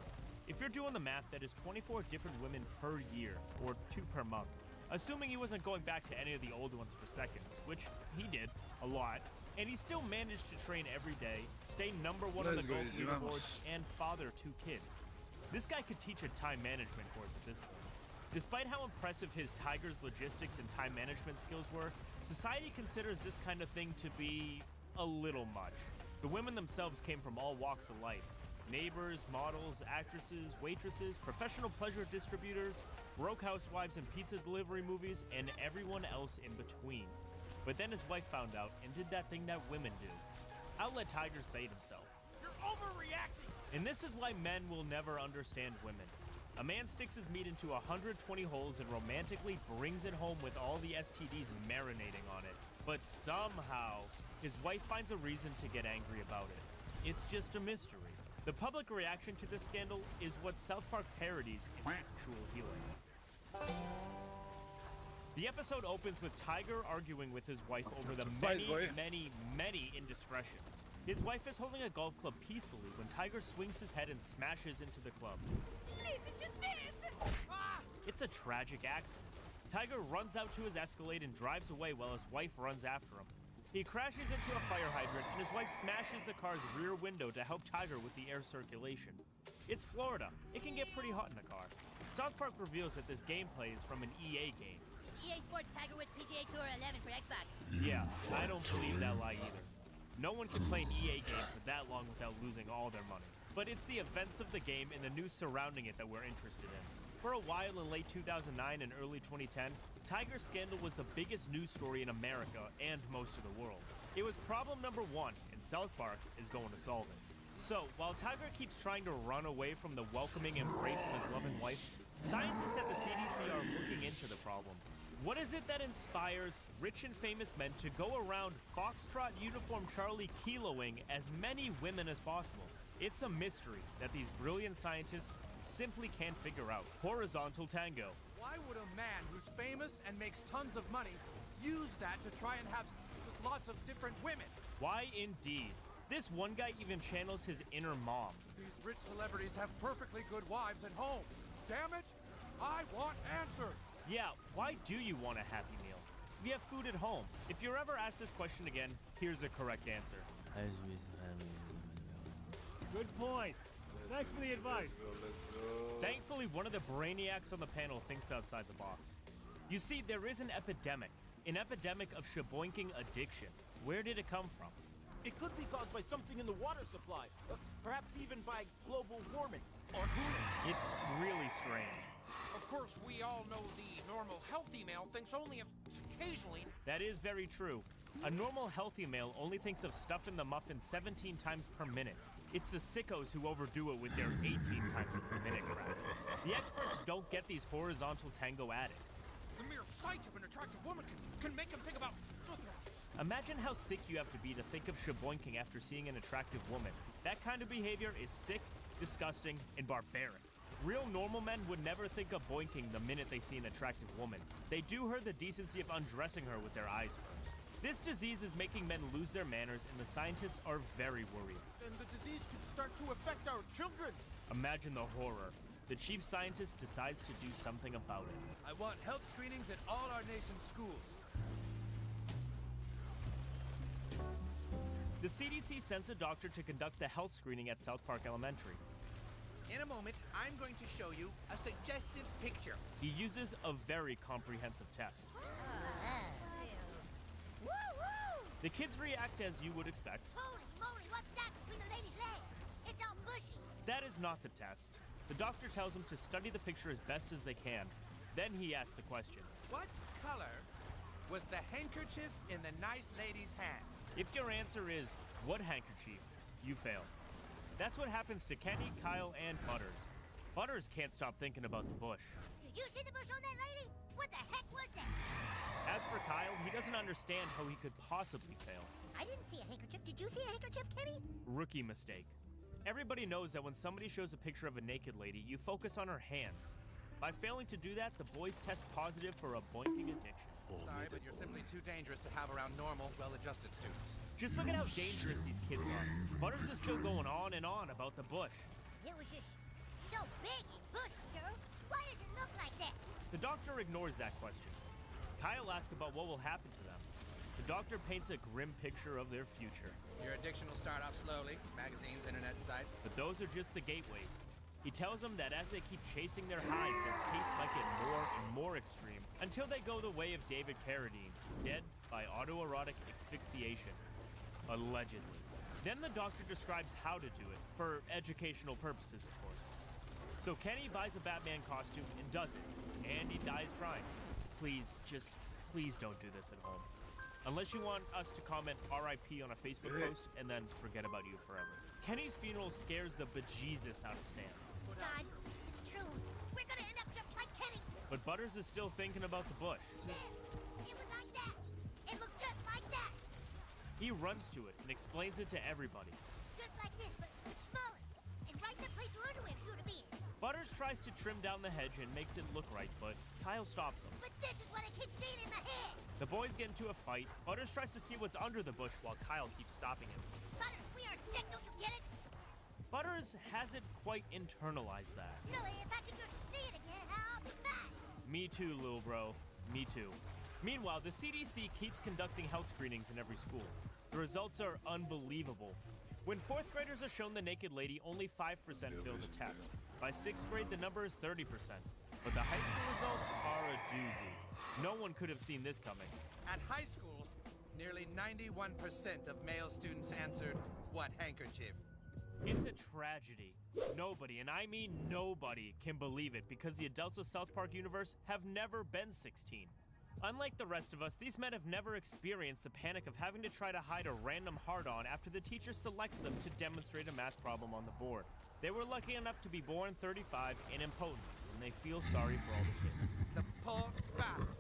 If you're doing the math, that is 24 different women per year, or 2 per month. Assuming he wasn't going back to any of the old ones for seconds, which he did, a lot, and he still managed to train every day, stay #1 on the golf leaderboards, and father 2 kids. This guy could teach a time management course at this point. Despite how impressive his Tiger's logistics and time management skills were, society considers this kind of thing to be a little much. The women themselves came from all walks of life. Neighbors, models, actresses, waitresses, professional pleasure distributors, broke housewives in pizza delivery movies, and everyone else in between. But then his wife found out and did that thing that women do. I'll let Tiger say it himself. You're overreacting! And this is why men will never understand women. A man sticks his meat into 120 holes and romantically brings it home with all the STDs marinating on it. But somehow, his wife finds a reason to get angry about it. It's just a mystery. The public reaction to this scandal is what South Park parodies in Actual Healing. The episode opens with Tiger arguing with his wife over the many indiscretions. His wife is holding a golf club peacefully when Tiger swings his head and smashes into the club. Listen to this! It's a tragic accident. Tiger runs out to his Escalade and drives away while his wife runs after him. He crashes into a fire hydrant and his wife smashes the car's rear window to help Tiger with the air circulation. It's Florida. It can get pretty hot in the car. South Park reveals that this gameplay is from an EA game. EA Sports Tiger Woods PGA Tour 11 for Xbox. Yeah, I don't believe that lie either. No one can play an EA game for that long without losing all their money. But it's the events of the game and the news surrounding it that we're interested in. For a while in late 2009 and early 2010, Tiger's scandal was the biggest news story in America and most of the world. It was problem #1, and South Park is going to solve it. So, while Tiger keeps trying to run away from the welcoming embrace of his loving wife, scientists at the CDC are looking into the problem. What is it that inspires rich and famous men to go around Foxtrot uniform Charlie kiloing as many women as possible? It's a mystery that these brilliant scientists simply can't figure out. Horizontal tango. Why would a man who's famous and makes tons of money use that to try and have lots of different women? Why indeed? This one guy even channels his inner mom. These rich celebrities have perfectly good wives at home. Damn it! I want answers! Yeah, why do you want a Happy Meal? We have food at home. If you're ever asked this question again, here's a correct answer. Good point. Thanks for the advice. Let's go. Thankfully, one of the brainiacs on the panel thinks outside the box. You see, there is an epidemic of shaboinking addiction. Where did it come from? It could be caused by something in the water supply, perhaps even by global warming or cooling. It's really strange. Of course, we all know the normal healthy male thinks only of occasionally. That is very true. A normal healthy male only thinks of stuff in the muffin 17 times per minute. It's the sickos who overdo it with their 18 times per minute crap. The experts don't get these horizontal tango addicts. The mere sight of an attractive woman can make him think about... Imagine how sick you have to be to think of shaboinking after seeing an attractive woman. That kind of behavior is sick, disgusting, and barbaric. Real normal men would never think of boinking the minute they see an attractive woman. They do her the decency of undressing her with their eyes first. This disease is making men lose their manners, and the scientists are very worried. And the disease could start to affect our children. Imagine the horror. The chief scientist decides to do something about it. I want health screenings at all our nation's schools. The CDC sends a doctor to conduct the health screening at South Park Elementary. In a moment, I'm going to show you a suggestive picture. He uses a very comprehensive test. The kids react as you would expect. Holy moly, what's that between the lady's legs? It's all bushy. That is not the test. The doctor tells him to study the picture as best as they can. Then he asks the question. What color was the handkerchief in the nice lady's hand? If your answer is, what handkerchief, you fail. That's what happens to Kenny, Kyle, and Butters. Butters can't stop thinking about the bush. Did you see the bush on that lady? What the heck was that? As for Kyle, he doesn't understand how he could possibly fail. I didn't see a handkerchief. Did you see a handkerchief, Kenny? Rookie mistake. Everybody knows that when somebody shows a picture of a naked lady, you focus on her hands. By failing to do that, the boys test positive for a boinking addiction. Sorry, but you're simply too dangerous to have around normal, well-adjusted students. Just look at how dangerous these kids are. Butters is still going on and on about the bush. It was just so big and bushy, sir. Why does it look like that? The doctor ignores that question. Kyle asks about what will happen to them. The doctor paints a grim picture of their future. Your addiction will start off slowly, magazines, internet sites. But those are just the gateways. He tells them that as they keep chasing their highs, their taste might get more and more extreme, until they go the way of David Carradine, dead by autoerotic asphyxiation. Allegedly. Then the doctor describes how to do it, for educational purposes, of course. So Kenny buys a Batman costume and does it, and he dies trying. Please don't do this at home. Unless you want us to comment RIP on a Facebook post and then forget about you forever. Kenny's funeral scares the bejesus out of Stan. God, it's true. We're gonna end up just like Kenny. But Butters is still thinking about the bush. It was like that. It looked just like that. He runs to it and explains it to everybody. Just like this, but smaller. And right in the place your underwear should have been. Butters tries to trim down the hedge and makes it look right, but Kyle stops him. But this is what I keep seeing in my head. The boys get into a fight. Butters tries to see what's under the bush while Kyle keeps stopping him. Butters, we are sick, don't you get it? Butters hasn't quite internalized that. No, if I could just see it again, I'll be fine. Me too, little bro. Me too. Meanwhile, the CDC keeps conducting health screenings in every school. The results are unbelievable. When 4th graders are shown the naked lady, only 5% fail the test. By 6th grade, the number is 30%. But the high school results are a doozy. No one could have seen this coming. At high schools, nearly 91% of male students answered, "What handkerchief?" It's a tragedy. Nobody, and I mean nobody, can believe it because the adults of South Park Universe have never been 16. Unlike the rest of us, these men have never experienced the panic of having to try to hide a random hard-on after the teacher selects them to demonstrate a math problem on the board. They were lucky enough to be born 35 and impotent, and they feel sorry for all the kids. The poor bastards.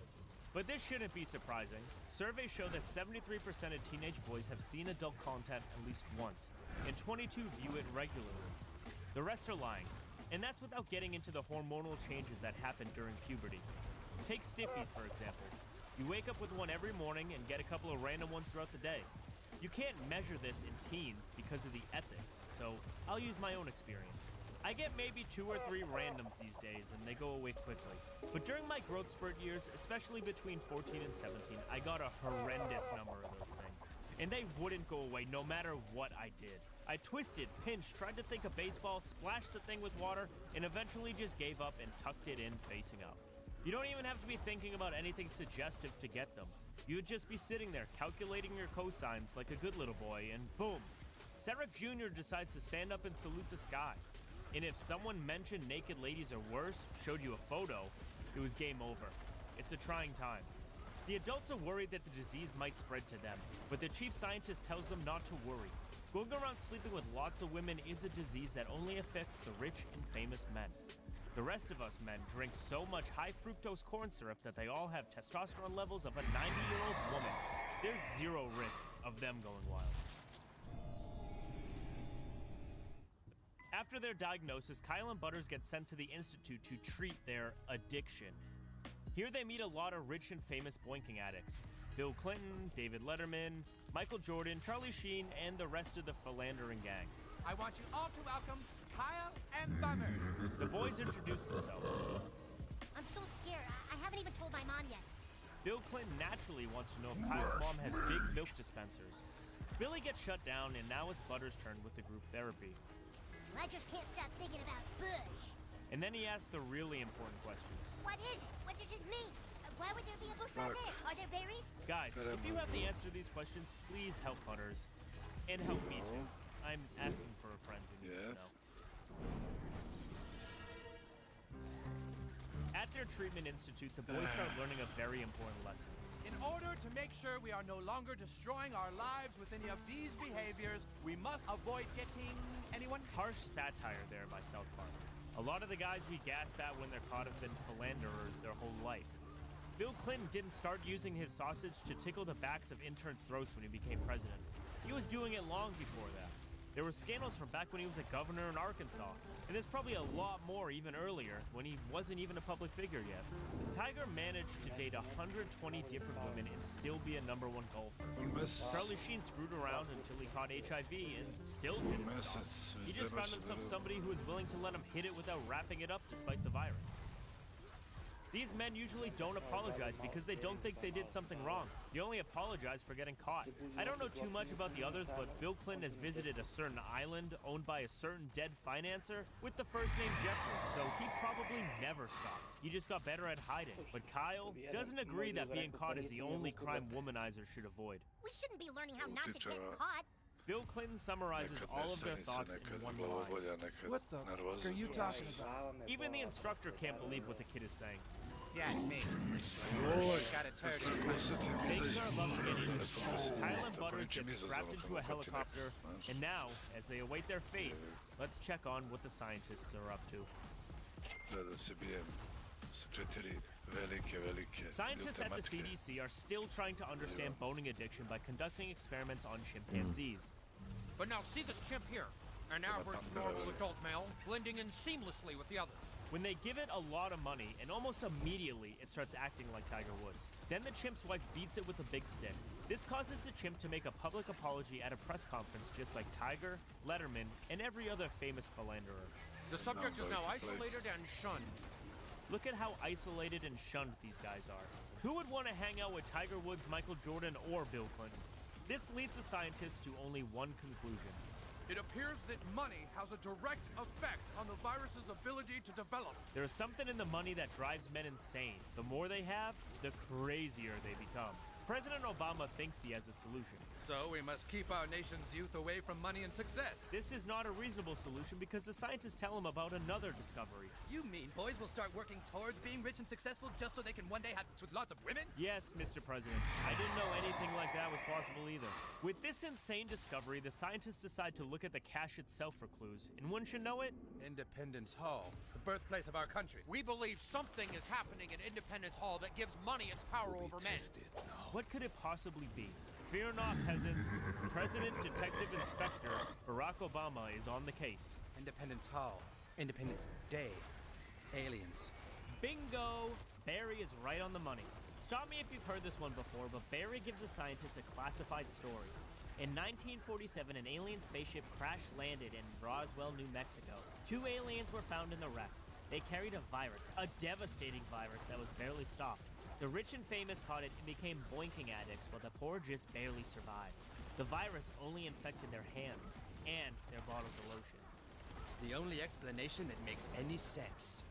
But this shouldn't be surprising. Surveys show that 73% of teenage boys have seen adult content at least once, and 22 view it regularly. The rest are lying. And that's without getting into the hormonal changes that happen during puberty. Take stiffies, for example. You wake up with one every morning and get a couple of random ones throughout the day. You can't measure this in teens because of the ethics, so I'll use my own experience. I get maybe 2 or 3 randoms these days, and they go away quickly. But during my growth spurt years, especially between 14 and 17, I got a horrendous number of those things. And they wouldn't go away no matter what I did. I twisted, pinched, tried to think of baseball, splashed the thing with water, and eventually just gave up and tucked it in facing up. You don't even have to be thinking about anything suggestive to get them. You would just be sitting there calculating your cosines like a good little boy, and boom! Cedric Jr. decides to stand up and salute the sky. And if someone mentioned naked ladies or worse, showed you a photo, it was game over. It's a trying time. The adults are worried that the disease might spread to them, but the chief scientist tells them not to worry. Going around sleeping with lots of women is a disease that only affects the rich and famous men. The rest of us men drink so much high fructose corn syrup that they all have testosterone levels of a 90-year-old woman. There's zero risk of them going wild. After their diagnosis, Kyle and Butters get sent to the Institute to treat their addiction. Here they meet a lot of rich and famous boinking addicts. Bill Clinton, David Letterman, Michael Jordan, Charlie Sheen, and the rest of the philandering gang. I want you all to welcome Kyle and Butters. The boys introduce themselves. I'm so scared. I haven't even told my mom yet. Bill Clinton naturally wants to know if Kyle's mom has big milk dispensers. Billy gets shut down, and now it's Butters' turn with the group therapy. I just can't stop thinking about Bush. And then he asks the really important questions. What is it? What does it mean? Why would there be a bush right there? Are there berries? Guys, if you have the answer to these questions, please help Butters. And help me too. I'm asking for a friend who needs to know. At their treatment institute, the boys start learning a very important lesson. In order to make sure we are no longer destroying our lives with any of these behaviors, we must avoid getting anyone. Harsh satire there by South Park. A lot of the guys we gasp at when they're caught have been philanderers their whole life. Bill Clinton didn't start using his sausage to tickle the backs of interns' throats when he became president. He was doing it long before that. There were scandals from back when he was a governor in Arkansas, and there's probably a lot more even earlier when he wasn't even a public figure yet. Tiger managed to date 120 different women and still be a #1 golfer. Charlie Sheen screwed around until he caught HIV and still didn't stop. He just found himself somebody who was willing to let him hit it without wrapping it up despite the virus. These men usually don't apologize because they don't think they did something wrong. They only apologize for getting caught. I don't know too much about the others, but Bill Clinton has visited a certain island owned by a certain dead financer with the first name Jeffrey, so he probably never stopped. He just got better at hiding. But Kyle doesn't agree that being caught is the only crime womanizers should avoid. We shouldn't be learning how not to get caught. Bill Clinton summarizes all of their thoughts in one line. What the f*** are you talking about? Even the instructor can't believe what the kid is saying. Yeah, me. Got a turd. Things are about to get interesting. Kyle and Butters get strapped into a helicopter, and now, as they await their fate, let's check on what the scientists are up to. Scientists at the CDC are still trying to understand boning addiction by conducting experiments on chimpanzees. But now see this chimp here. An average normal adult male blending in seamlessly with the others. When they give it a lot of money, and almost immediately it starts acting like Tiger Woods. Then the chimp's wife beats it with a big stick. This causes the chimp to make a public apology at a press conference just like Tiger, Letterman, and every other famous philanderer. The subject is now isolated and shunned. Look at how isolated and shunned these guys are. Who would want to hang out with Tiger Woods, Michael Jordan, or Bill Clinton? This leads the scientists to only one conclusion. It appears that money has a direct effect on the virus's ability to develop. There is something in the money that drives men insane. The more they have, the crazier they become. President Obama thinks he has a solution. So we must keep our nation's youth away from money and success. This is not a reasonable solution because the scientists tell him about another discovery. You mean boys will start working towards being rich and successful just so they can one day have sex with lots of women? Yes, Mr. President. I didn't know anything like that was possible either. With this insane discovery, the scientists decide to look at the cache itself for clues. And wouldn't you know it? Independence Hall, the birthplace of our country. We believe something is happening at Independence Hall that gives money its power over men. What could it possibly be? Fear not, peasants. President Detective Inspector Barack Obama is on the case. Independence Hall. Independence Day. Aliens. Bingo! Barry is right on the money. Stop me if you've heard this one before, but Barry gives a scientist a classified story. In 1947, an alien spaceship crash-landed in Roswell, New Mexico. 2 aliens were found in the wreck. They carried a virus, a devastating virus that was barely stopped. The rich and famous caught it and became boinking addicts, while the poor just barely survived. The virus only infected their hands and their bottles of lotion. It's the only explanation that makes any sense.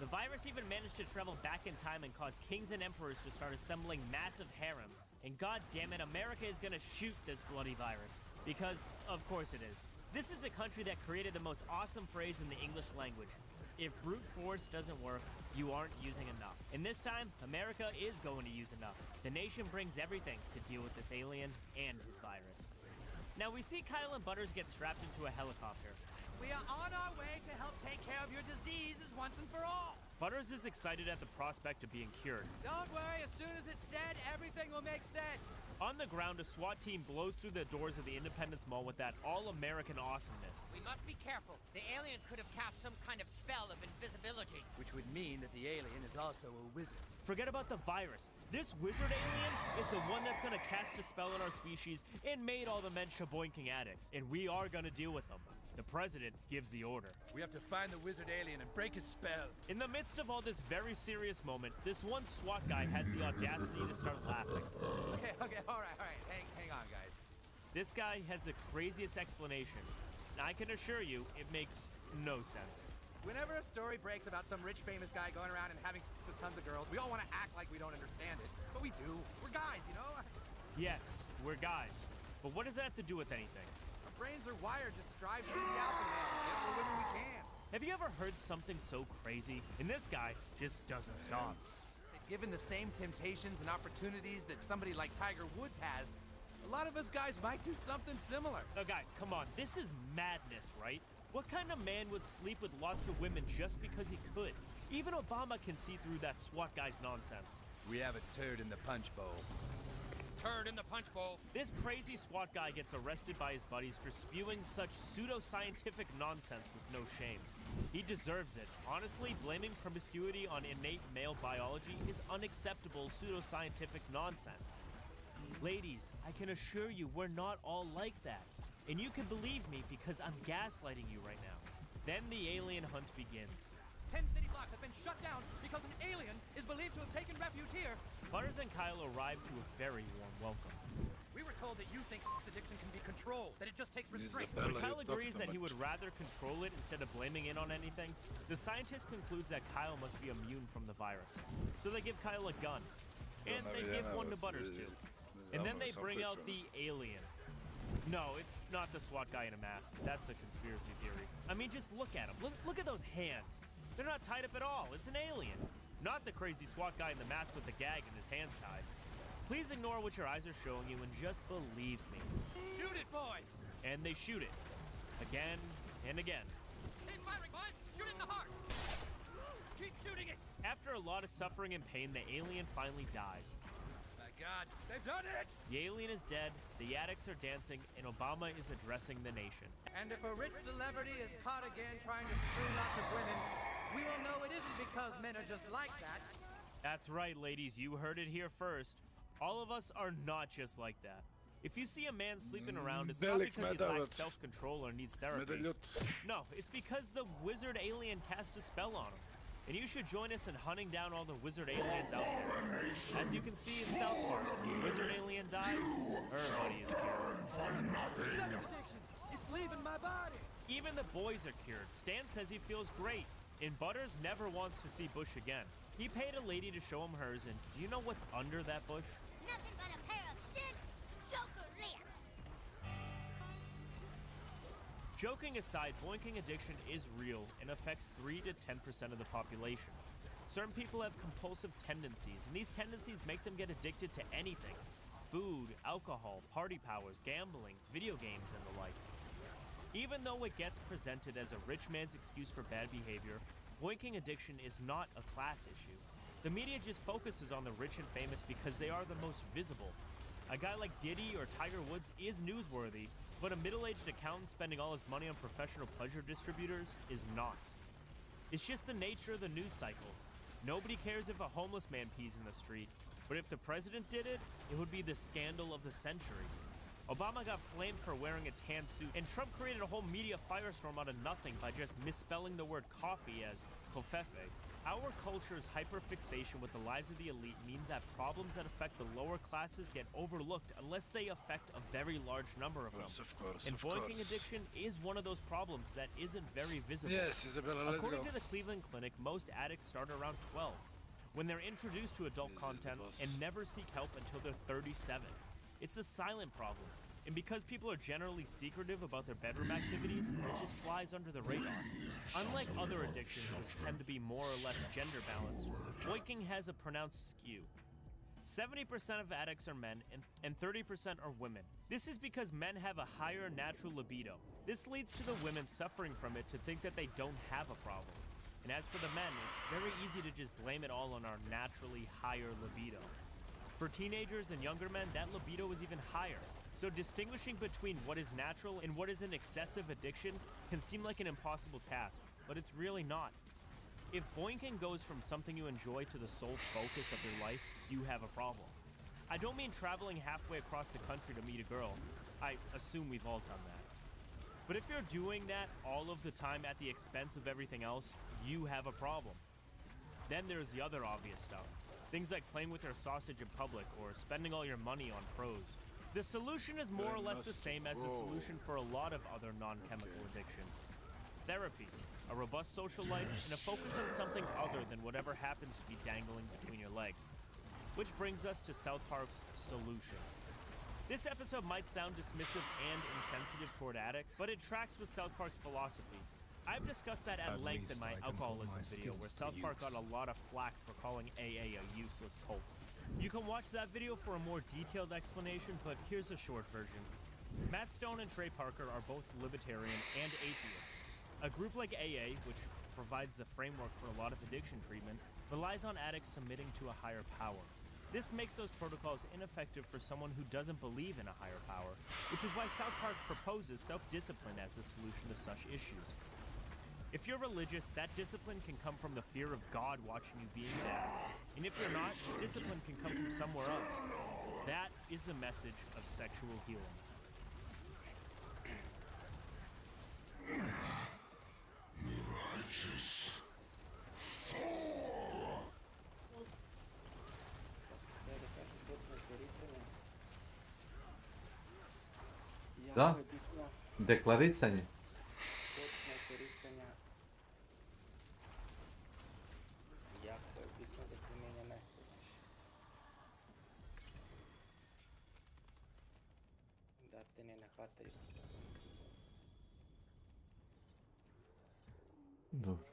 The virus even managed to travel back in time and cause kings and emperors to start assembling massive harems. And god damn it, America is gonna shoot this bloody virus. Because, of course it is. This is a country that created the most awesome phrase in the English language. If brute force doesn't work, you aren't using enough. And this time, America is going to use enough. The nation brings everything to deal with this alien and his virus. Now we see Kyle and Butters get strapped into a helicopter. We are on our way to help take care of your diseases once and for all. Butters is excited at the prospect of being cured. Don't worry, as soon as it's dead, everything will make sense. On the ground, a SWAT team blows through the doors of the Independence Mall with that all-American awesomeness. We must be careful. The alien could have cast some kind of spell of invisibility. Which would mean that the alien is also a wizard. Forget about the virus. This wizard alien is the one that's gonna cast a spell on our species and made all the men shaboinking addicts. And we are gonna deal with them. The president gives the order. We have to find the wizard alien and break his spell. In the midst of all this very serious moment, this one SWAT guy has the audacity to start laughing. Okay, all right. Hang on, guys. This guy has the craziest explanation. And I can assure you, it makes no sense. Whenever a story breaks about some rich famous guy going around and having sex with tons of girls, we all want to act like we don't understand it. But we do. We're guys, you know? Yes, we're guys. But what does that have to do with anything? Brains are wired to strive to be the alpha male. Get the women we can. Have you ever heard something so crazy? And this guy just doesn't stop. Given the same temptations and opportunities that somebody like Tiger Woods has, a lot of us guys might do something similar. Now guys, come on. This is madness, right? What kind of man would sleep with lots of women just because he could? Even Obama can see through that SWAT guy's nonsense. We have a turd in the punch bowl. Turd in the punch bowl. This crazy SWAT guy gets arrested by his buddies for spewing such pseudo-scientific nonsense with no shame. He deserves it. Honestly, blaming promiscuity on innate male biology is unacceptable pseudo-scientific nonsense. Ladies, I can assure you we're not all like that. And you can believe me because I'm gaslighting you right now. Then the alien hunt begins. 10 city blocks have been shut down because an alien is believed to have taken refuge here. Butters and Kyle arrive to a very warm welcome. We were told that you think sex addiction can be controlled, that it just takes restraint. When Kyle agrees that he would rather control it instead of blaming it on anything, the scientist concludes that Kyle must be immune from the virus. So they give Kyle a gun. And they give one to Butters too. And then they bring out the alien. No, it's not the SWAT guy in a mask. That's a conspiracy theory. I mean, just look at him. Look at those hands. They're not tied up at all. It's an alien. Not the crazy SWAT guy in the mask with the gag and his hands tied. Please ignore what your eyes are showing you and just believe me. Shoot it, boys! And they shoot it. Again and again. Keep firing, boys! Shoot it in the heart! Keep shooting it! After a lot of suffering and pain, the alien finally dies. My God, they've done it! The alien is dead, the addicts are dancing, and Obama is addressing the nation. And if a rich celebrity is caught again trying to screw lots of women, we will know it isn't because men are just like that. That's right, ladies. You heard it here first. All of us are not just like that. If you see a man sleeping around, it's not because he lacks self-control or needs therapy. No, it's because the wizard alien cast a spell on him. And you should join us in hunting down all the wizard aliens out there. As you can see in South Park, when the wizard alien dies, everybody is cured. Sex addiction! It's leaving my body! Even the boys are cured. Stan says he feels great. And Butters never wants to see Bush again. He paid a lady to show him hers, and do you know what's under that bush? Nothing but a pair of sick Joker lips. Joking aside, boinking addiction is real and affects 3 to 10% of the population. Certain people have compulsive tendencies, and these tendencies make them get addicted to anything. Food, alcohol, party powers, gambling, video games, and the like. Even though it gets presented as a rich man's excuse for bad behavior, boinking addiction is not a class issue. The media just focuses on the rich and famous because they are the most visible. A guy like Diddy or Tiger Woods is newsworthy, but a middle-aged accountant spending all his money on professional pleasure distributors is not. It's just the nature of the news cycle. Nobody cares if a homeless man pees in the street, but if the president did it, it would be the scandal of the century. Obama got flamed for wearing a tan suit, and Trump created a whole media firestorm out of nothing by just misspelling the word coffee as covfefe. Our culture's hyperfixation with the lives of the elite means that problems that affect the lower classes get overlooked unless they affect a very large number of them. Of course, and of boinking course. addiction is one of those problems that isn't very visible. Yes, Isabella, let's According go. to the Cleveland Clinic, most addicts start around 12, when they're introduced to adult content and never seek help until they're 37. It's a silent problem. And because people are generally secretive about their bedroom activities, it just flies under the radar. Unlike other addictions, which tend to be more or less gender balanced, boinking has a pronounced skew. 70% of addicts are men and 30% are women. This is because men have a higher natural libido. This leads to the women suffering from it to think that they don't have a problem. And as for the men, it's very easy to just blame it all on our naturally higher libido. For teenagers and younger men, that libido is even higher. So distinguishing between what is natural and what is an excessive addiction can seem like an impossible task, but it's really not. If boinking goes from something you enjoy to the sole focus of your life, you have a problem. I don't mean traveling halfway across the country to meet a girl. I assume we've all done that. But if you're doing that all of the time at the expense of everything else, you have a problem. Then there's the other obvious stuff. Things like playing with your sausage in public or spending all your money on pros. The solution is more or less the same as the solution for a lot of other non-chemical addictions. Therapy, a robust social life, and a focus on something other than whatever happens to be dangling between your legs. Which brings us to South Park's solution. This episode might sound dismissive and insensitive toward addicts, but it tracks with South Park's philosophy. I've discussed that at length in my alcoholism video, where South Park got a lot of flack for calling AA a useless cult. You can watch that video for a more detailed explanation, but here's a short version. Matt Stone and Trey Parker are both libertarian and atheists. A group like AA, which provides the framework for a lot of addiction treatment, relies on addicts submitting to a higher power. This makes those protocols ineffective for someone who doesn't believe in a higher power, which is why South Park proposes self-discipline as the solution to such issues. If you're religious, that discipline can come from the fear of God watching you being bad. And if you're not, discipline can come from somewhere else. That is the message of sexual healing. Da, deklaricanje. Jako je bitno da se menja mesto. Da te ne nahvataju. Dobro.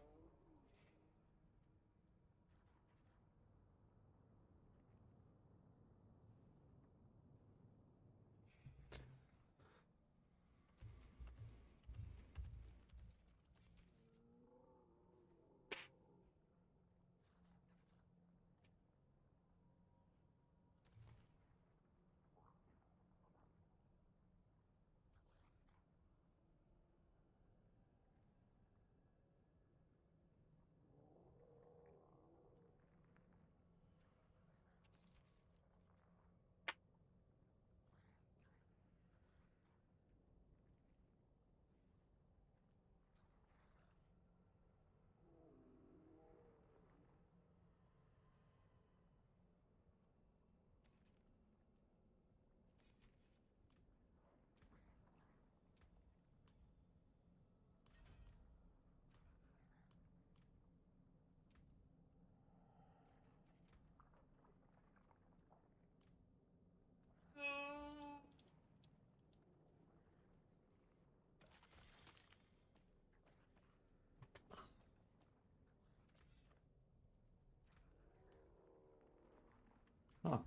A.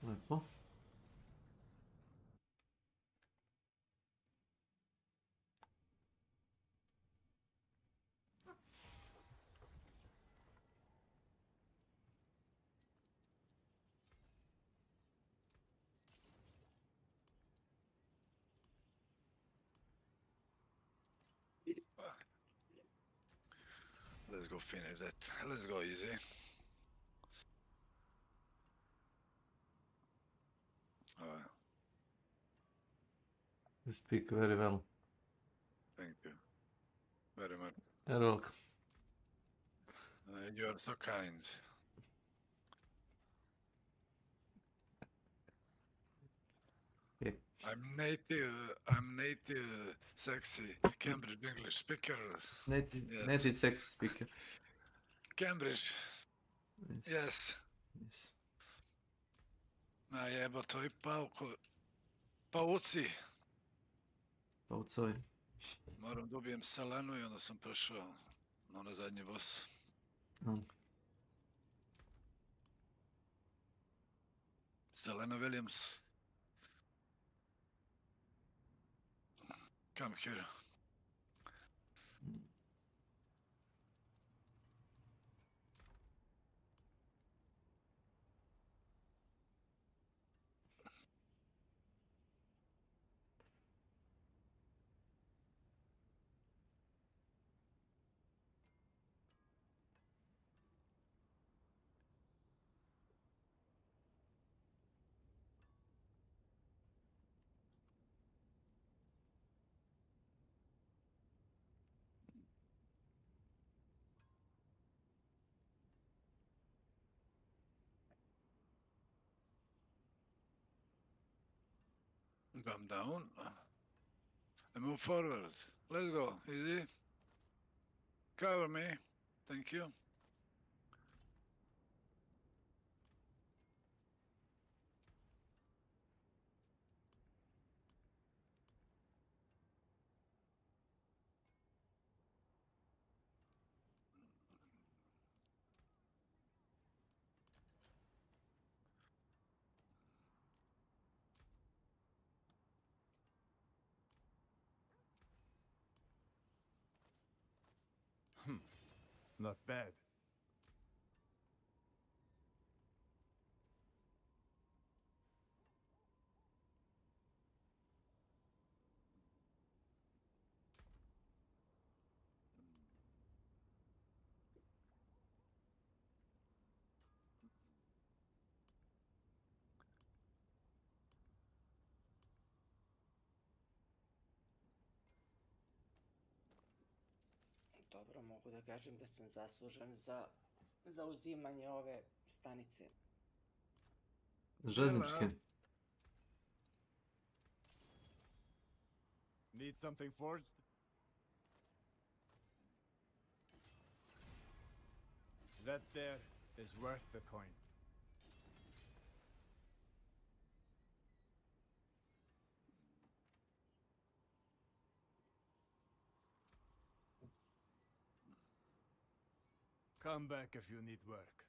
Lepo. Let's go finish that. Let's go easy. Alright. You speak very well. Thank you very much. You're welcome. You are so kind. Yeah. I'm native, sexy, Cambridge English speaker. Native sexy speaker. Cambridge. Yes. Yes. Jebote, ovi pauci. Paucovi. Moram da ubijem Selenu i onda sam prešao na onaj zadnji boss. Selena Williams. Come here. Come down and move forward. Let's go, easy. Cover me. Thank you. Not bad. Dobro, mogu da kažem da sam zaslužan za zauzimanje ove stanice. Željničke. Need something forged? That there is worth the coin. Come back if you need work.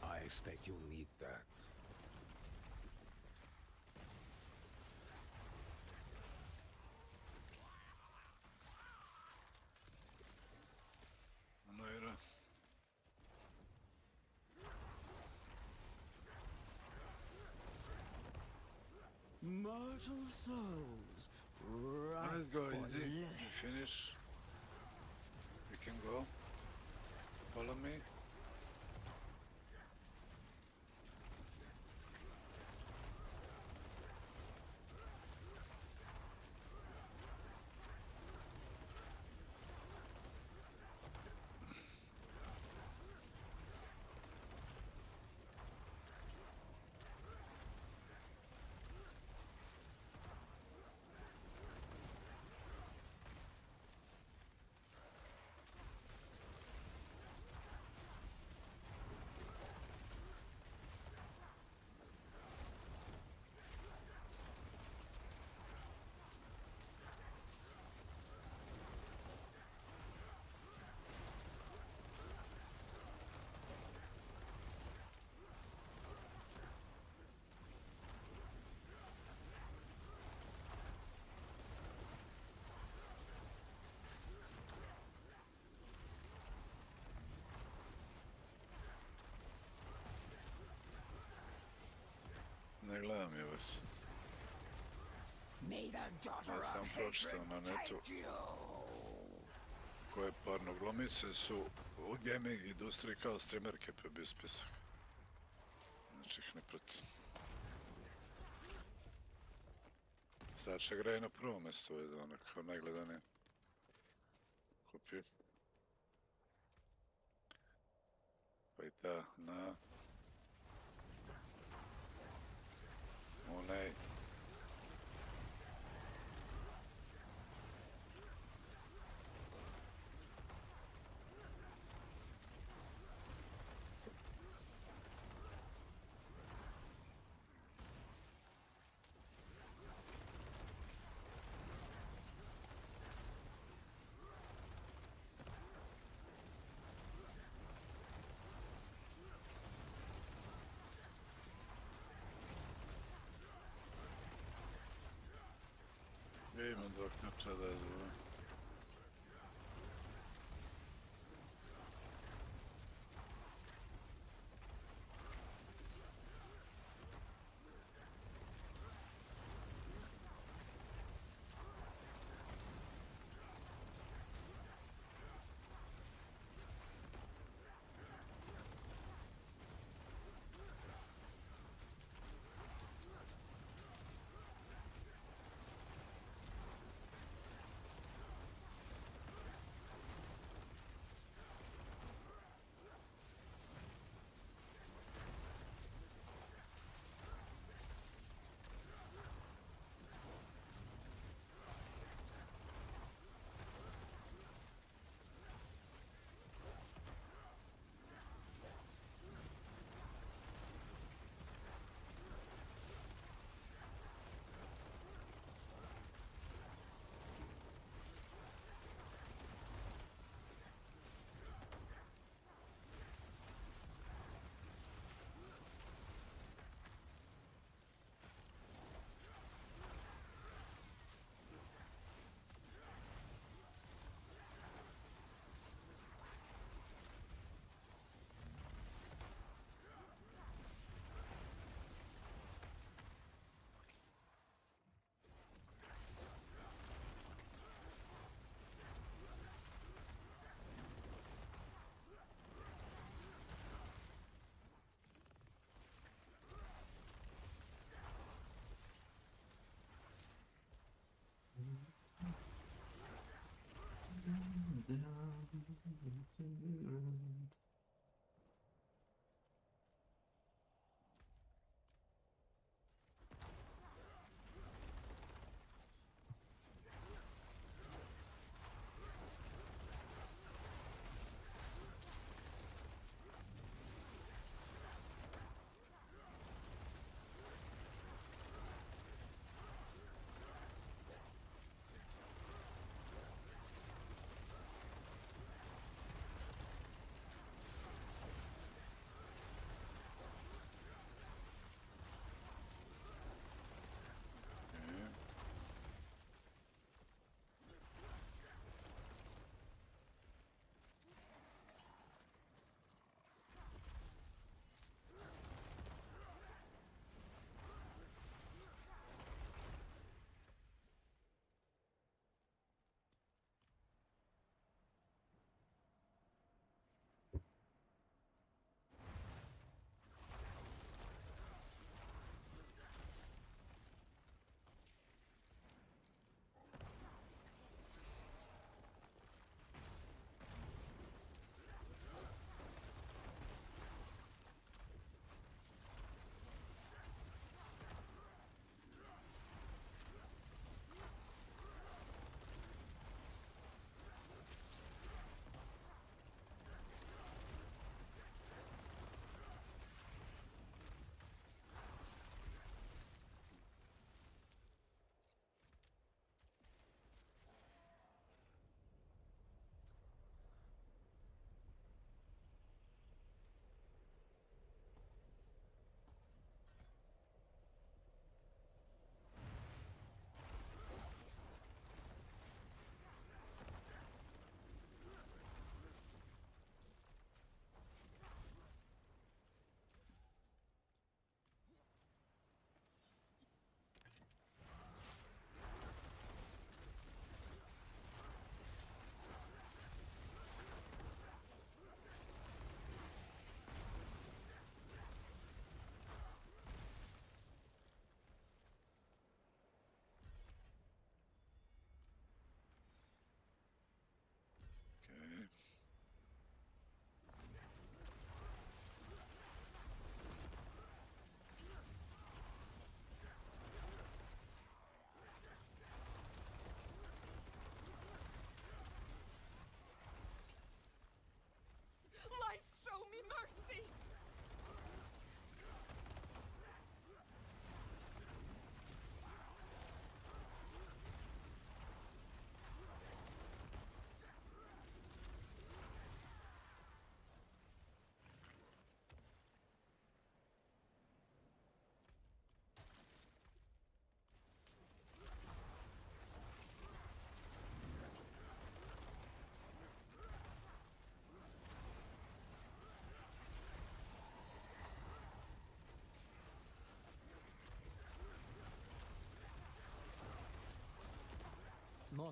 I expect you'll need that. Later. Mortal souls, right? Let's go easy. We finish. We can go. Follow me. vas. Ja sam pročitao na netu koje pornoglumice su u gaming industriji kao streamerke, pa je bio spisak. Znači ih ne pratim. Sača igra je na prvom mjestu, je ono kao najgledanije. Kupio. Pa i ta na onaj imam dok ne predaje zove.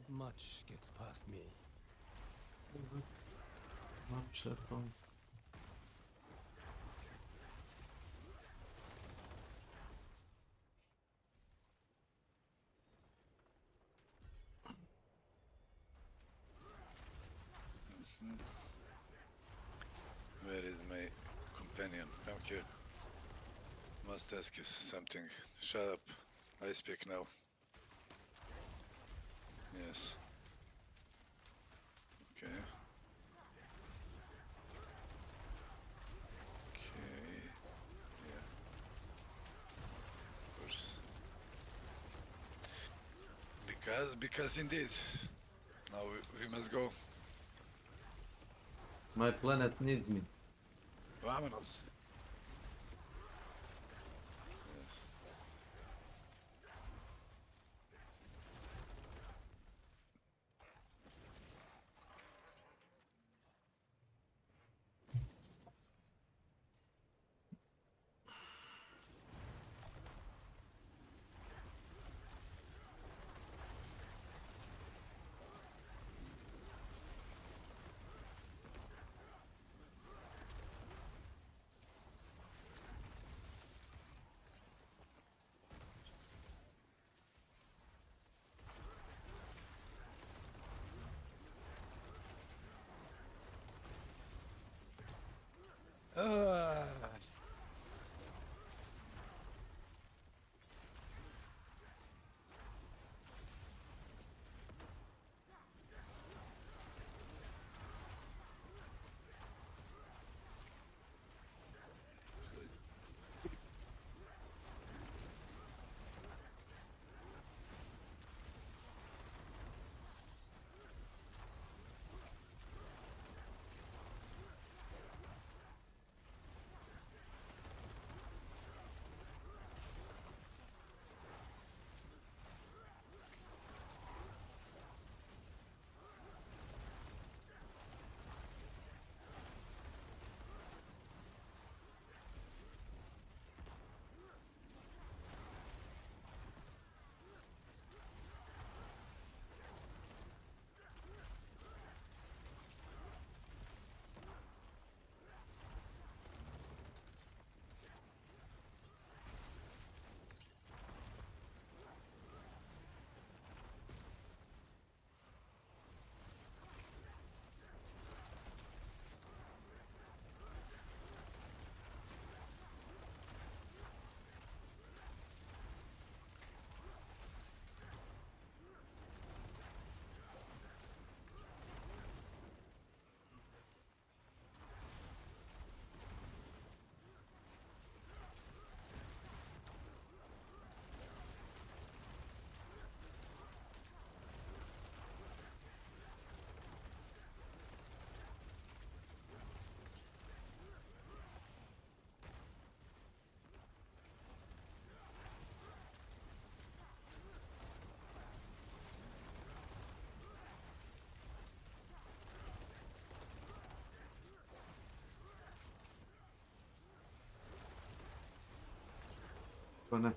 Not much gets past me. Much at all. Where is my companion? Come here. Must ask you something. Shut up. I speak now. Yes. Okay. Okay. Yeah. Of course. Because indeed. Now we must go. My planet needs me. Vámonos. Gonna.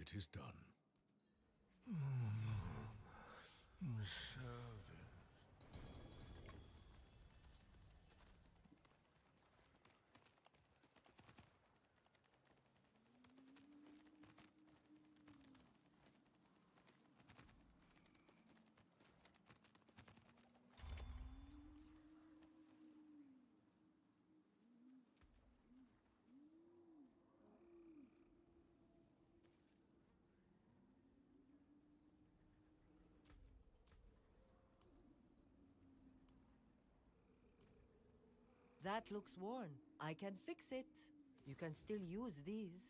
It is done. Service. That looks worn. I can fix it. You can still use these.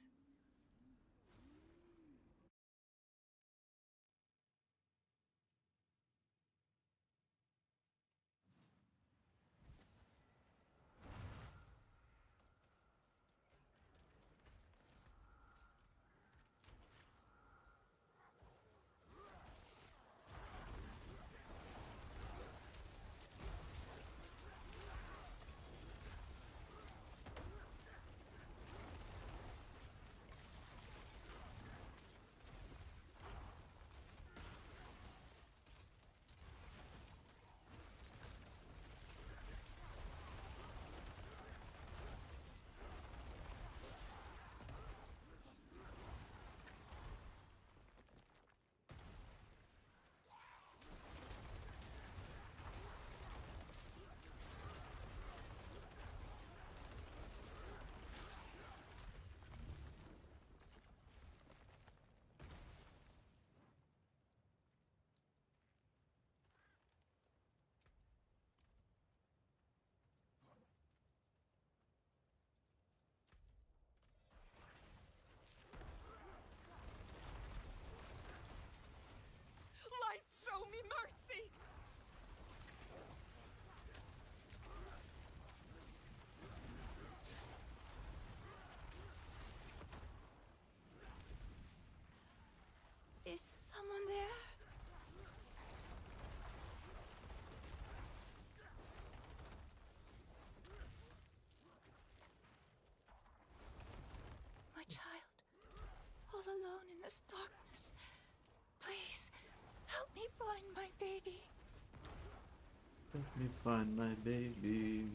Let me find my baby.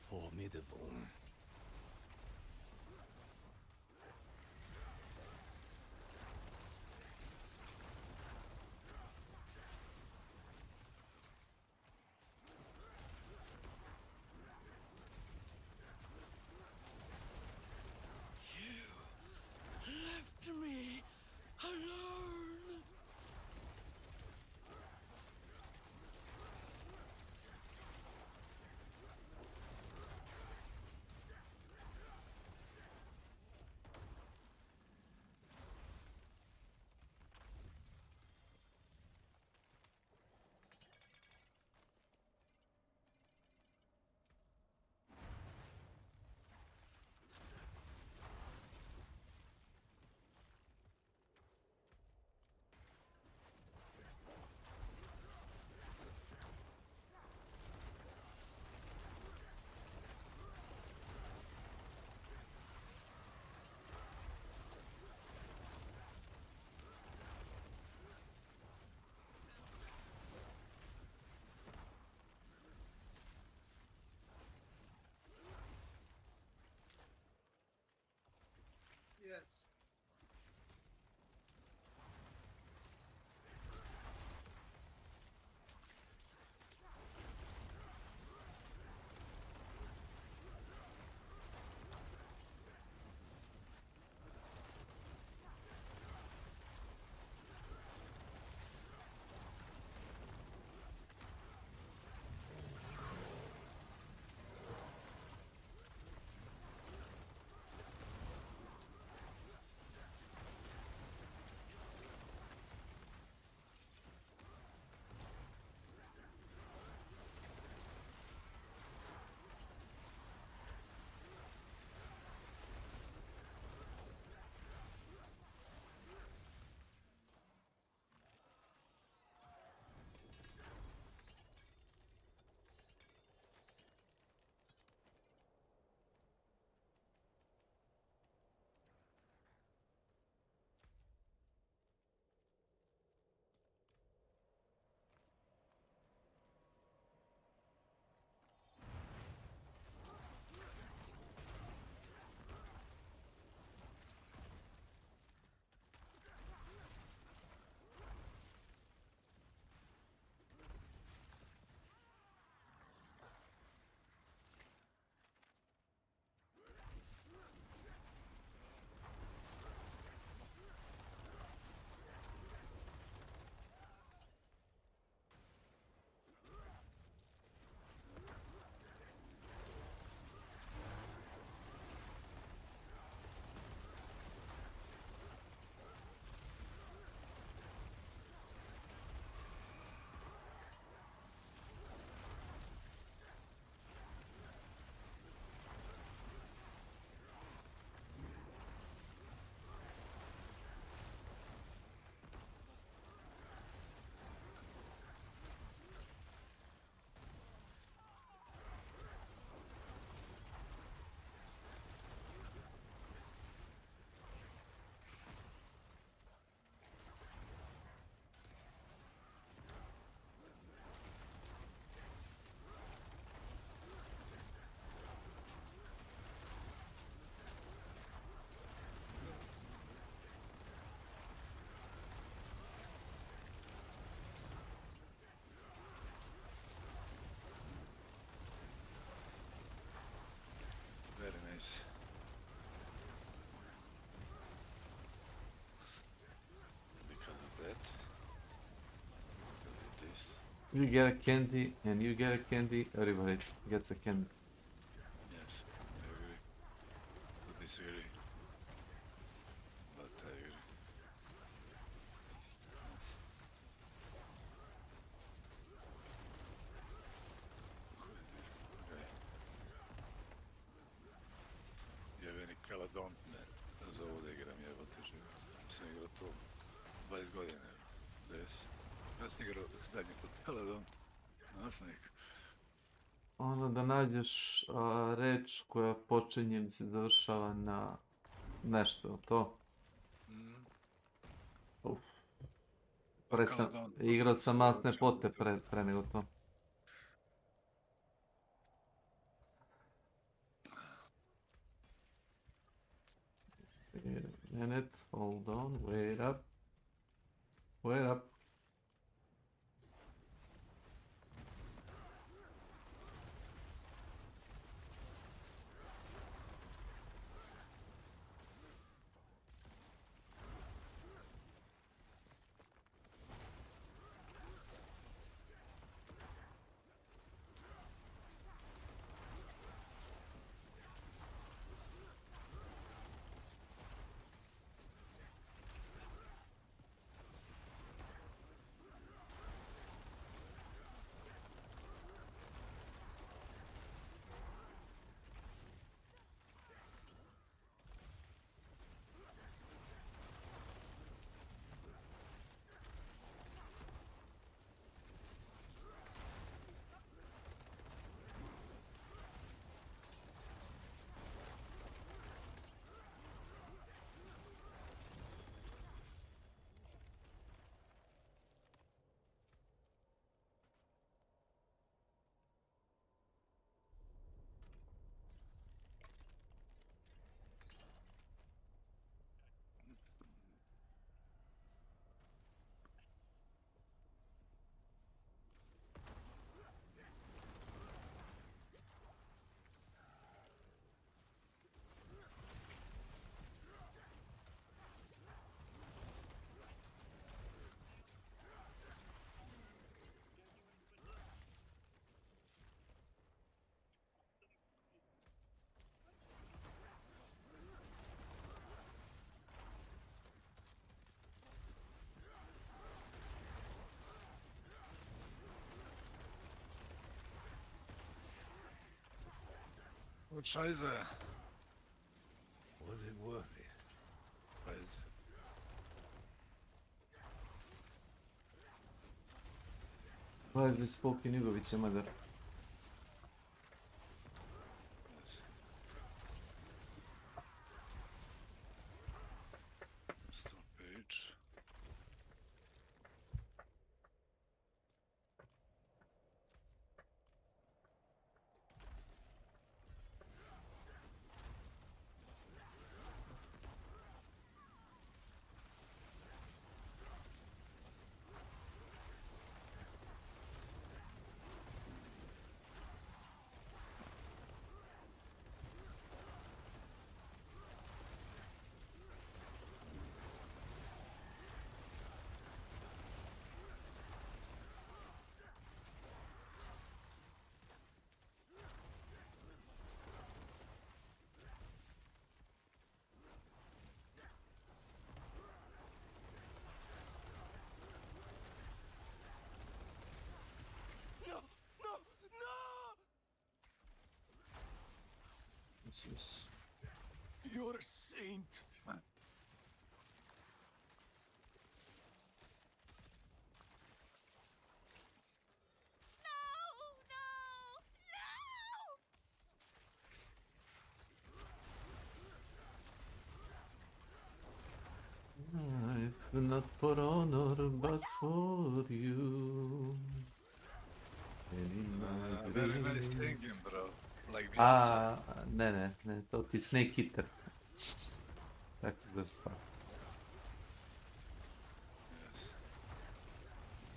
Formidable. Left me alone. You get a candy, and you get a candy. Everybody gets a candy. Yes, I agree. I disagree. But I agree. Jebeni kaladont me za ovo da igram, jebate živo. Sam igrao to 20 godina. 10. Ja sam igrao zadnji put kaladont. Nastavnik. Ono da nađeš reč koja počinje ili se završava na nešto, to. Igrao sam masne pote pre nego to. Wait a minute, hold on, wait up. Wait up. Scheiße. Was it worth it? Right. Gledaj Spokin Jugovića, madar. Stop page. Jesus. You're a saint. If not for honor, but for you. Very nice singing, bro. Like Beyonce. Ne, to ti Snake Eater. Tak se to stvar.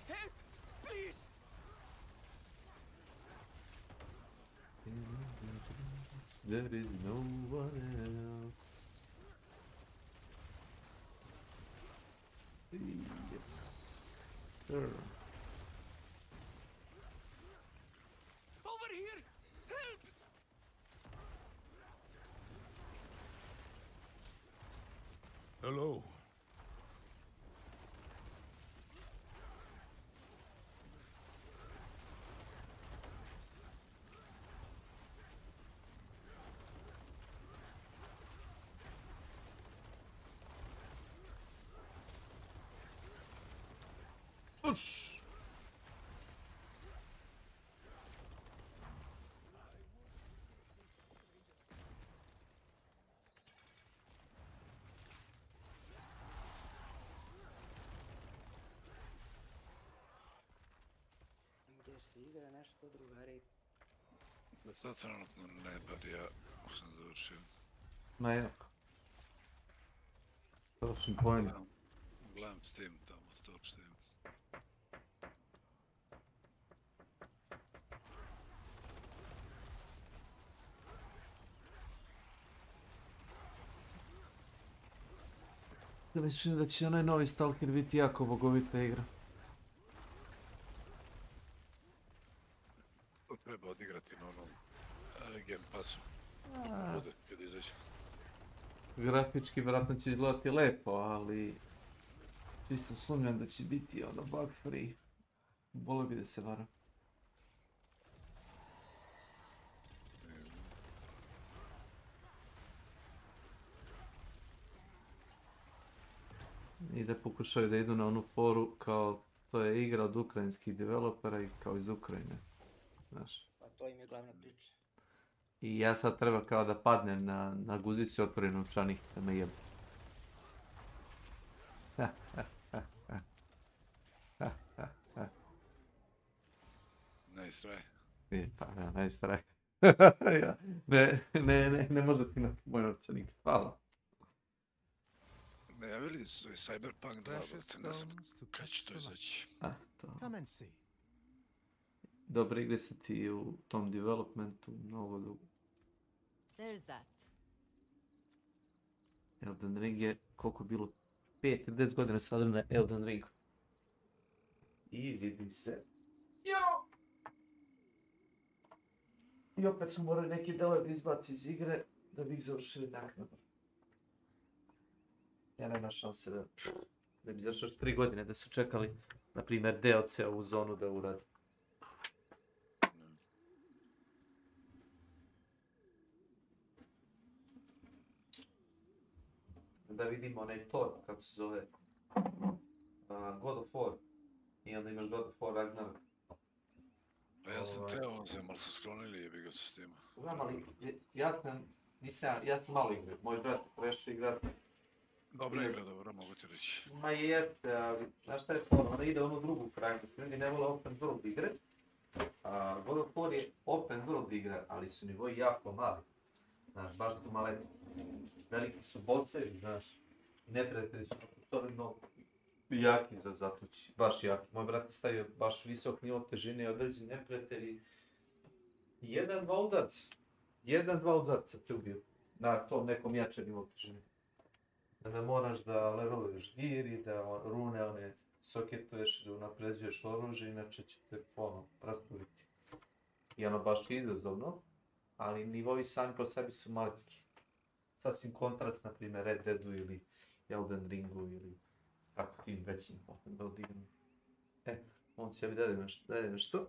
Help! Please! There is no one else. Yes, sir. here! Help! Hello. Push. Gdje se igra nešto, drugari? Da sad trenutno ne, bar ja sam završio. Ma jako. Točni point. Gledam Steam tamo, Store Steam. Mislim da će onaj novi Stalker biti jako bogovita igra. To treba odigrati na onom Game Passu. Bude, kad izađe. Grafički vjerojatno će izgledati lepo, ali čisto sumnjam da će biti ono bug free. Volio bi da se varam. I da pokušaju da idu na onu foru kao to je igra od ukrajinskih developera i kao iz Ukrajine. Znaš. Pa to im je glavna priča. I ja sad treba kao da padnem na guzicu i otvorim novčanik da me jebu. Nice try. Pa ja, nice try. Ne može ti na moj novčanik, hvala. Najavili su i Cyberpunk 2, brate, ne znam kad će to izaći. Dobre igre su ti u tom developmentu mnogo dugo. Elden Ring je koliko bilo 5-10 godina sada na Elden Ringu. I vidi se. Jo! I opet su morali neki delove izbaci iz igre da bi ih završili naknadno. Ja nema šanse da bi završao 3 godine da su čekali, na primjer, DLC-ovu zonu da urade. Da vidimo onaj Thor, kako se zove, God of War. I onda imaš God of War Ragnarok. Ja sam teo uzem, ali su sklonili jebi ga su s tima. Znam, ali ja sam malo igra. Moj brat prešao igrati. Dobra igra, dobro, mogu ti reći. Ma jeste, ali znaš šta je to? Ona ide u onu drugu krajnost. Ljudi ne vole open world igre. God of War je open world igra, ali su nivoji jako mali. Znaš, baš tu maleci. Veliki su bocevi, znaš. I neprijatelji su solidno jaki za zatući. Baš jaki. Moj brat je stavio baš visok nivo težine i određeni neprijatelji. Jedan, dva udarca te ubiju. Na tom nekom jačem nivo težine. Da moraš da leveluješ gear i da rune one soketuješ, da unapređuješ oružje, inače će te rasturiti. I ono baš izazovno, ali nivovi sami po sebi su malecki. Sasvim kontrast, na primjer, Red Deadu ili Elden Ringu ili tako tim većim open world igrama. On će li dade nešto.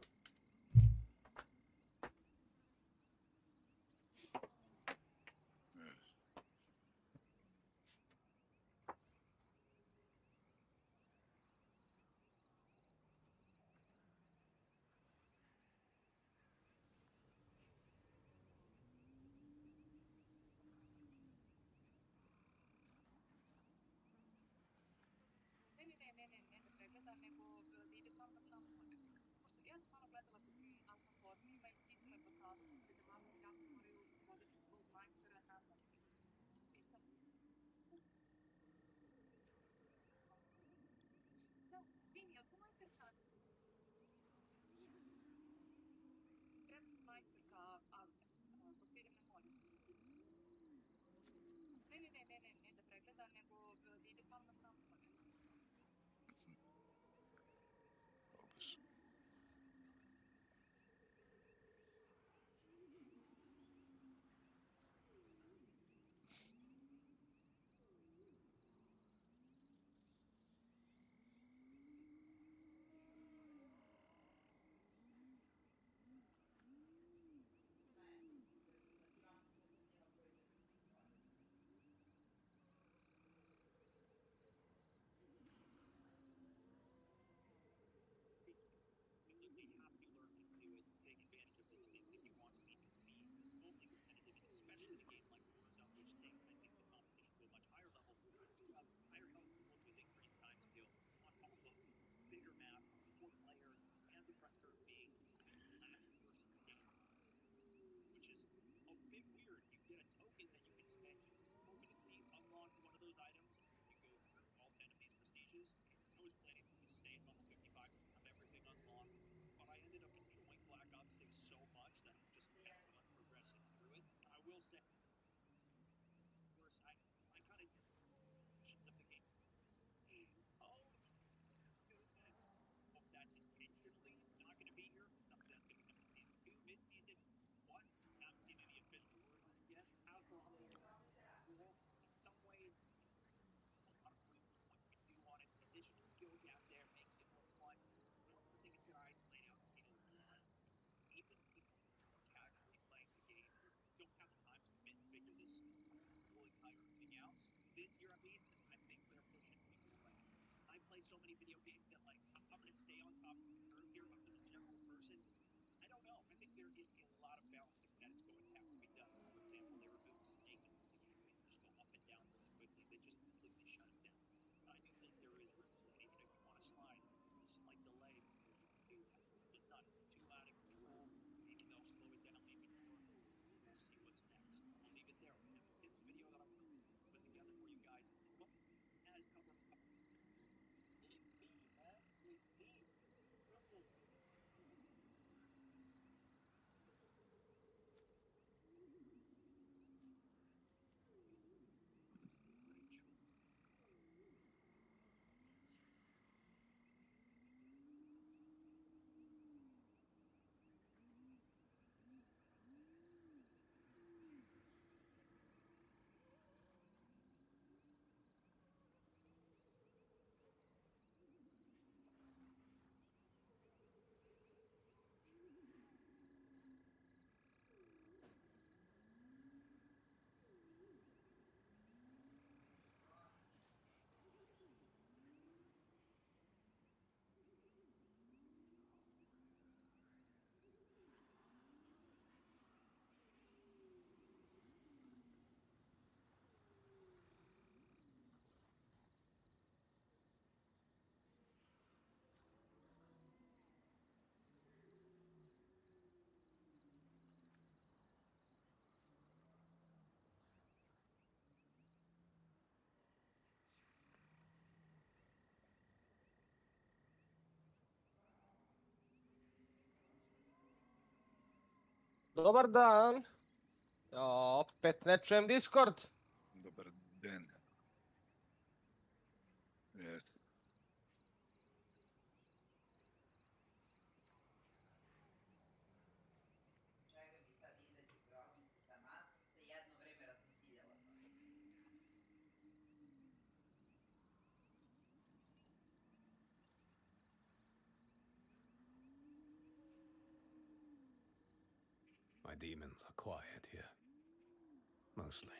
so many video games that like I'm gonna stay on top of the curve here, but for the general person, I don't know. I think there is a lot of balancing that is going to have to be done. For example, they removed Snake and you can't just go up and down really quickly. They just completely shut it down. I do think there is room for that. Even if you want to slide, a slight delay before you can do that. It's not too out of control. Maybe they'll slow it down even more. We'll see what's next. I'll leave it there right now. In the video that I want to put together for you guys, well, has cover a couple. Indeed, man. Indeed. Simple. Dobar dan. Opet ne čujem Discord. Dobar den. Jes. Čega mi sad izađe groznica, taman sam se jedno vreme ratosvidjela to. My demons are quiet here. Mostly.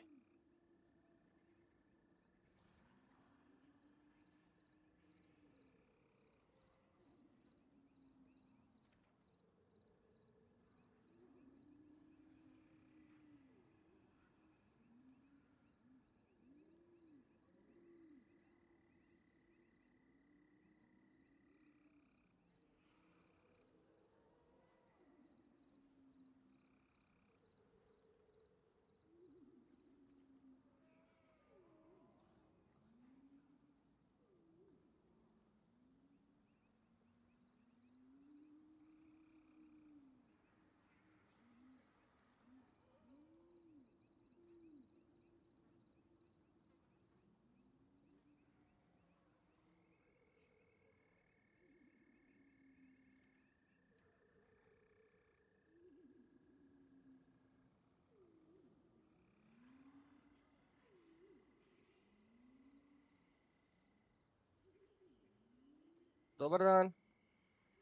Dobar dan.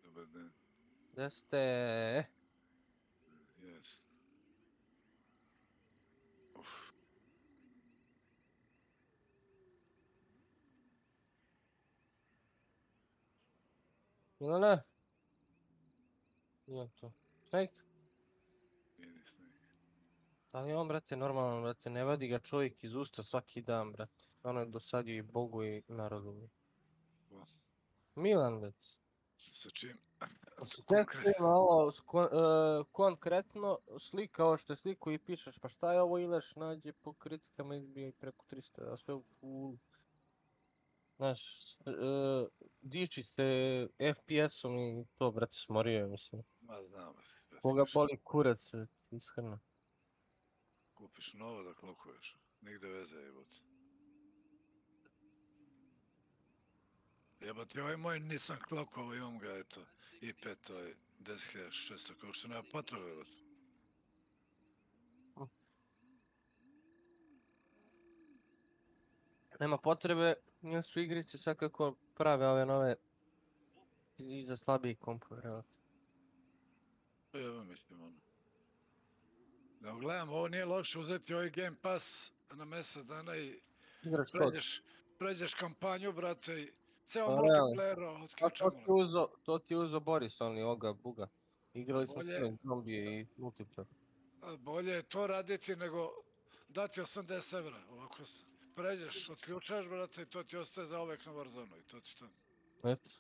Dobar dan. Gde ste? Jes. Milane? Nije to. Snake? Nije ni Snake. Da li je on, brate, normalno, brate, ne vadi ga čovjek iz usta svaki dan, brate. Ono je dosadio i Bogu i narodu. Milan, brate. Sa čim? Konkretno slika, ovo što je sliku i pišeš, pa šta je ovo Ileš nađe po kritikama izbio preko 300, a sve u fullu. Znaš, diči se FPS-om i to, brate, smorio je, mislim. Ma znam. Koga boli kurac, iskreno. Kupiš novo da klokuješ. Nigde veze je, bot. Jebati, ovaj moj nisam klokovao, imam ga, eto, i5, ovaj, 10.600, kao što nema potrebe, bot. Nema potrebe, jer su igrice svakako prave ove nove i za slabiji kompove, relativno. Evo mislim, ono. Da gledam, ovo nije loše uzeti ovaj Game Pass na mjesec dana i pređeš kampanju, brate, i Ceo Pa realno. multiplayer A otključamo. to ti je uzo Boris, oni ovoga buga. Igrali smo Bolje- sve zombije i multiplayer. Bolje je to raditi nego dati 80 evra. Ovako pređeš, otključaš, brate, i to ti ostaje za uvek na Warzone i to ti to. Eto.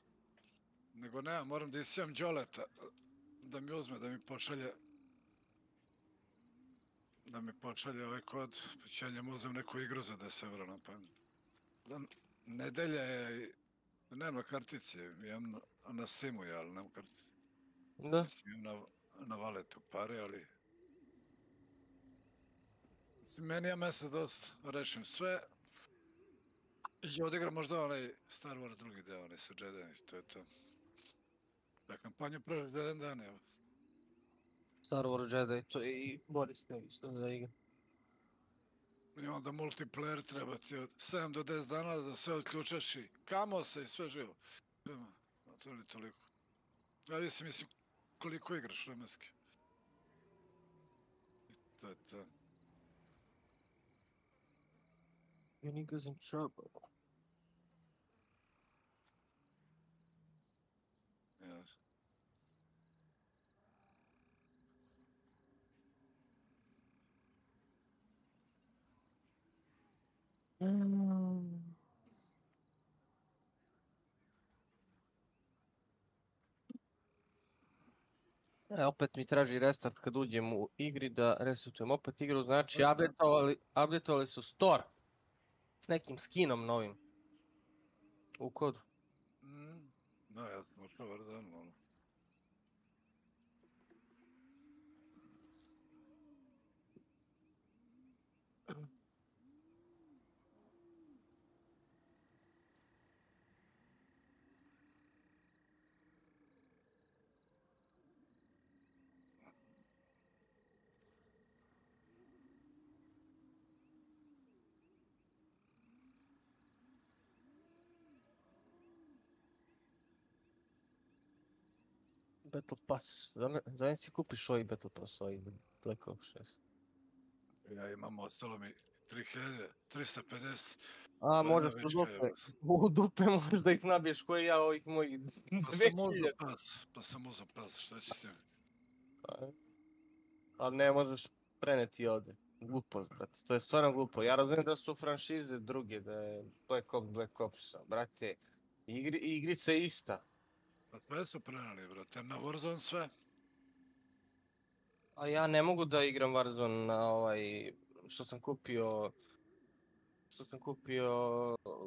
Nego nema, moram da isijam Đoleta da mi uzme, da mi pošalje ovaj kod, pa ću ja njemu uzem neku igru za 10 evra na pamet. Nedelja je, nema kartice, imam na Steamu, ali nemam kartice. Da. Mislim, imam na valetu pare, ali... Mislim, meni je mesec dosta, rešim sve. I odigram možda onaj Star Wars drugi deo, onaj sa Jedi, to je to. Da kampanju prvi za jedan dan, evo. Star Wars Jedi, to je i Boris ne isto da igra. I onda multiplayer treba ti od 7 do 10 dana da sve odključaš i kamo se i sve živo. To li toliko. Ja mislim koliko igraš vremenski. To je to. You niggas in trouble. Yes. Opet mi traži restart kad uđem u igri da resetujem opet igru, znači updateovali su store s nekim skinom novim u kodu. No, ja sam ušao Warzone, ono. Battle Pass, zamisli si kupiš ovaj Battle Pass, ovaj Black Ops 6. Ja imam, ostalo mi 3350. A, možeš u dupe možeš da ih nabiješ koji ja ovih mojih 2000. Pa sam uzao pas, šta ću s tim? Ali ne možeš preneti ovdje. Glupost, brate. To je stvarno glupo. Ja razumijem da su franšize druge, da je Black Ops, brate. Igrica je ista. Pa sve su preneli, brate. Na Warzone sve. A ja ne mogu da igram Warzone na ovaj... Što sam kupio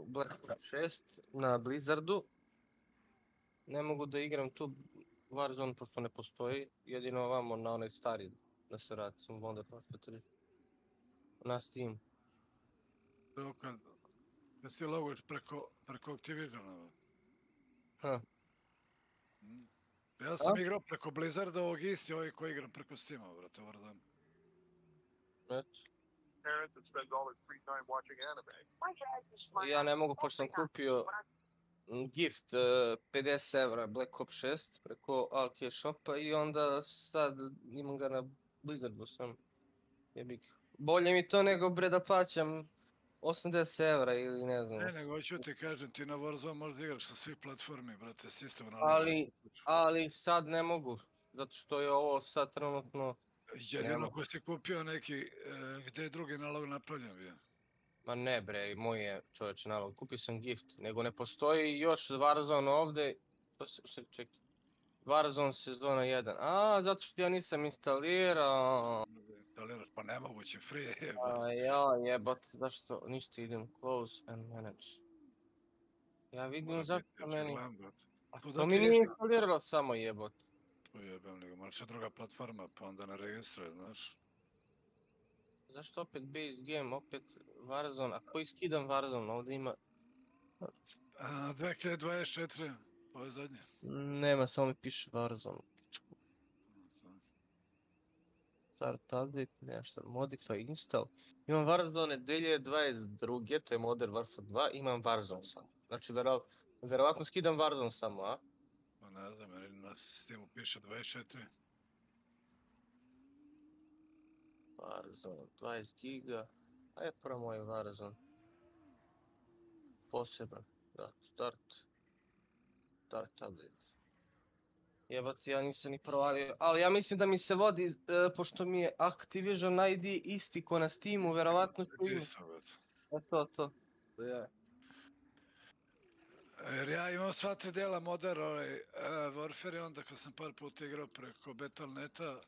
Black Ops 6 na Blizzardu. Ne mogu da igram tu Warzone pošto ne postoji. Jedino ovamo na onaj stari da se vrati. Sam onda prosto na Steam. Evo kad si loguješ preko Activisiona. Ja sam igrao preko Blizzarda, ovog isti ovaj koji igram preko Steama, brate, Warzone. Ja ne mogu, pošto sam kupio gift 50 evra Black Ops 6 preko Alke Shopa i onda sad imam ga na Blizzardu sam. Bolje mi to nego bre da plaćam 80 evra ili ne znam. Ne, nego hoću ti kažem, ti na Warzone možda igraš sa svih platformi, brate, sistem na ali sad ne mogu, zato što je ovo sad trenutno... Jedino ko si kupio neki, gde je drugi nalog napravljen bio? Ma ne bre, moj je čovječe nalog, kupio sam gift, nego ne postoji još Warzone ovdje, čekaj, Warzone sezona 1, zato što ja nisam instalirao. Instaliraš, pa nemoguće, free je. Jebote, zašto ništa idem, close and manage. Ja vidim zašto meni, a to mi nije instaliralo samo jebote. Ujebem, nego možeš druga platforma, pa onda ne registruje, znaš. Zašto opet base game, opet Warzone, a koji skidam Warzone, ovdje ima... 2024, ovo je zadnje. Nema, samo mi piše Warzone. Start update, nešto, modify, install. Imam Warzone 2022, to je Modern Warfare 2, imam Warzone samo. Znači, verovatno skidam Warzone samo, a? Pa ne znam, jer na Steamu piše 24. Warzone, 20 giga. A je prvo moj Warzone. Poseban. Da, start update. Jebati, ja nisam ni provalio, ali ja mislim da mi se vodi, pošto mi je Activision ID isti ko na Steamu, verovatno ću imati. To. Jer ja imam sva 3 dela Modern Warfare i onda kad sam par puta igrao preko Battle.neta,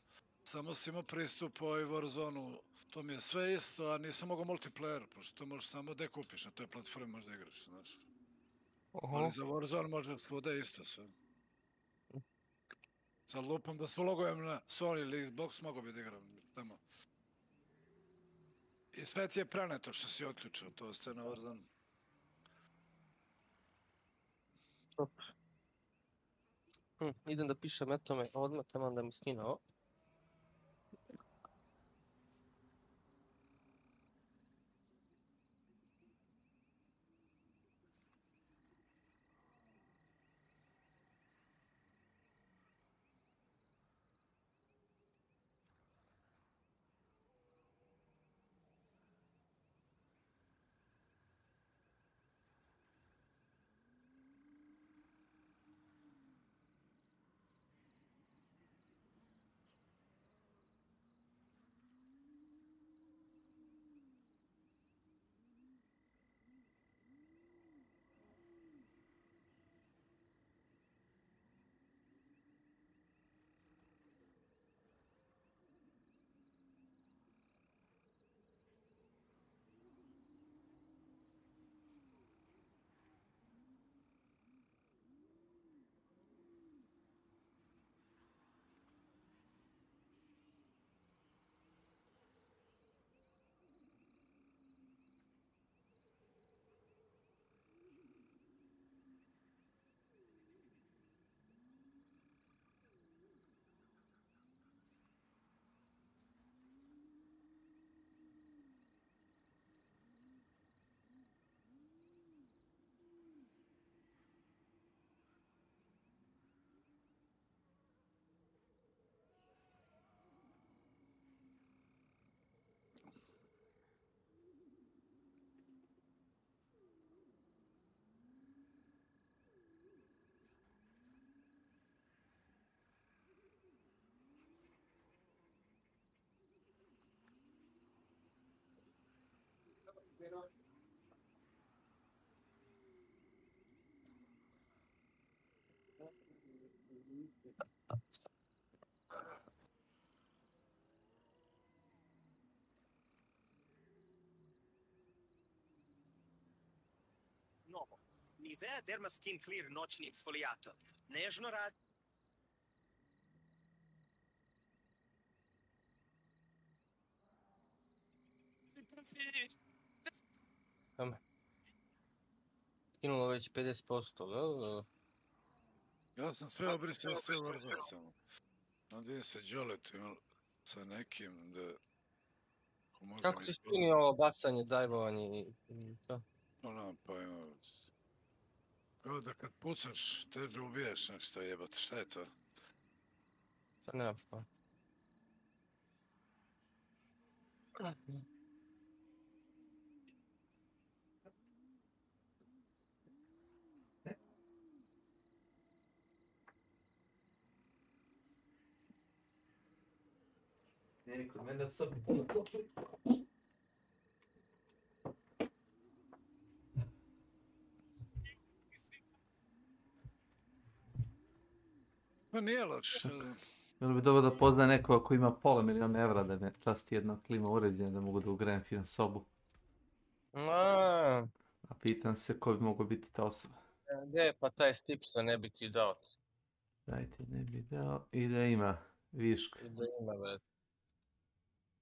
samo sam imao pristup ovoj Warzone-u, to mi je sve isto, a nisam mogao multiplayer, pošto to možeš samo da kupiš, na toj platformi možda igraš, znaš. Ali za Warzone možeš svuda isto sve. Sad lupam da se ulogujem na Sony ili Xbox, mogo bi da igram tamo. I sve ti je preneto što si otključio, to ostaje na Warzone. Super. Idem da pišem etome odmah, tamo da mi skine ovo. Novo. Nivea Derma Skin Clear noćni eksfolijator. Nežno radi. Skinulo već 50%, jel? Ja sam sve obrisao, sve Warzone samo. Onda je se Jolet imao sa nekim da... Kako si skinio ovo bacanje, dajvovanje i to? Ono, pa ima... Kao da kad pucaš, teže ubiješ nešto jebate, šta je to? Sad nema pa. Ne, kod mene sad puno topli. Pa nije loše. Bilo bi dobro da poznaje neko ko ima pola miliona evra da ne časti jedno klima uređenje da mogu da ugrajem fino sobu. A pitam se ko bi mogao biti ta osoba. Gdje je pa taj stipsa ne bi ti dao? Dajte, ne bi dao i da ima viška. I da ima već.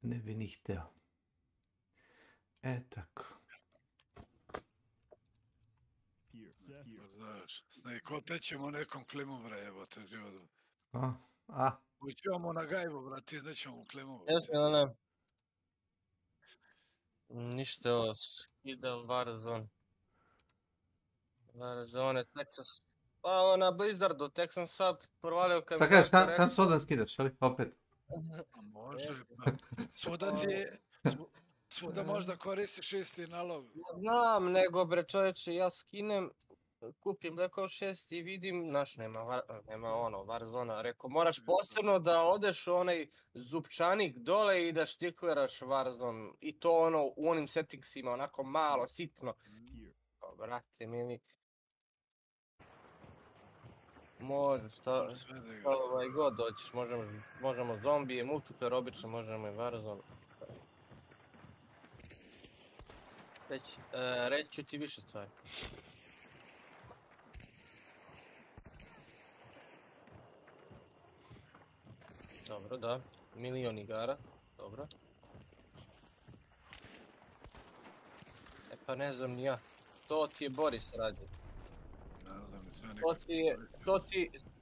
Ne bi ni hteo. Tako. Znaš, Snake, otećemo nekom klimu, bre, evo te život. Ućemo na gajbu, brat, iznećemo u klimu. Jesno, ne. Ništa ovo, skidal Warzone. Warzone, Texas. Pa na Blizzardu, tek sam sad provalio kad... Šta kažeš, kam se odan skidaš, ali opet? Može, pa svuda ti, svuda možda koristiš isti nalog. Znam, nego bre čovječe, ja skinem kupim Black Ops 6 i vidim, nema ono, Warzona, rekao moraš posebno da odeš u onaj zupčanik dole i da štikleraš Warzone i to ono u onim settingsima, onako malo, sitno. Pa, brate, mili. Možeš, što god doćeš, možemo zombije, multiplayer, obično možemo i Warzone. Reći ću ti više stvari. Dobro, da. Milion igara. Dobro. Pa ne znam ni ja. To ti je Boris radi. Ne znam, ni sve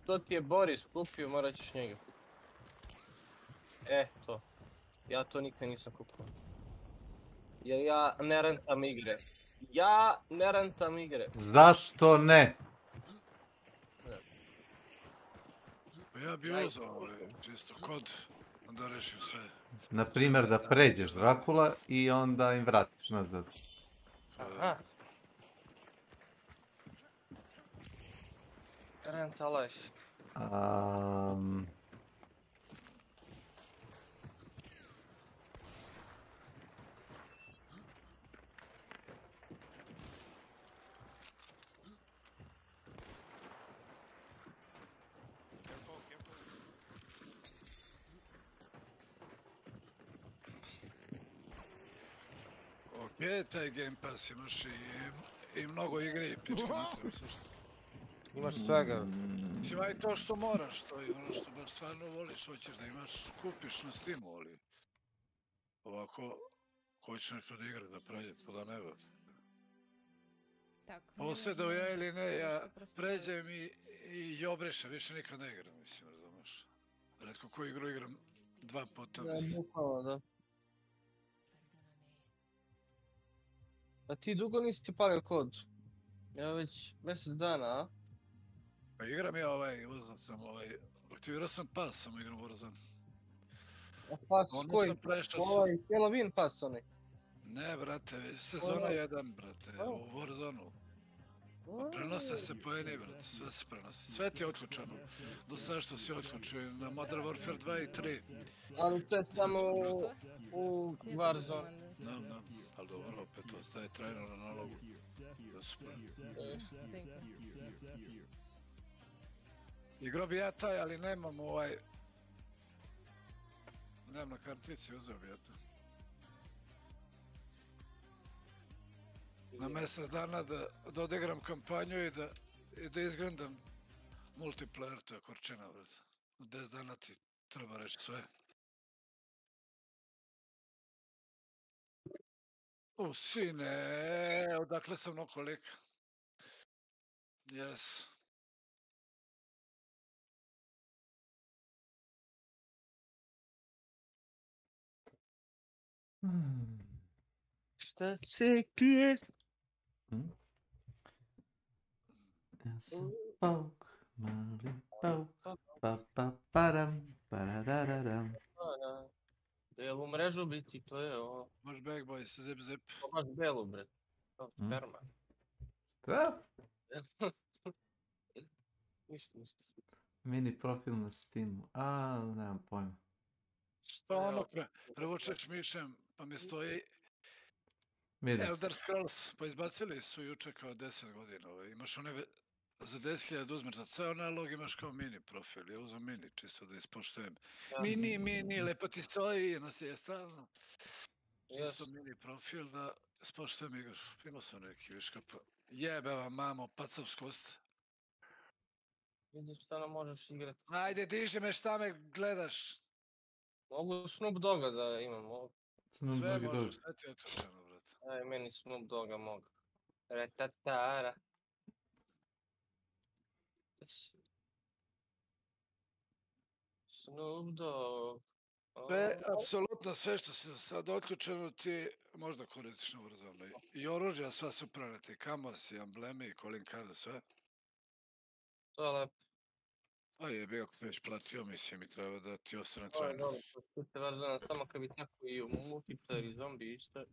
To ti je Boris kupio, morat ćeš njega kupiti. To. Ja to nikad nisam kupio. Jer ja ne rentam igre. Zašto ne? Ja bi uzao čisto kod, onda rešim sve. Naprimjer da pređeš Drakula i onda im vratiš nazad. Aha. Rent a life. Taj Game Pass imaš i mnogo igre i pičke materiju, svašta. Imaš svega. Ima i to što moraš, to je ono što baš stvarno voliš, hoćeš da imaš, kupiš na Steamu, ali ovako, hoćeš nešto da igra, da pređe, to da ne va. Ovo sve da ja ili ne, ja pređem i obrišem, više nikad ne igram, mislim, razumeš. Redko koju igru igram 2 puta, mislim. Da. A ti dugo nisi palio kod? Ja već mjesec dana, a? Pa igram ja uzam sam aktivirao sam pas, samo igram Warzone. A pas koji? Halloween pas onaj? Ne, brate, sezona 1, brate, u Warzone-u. Prenose se poeni, brate, sve se prenosi. Sve ti je otključeno. Do sada što si otključio na Modern Warfare 2 i 3. Ali to je samo u Warzone. Znam, ali dobro, opet ostaje trajno na nalogu. Igrao bi ja taj, ali nemam nemam na kartici, uzeo bi ja to. Na mjesec dana da odigram kampanju i da izgrindam multiplayer, to je korčina, brate. U 10 dana ti treba reći sve. Sine, odakle sam oko lika? Yes. Šta se krije? Ja sam pauk, mali pauk, pa-pa-param, pararararam. Belu mrežu biti, to je ovo. Maš back boys, zip. To baš belu, bre. To sperma. Šta? Ništa. Mini profil na Steamu, nemam pojma. Što ono, prevučeš mišem, pa mi stoji Elder Scrolls, pa izbacili su juče kao 10 godina. Imaš one za 10.000 uzmeš za ceo nalog, imaš kao mini profil. Ja uzem mini, čisto da ispoštujem. Mini, lepo ti stoji, nas je stalno. Čisto mini profil da ispoštujem igru. Imao sam neki viška, pa jebe vam mamo, pacavskost. Vidiš šta nam možeš igrati. Ajde, diži me, šta me gledaš? Mogu Snoop Dogga da imam ovdje. Sve možeš, sve ti je otvrčeno, brate. Aj, meni Snoop Dogga mogu. Retatara. Snoop Dogg. Apsolutno sve što si sad otključeno ti možda koristiš na Warzone. I oružja sva su preneti, kamosi, amblemi, calling card, sve. To je lepo. A jebi, ako ti već platio, mislim i treba da ti ostane trajno. Dobro, to je Warzone, samo kad bi tako i u multiplayer i zombi isto.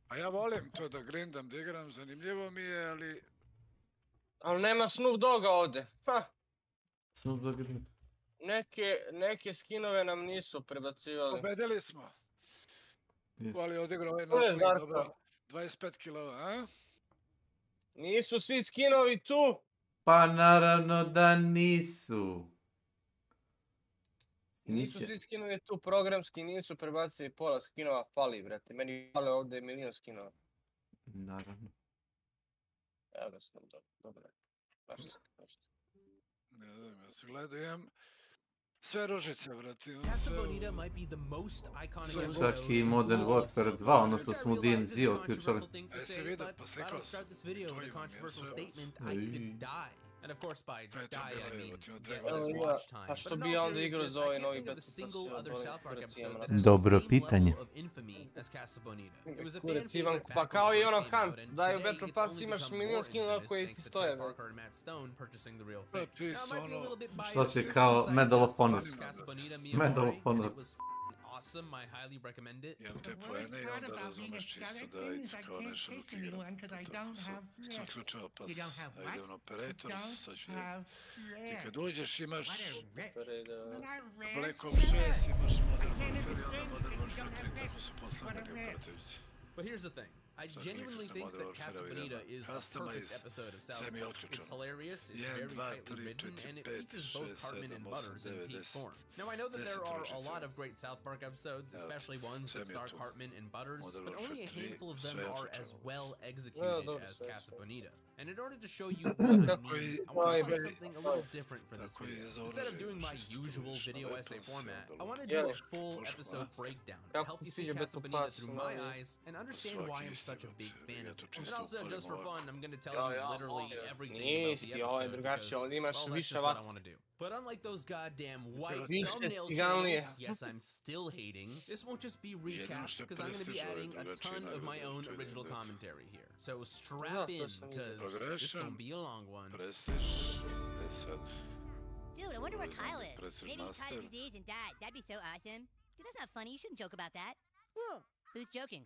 A ja volim to da grindam, da igram, zanimljivo mi je, ali... Ali nema Snoop Dogga ovdje. Ha! Snoop Dogg je... Neke skinove nam nisu prebacivali. Pobedili smo. Ali odigrao ovaj To naš je lik Darko. dobro. 25 kilova, a? Nisu svi skinovi tu! Pa naravno da nisu. Nisu svi skinovi tu programski, nisu prebacili pola skinova, fali, brate. Meni fale ovdje milion skinova. Naravno. Evo ga Snoop Dogg, dobro. Baš se. Ne znam, ja se gledam. Sve rožice, brati. Casabonita might be the most iconic Čak i Modern Warfare 2, ono što smo u DNZ uključali. Aj se vidio, pa slikao sam. To imam, ja sve And of course, by die, I mean get Evo less ja, watch time. a što bi ja onda igrao za ovaj novi Battle Dobro pitanje. Kurac Ivan, pa kao i ono Hunt, daju Battle Pass, imaš milion skinova koji ti stoje. Pa čisto ono... Što ti kao Medal of Honor. Medal of Honor. Awesome, I highly recommend it. Imam te poene i onda razumeš čisto da ići kao nešto dok igram. Sam uključio pas, ajde on operator, sad ću ti kad uđeš imaš Black Ops 6, imaš Modern Warfare i onda Modern Warfare 3, tako su poslani operativci. But here's the thing. I genuinely think that Casabonita is a perfect episode of South Park. It's hilarious, it's very tightly written, and it features both Cartman and Butters in peak form. Now I know that there are a lot of great South Park episodes, especially ones that star Cartman and Butters, but only a handful of them are as well executed as Casabonita. And in order to show you what I mean, I want to try something a little different for this video. Instead of doing my usual video essay format, I want to do a full episode breakdown to help you see Casabonita through my eyes and understand why I'm such a big fan of it. And also, just for fun, I'm going to tell you literally everything about the episode because, well, that's just what I want to do. But unlike those goddamn white thumbnail channels, yes, I'm still hating, this won't just be recaps because I'm going to be adding a ton of my own original commentary here. So strap in, because this is going to be a long one. Dude, I wonder where Kyle is. Maybe he caught a disease and died. That'd be so awesome. Dude, that's not funny. You shouldn't joke about that. Whoa, who's joking?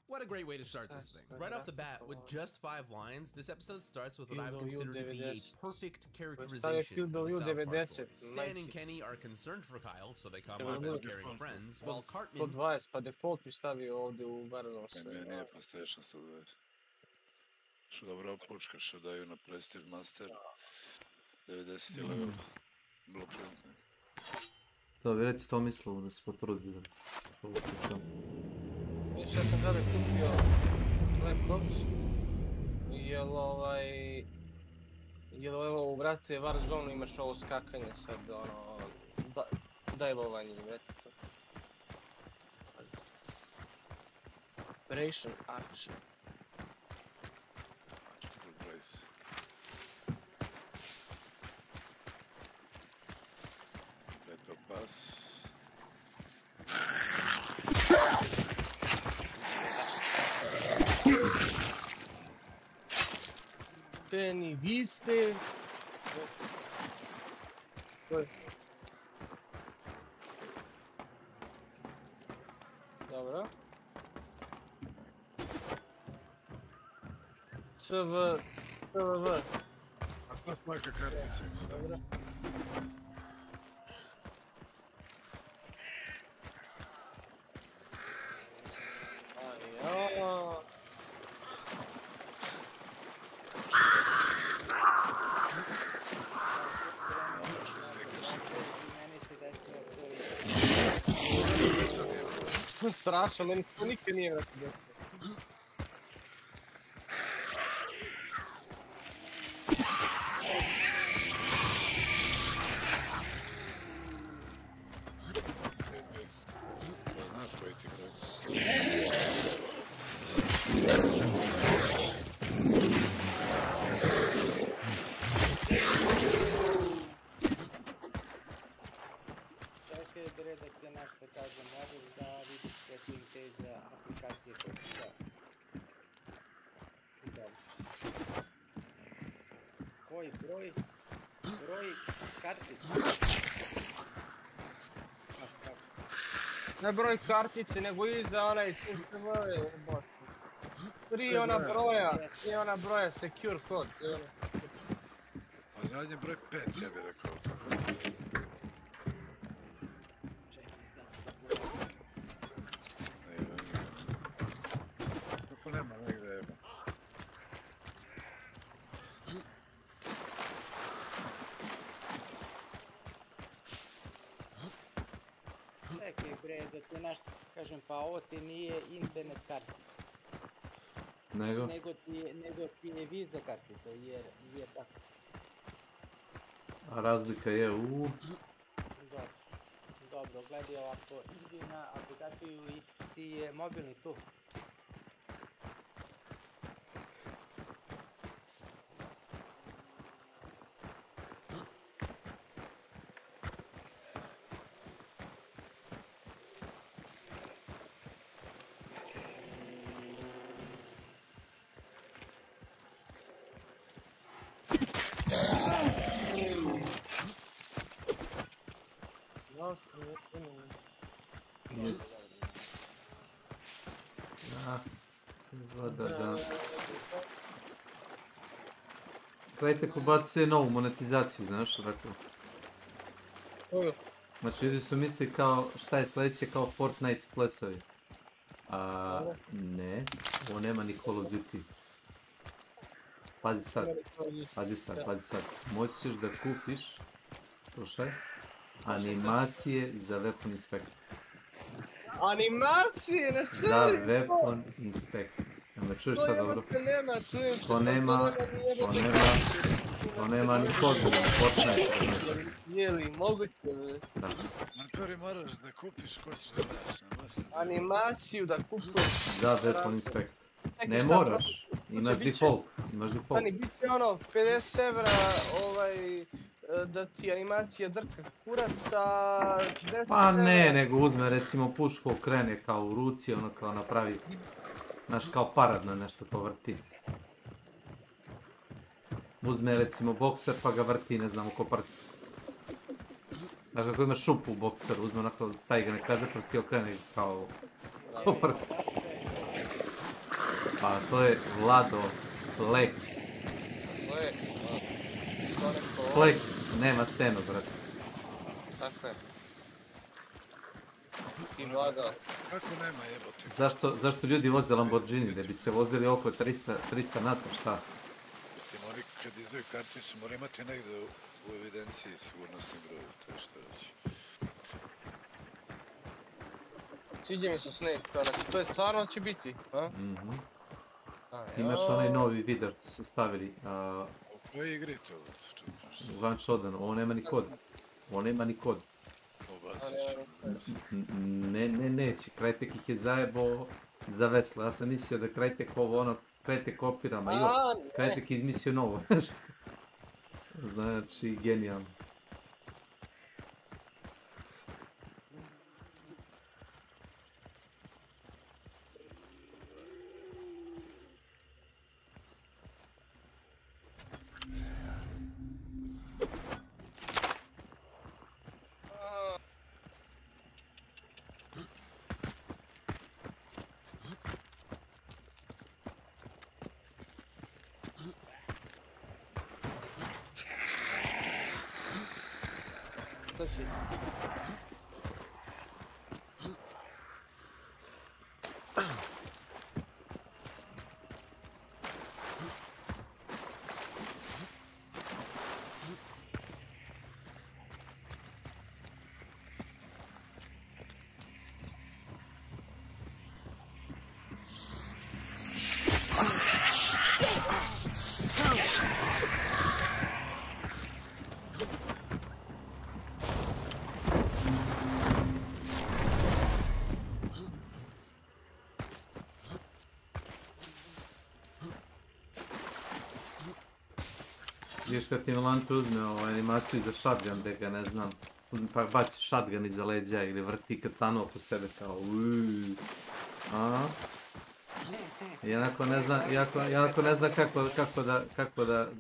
What a great way to start this thing. Right off the bat, with just 5 lines, this episode starts with what I would consider to be a perfect characterization of the South Park boys. Stan and Kenny are concerned for Kyle, so they come off as caring friends, while Cartman... 120, pa default bi stavio ovdje u Baronom sve. Nije pa station 120. Što dobro opučka, što daju na Prestige Master. 90 level. Blueprint. Dobro, reci to mislu da se potrudi da Još ja sam tada kupio Black Ops, jel evo, brate, Warzone imaš ovo skakanje sad, ono, dajlovanje, brate, to. Operation Action. Battle Pass. Penny, vi ste... Dobro. CVV. Ako smaka kartica ima, da. Ajo. Strašno, meni to nikad nije vrati desilo. Znaš koji ti broj? Čekaj bre da ti nešto kažem, možeš da vidiš setting te za aplikacije koje ti da. Koji broj? Broj kartić. Ne broj kartice, nego iza onaj tu što je boš. 3 ona broja, secure kod. A zadnji broj 5, ja bih rekao tako. Kako nema negdje jeba. Čekaj bre, da ti nešto kažem, pa ovo ti nije internet kartica. Nego? Nego ti je Visa kartica, jer tako. A razlika je u... Dobro, gledaj ovako, idi na aplikaciju i ti je mobilni tu. Yes. Da. Krajtek ubacuje novu monetizaciju, znaš, dakle. Znači, ljudi su misli kao, šta je sljedeće kao Fortnite plesovi. Ne, ovo nema ni Call of Duty. Pazi sad. Moći ćeš da kupiš, slušaj, animacije za Weapon Inspector. Animacije, ne seri! Za Weapon Inspector. Jel me čuješ sad dobro? To nema ni kod u Fortnite. Je li moguće? Da. Prvi moraš da kupiš, ko ćeš da daš. Animaciju da kupuješ. Za Weapon Inspector. Ne moraš, imaš default. Stani, bit će ono 50 evra da ti animacija drka kuraca... Pa ne, nego uzme recimo pušku, okrene kao u ruci, ono kao napravi, znaš, kao paradno nešto povrti. Uzme recimo bokser pa ga vrti, ne znam, oko prsta. Znaš, ako imaš šupu u bokseru, uzme onako, stavi ga ne kaže prst i okrene kao prsta. Pa to je Vlado Flex. Flex, nema cenu, brate. Tako je. I Vlado. Kako nema jebote? Zašto ljudi voze Lamborghini? Da bi se vozili oko 300 nasa, šta? Mislim, oni kad izdaju karticu mora imati negdje u evidenciji sigurnosni broj, to je što već. Sviđa mi se Snake, to je stvarno će biti, a? Imaš onaj novi video su stavili. U kojoj igri to? One Shodan, ovo nema ni kod. Neće, Krajtek ih je zajebao za vesla. Ja sam mislio da Krajtek ovo ono, Krajtek kopirama, Krajtek je izmislio novo nešto. Znači, genijalno. Viš kad ti Milanče uzme animaciju za shotgun, da ga ne znam, pa baci shotgun iza leđa ili vrti katanu oko sebe kao I onako ne zna kako da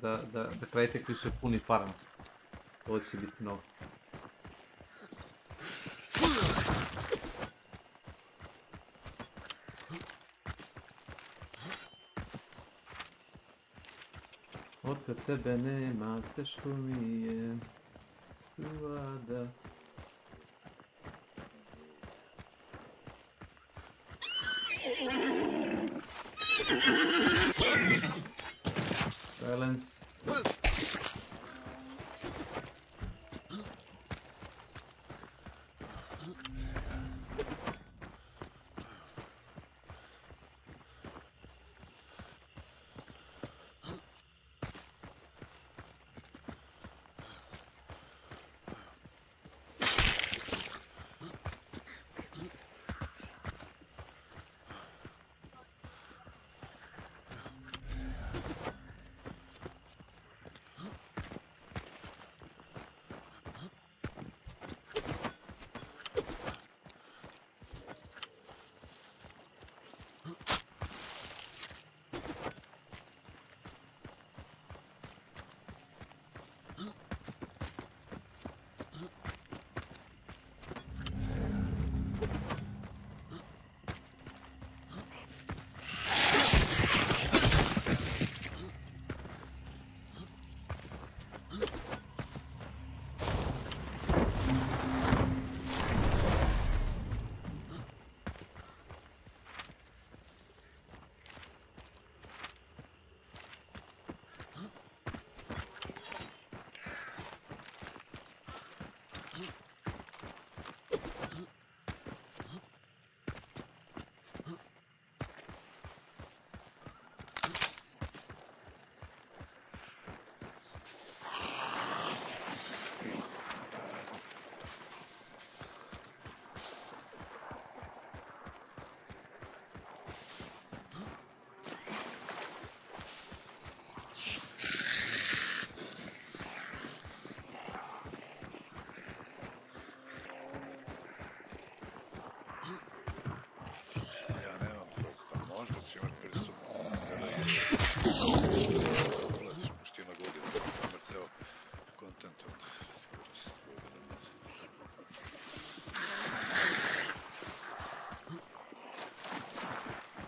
Krajtek više puni parama. Ovo će biti novo. Otkad tebe nema, teško mi je svada. Silence.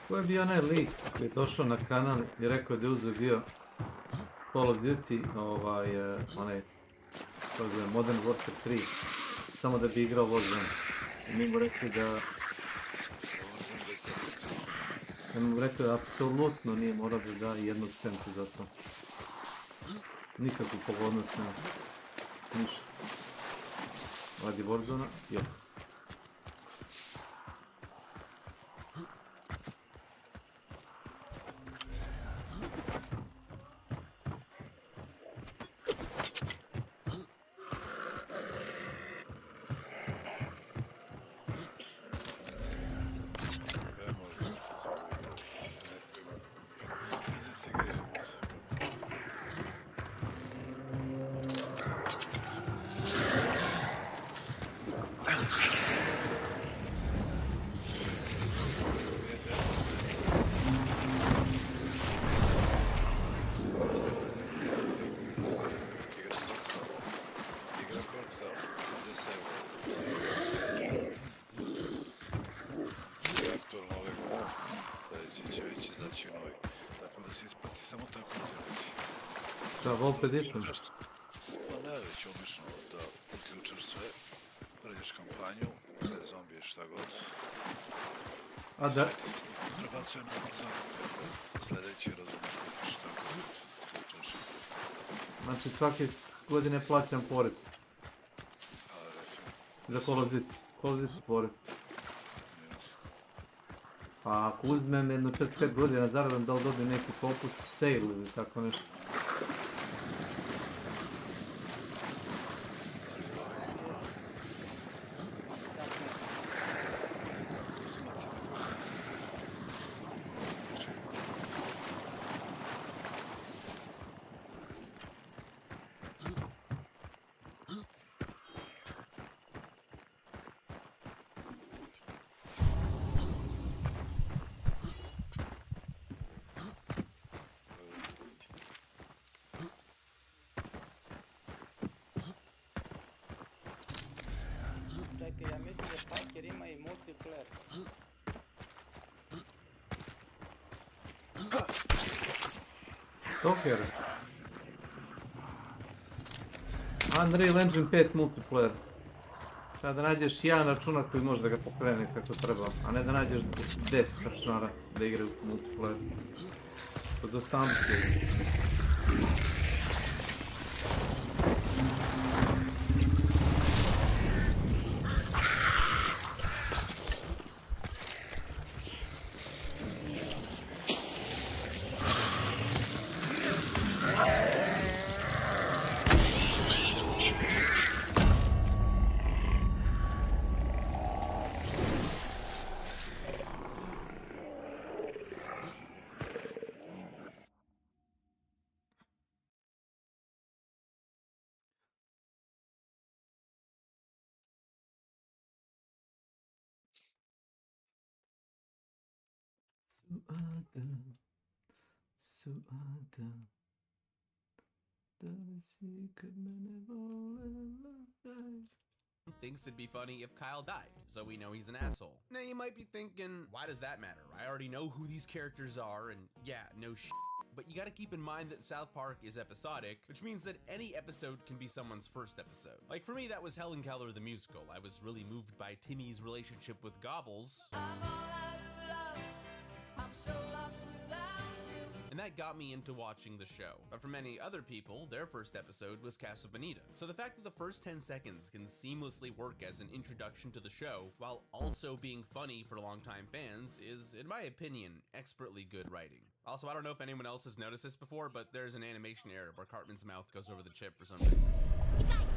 Ko je bio onaj lik koji je došao na kanal i rekao da je uzeo bio Call of Duty, onaj, kako zove, Modern Warfare 3, samo da bi igrao Warzone. I mi mu rekli da... Ja mu rekao da apsolutno nije morao da da 1 centa za to. Nikakvu pogodnost nema. Ništa. Radi Warzona, jok. Wolf Edition. Pa ne, već obično da uključaš sve, pređeš kampanju, te zombije šta god. A da? Prebacuje na zombije, sljedeći razumiješ kupiš šta god, uključaš. Znači svake godine plaćam porez. Za Call of Duty porez. Pa ako uzmem jedno 4-5 godina zaradom, da li dobijem neki popust, sale ili tako nešto? Čekaj, ja mislim da Stalker ima i multiplayer. Stalker? Unreal Engine 5 multiplayer. Kada nađeš jedan računar koji može da ga pokrene kako treba, a ne da nađeš 10 računara da igraju multiplayer. To je dosta ambiciozno. Thinks it'd be funny if Kyle died, so we know he's an asshole. Now you might be thinking, why does that matter? I already know who these characters are, and yeah, no shit. But you gotta keep in mind that South Park is episodic, which means that any episode can be someone's first episode. Like for me, that was Helen Keller the musical. I was really moved by Timmy's relationship with Gobbles. And that got me into watching the show. But for many other people, their first episode was Casa Bonita. So the fact that the first 10 seconds can seamlessly work as an introduction to the show, while also being funny for longtime fans, is, in my opinion, expertly good writing. Also, I don't know if anyone else has noticed this before, but there's an animation error where Cartman's mouth goes over the chip for some reason. Hey guys,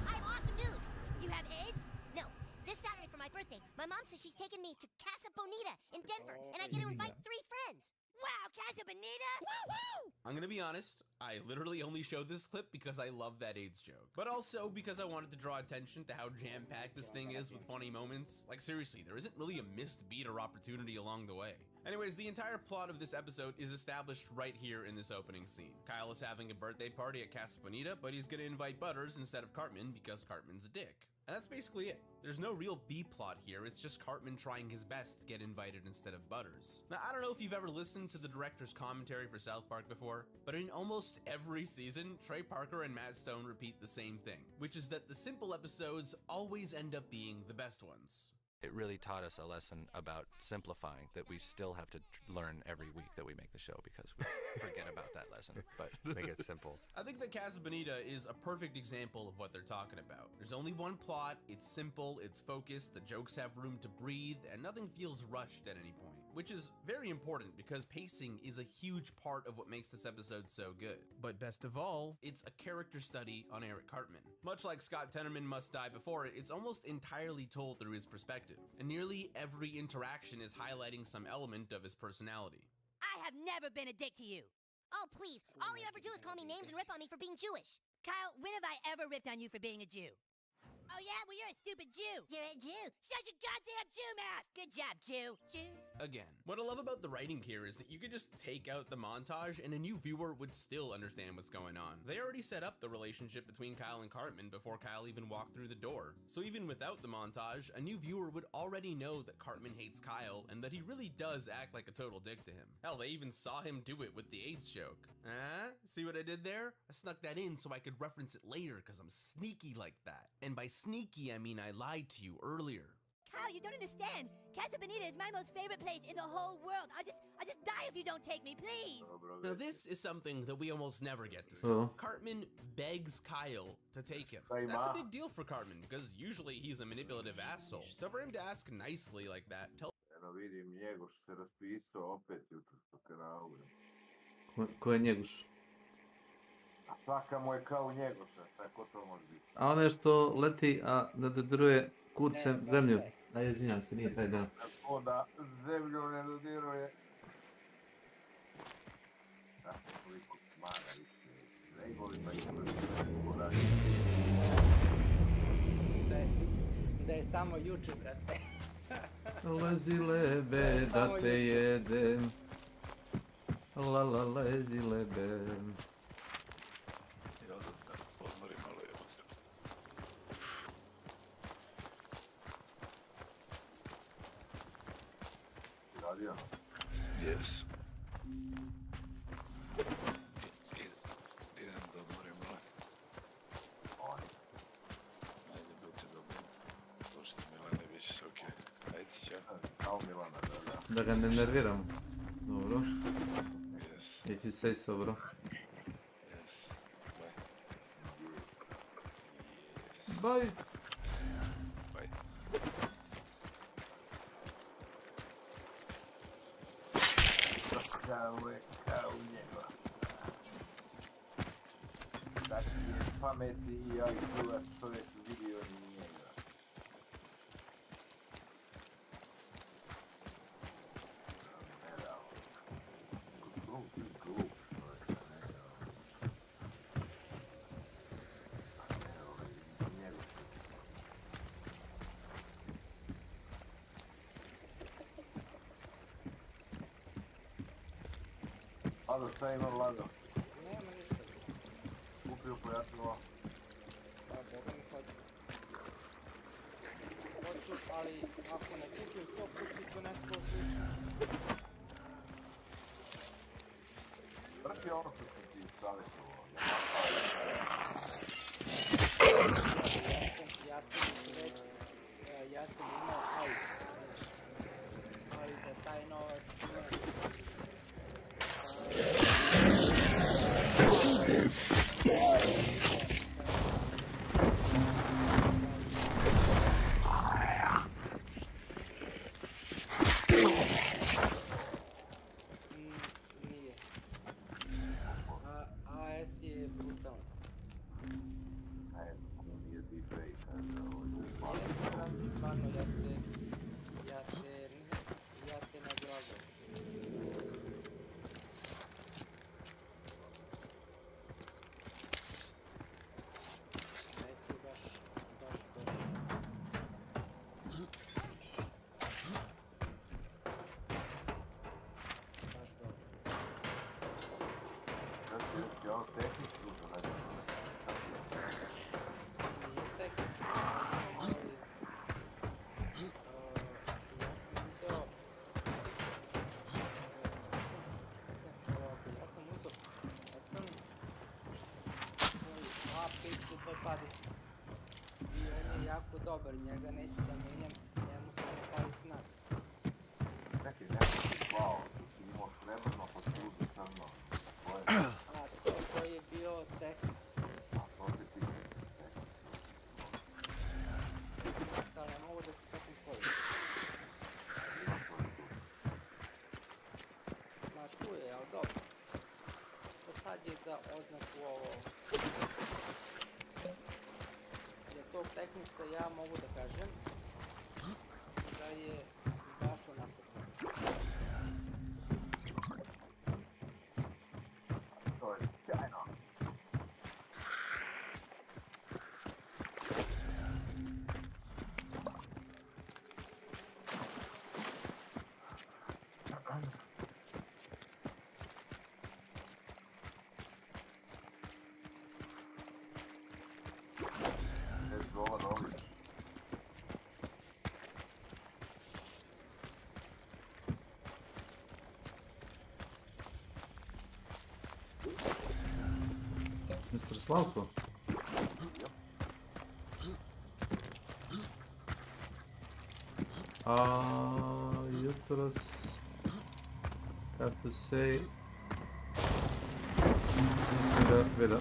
I have awesome news. You have AIDS? No. This Saturday for my birthday, my mom says she's taking me to Casa Bonita in Denver, and I get to invite 3 friends. Wow, Casa Bonita! Woo-hoo! I'm gonna be honest, I literally only showed this clip because I love that AIDS joke. But also because I wanted to draw attention to how jam-packed this thing is with funny moments. Like seriously, there isn't really a missed beat or opportunity along the way. Anyways, the entire plot of this episode is established right here in this opening scene. Kyle is having a birthday party at Casa Bonita, but he's gonna invite Butters instead of Cartman because Cartman's a dick. And that's basically it. There's no real B-plot here, it's just Cartman trying his best to get invited instead of Butters. Now, I don't know if you've ever listened to the director's commentary for South Park before, but in almost every season, Trey Parker and Matt Stone repeat the same thing, which is that the simple episodes always end up being the best ones. It really taught us a lesson about simplifying that we still have to learn every week that we make the show because we forget about that lesson, but make it simple. I think that Casa Bonita is a perfect example of what they're talking about. There's only one plot, it's simple, it's focused, the jokes have room to breathe, and nothing feels rushed at any point, which is very important because pacing is a huge part of what makes this episode so good. But best of all, it's a character study on Eric Cartman. Much like Scott Tenorman Must Die Before It, it's almost entirely told through his perspective. And nearly every interaction is highlighting some element of his personality. I have never been a dick to you. Oh, please. All you ever do is call me names and rip on me for being Jewish. Kyle, when have I ever ripped on you for being a Jew? Oh yeah? Well, you're a stupid Jew. You're a Jew. Shut your goddamn Jew mouth! Good job, Jew. Again, what I love about the writing here is that you could just take out the montage and a new viewer would still understand what's going on. They already set up the relationship between Kyle and Cartman before Kyle even walked through the door. So even without the montage, a new viewer would already know that Cartman hates Kyle and that he really does act like a total dick to him. Hell, they even saw him do it with the AIDS joke. See what I did there? I snuck that in so I could reference it later because I'm sneaky like that. And by sneaky, I mean I lied to you earlier. Kyle, you don't understand. Casa Bonita is my most favorite place in the whole world. I'll just die if you don't take me, please. Now this is something that we almost never get to see. Cartman begs Kyle to take him. That's a big deal for Cartman because usually he's a manipulative asshole. So for him to ask nicely like that, tell vidim Njegoš se raspisao opet jutros po kanalu. Ko je Njegoš? A svaka mu je kao Njegoša, šta ko to može biti? A ono što leti, a da dodiruje kurcem zemlju. Ajde, izvinjam se, nije taj dan. Tako da zemlju ne dodiruje. Tako koliko smara više. Legolima ima da je samo juče, brate. Lezi lebe da te jedem. La la lezi lebe. Yes. Idem da odmorim, Da ga ne nerviramo. Dobro. Yes. If you say so, bro. Yes. Bye. Bye. Kao njega. Tako je pameti i IQ-a čovjek vidio ni njega. Lado, šta ima Lado? Nema ništa. Kupio pojačalo. Pa, boga mi hoću. Hoću, ali ako ne kupim to, kupit ću nešto slično. Vrti ono što sam ti savjetovao. Ja sam imao auto, ali za taj novac nije. AS je brutalno. Nije DJ, Stvarno, ja te nagrađam. Nesi baš dobro. Ja ono tehničku znači. Nije tehničku, ali ja sam uzeo A520 i on je jako dobar, njega neću da menjam, njemu samo fali snag. Neki neki slao, ti imao srebrno po strudu crno. A to je bio Technics. A to ti ti Technics, ali ne mogu da se setim koji. Ma tu je, ali dobro. To sad je za oznaku ovo. Jer tog Technicsa ja mogu da kažem da je baš onako. To je sjajno. Mr. Slavko? Jutros, have to say, mislim da gleda.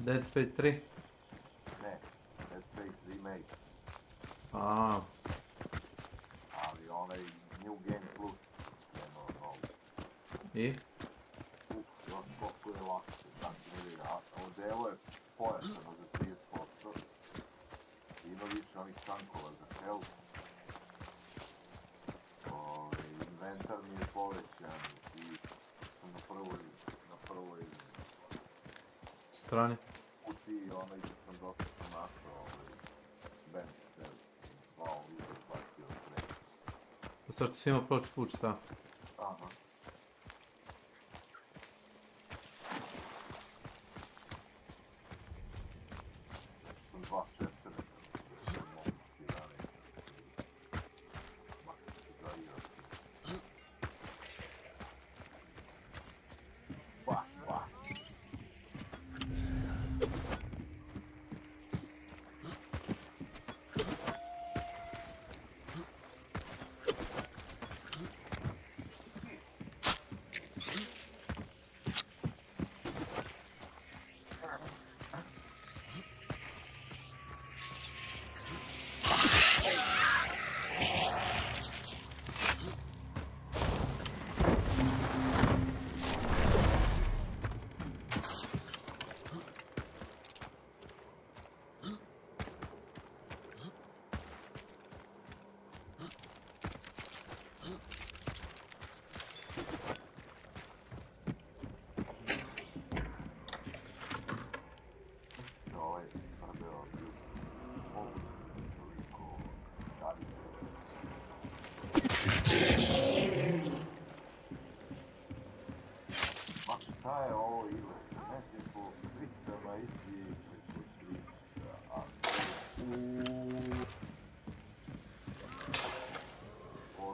Dead Space 3? Ne, Dead Space Remake. A. Ali onaj New Game Plus krenuo novo. I? Još koliko je lako se znači ne vidi, a modelo je pojačano za 30%. Ima više onih tankova za health. Inventar mi je povećan i na prvoj strani. Kući onaj gdje sam dosta našao bench set i zvao izbacio sve. Sad si imao proći put, šta? Aha.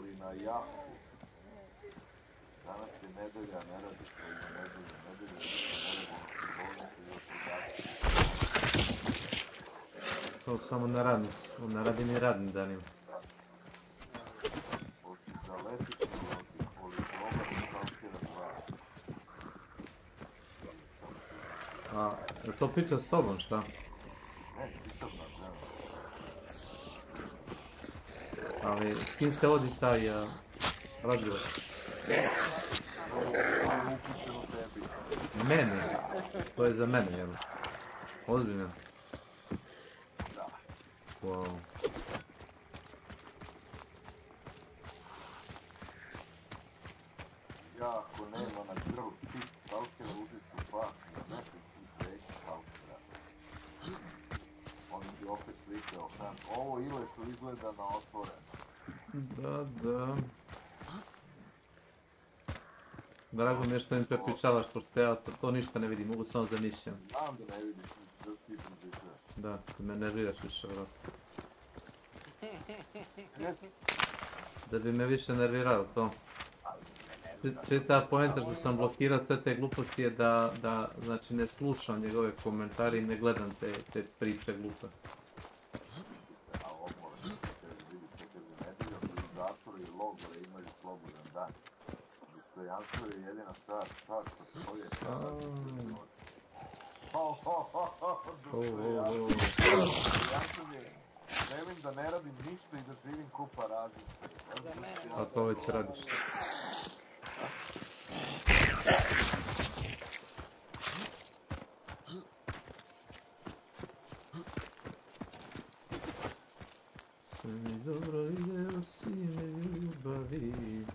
ali na jahtu. Danas je nedelja, ne radi se iza nedelje. Nedelje više ne radi na trgovnici i osjegači. To samo na radnici, on ne radi ni radnim danima. Hoći zaletit ću od poligloma i stalkera 2. A, je to priča s tobom, šta? Ne, čitav na ženu. Ali s kim se vodi taj razgovor? Mene? To je za mene, jel? Ozbiljno? Da. Wow. Ja ako nema na grlu tip stalkera uzet ću pak na nekog tip veći stalkera. Oni bi opet slikao sam. Ovo ile su izgleda na otvoreno. Da. Drago mi je što im prepričavaš, pošto ja to ništa ne vidim, mogu samo zamišljam. Znam da ne vidiš, da ti prepričavaš. Da, me nerviraš više, vrat. Da bi me više nervirao to. Čita poenta što sam blokirao sve te gluposti je da znači ne slušam njegove komentare i ne gledam te priče glupe. A ovo moram da se vidi što kaže nedelja, organizatori i logore imaju slobodan dan. Dostojanstvo je jedina stvar što čovjek dostojanstvo je želim da ne radim ništa i da živim ko parazit. A to već radiš. Sve mi dobro ide osim ljubavi.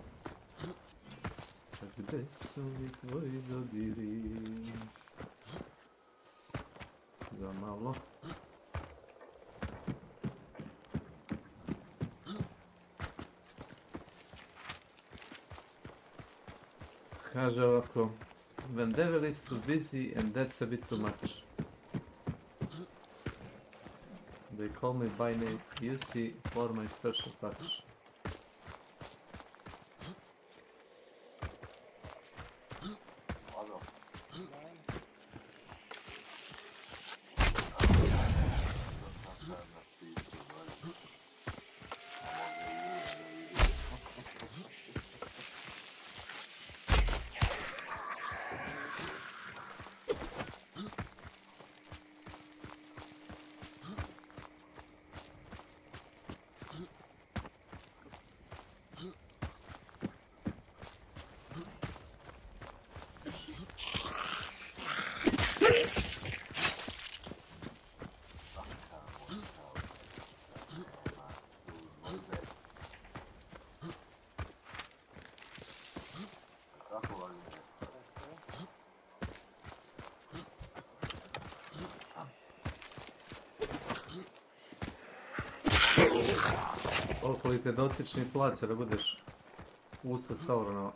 A gde su mi tvoji dodiri? Za malo. Kaže ovako, when devil is too busy and that's a bit too much. They call me by name, you see, for my special touch. Koliko li te dotični plaća da budeš usta Sauronova?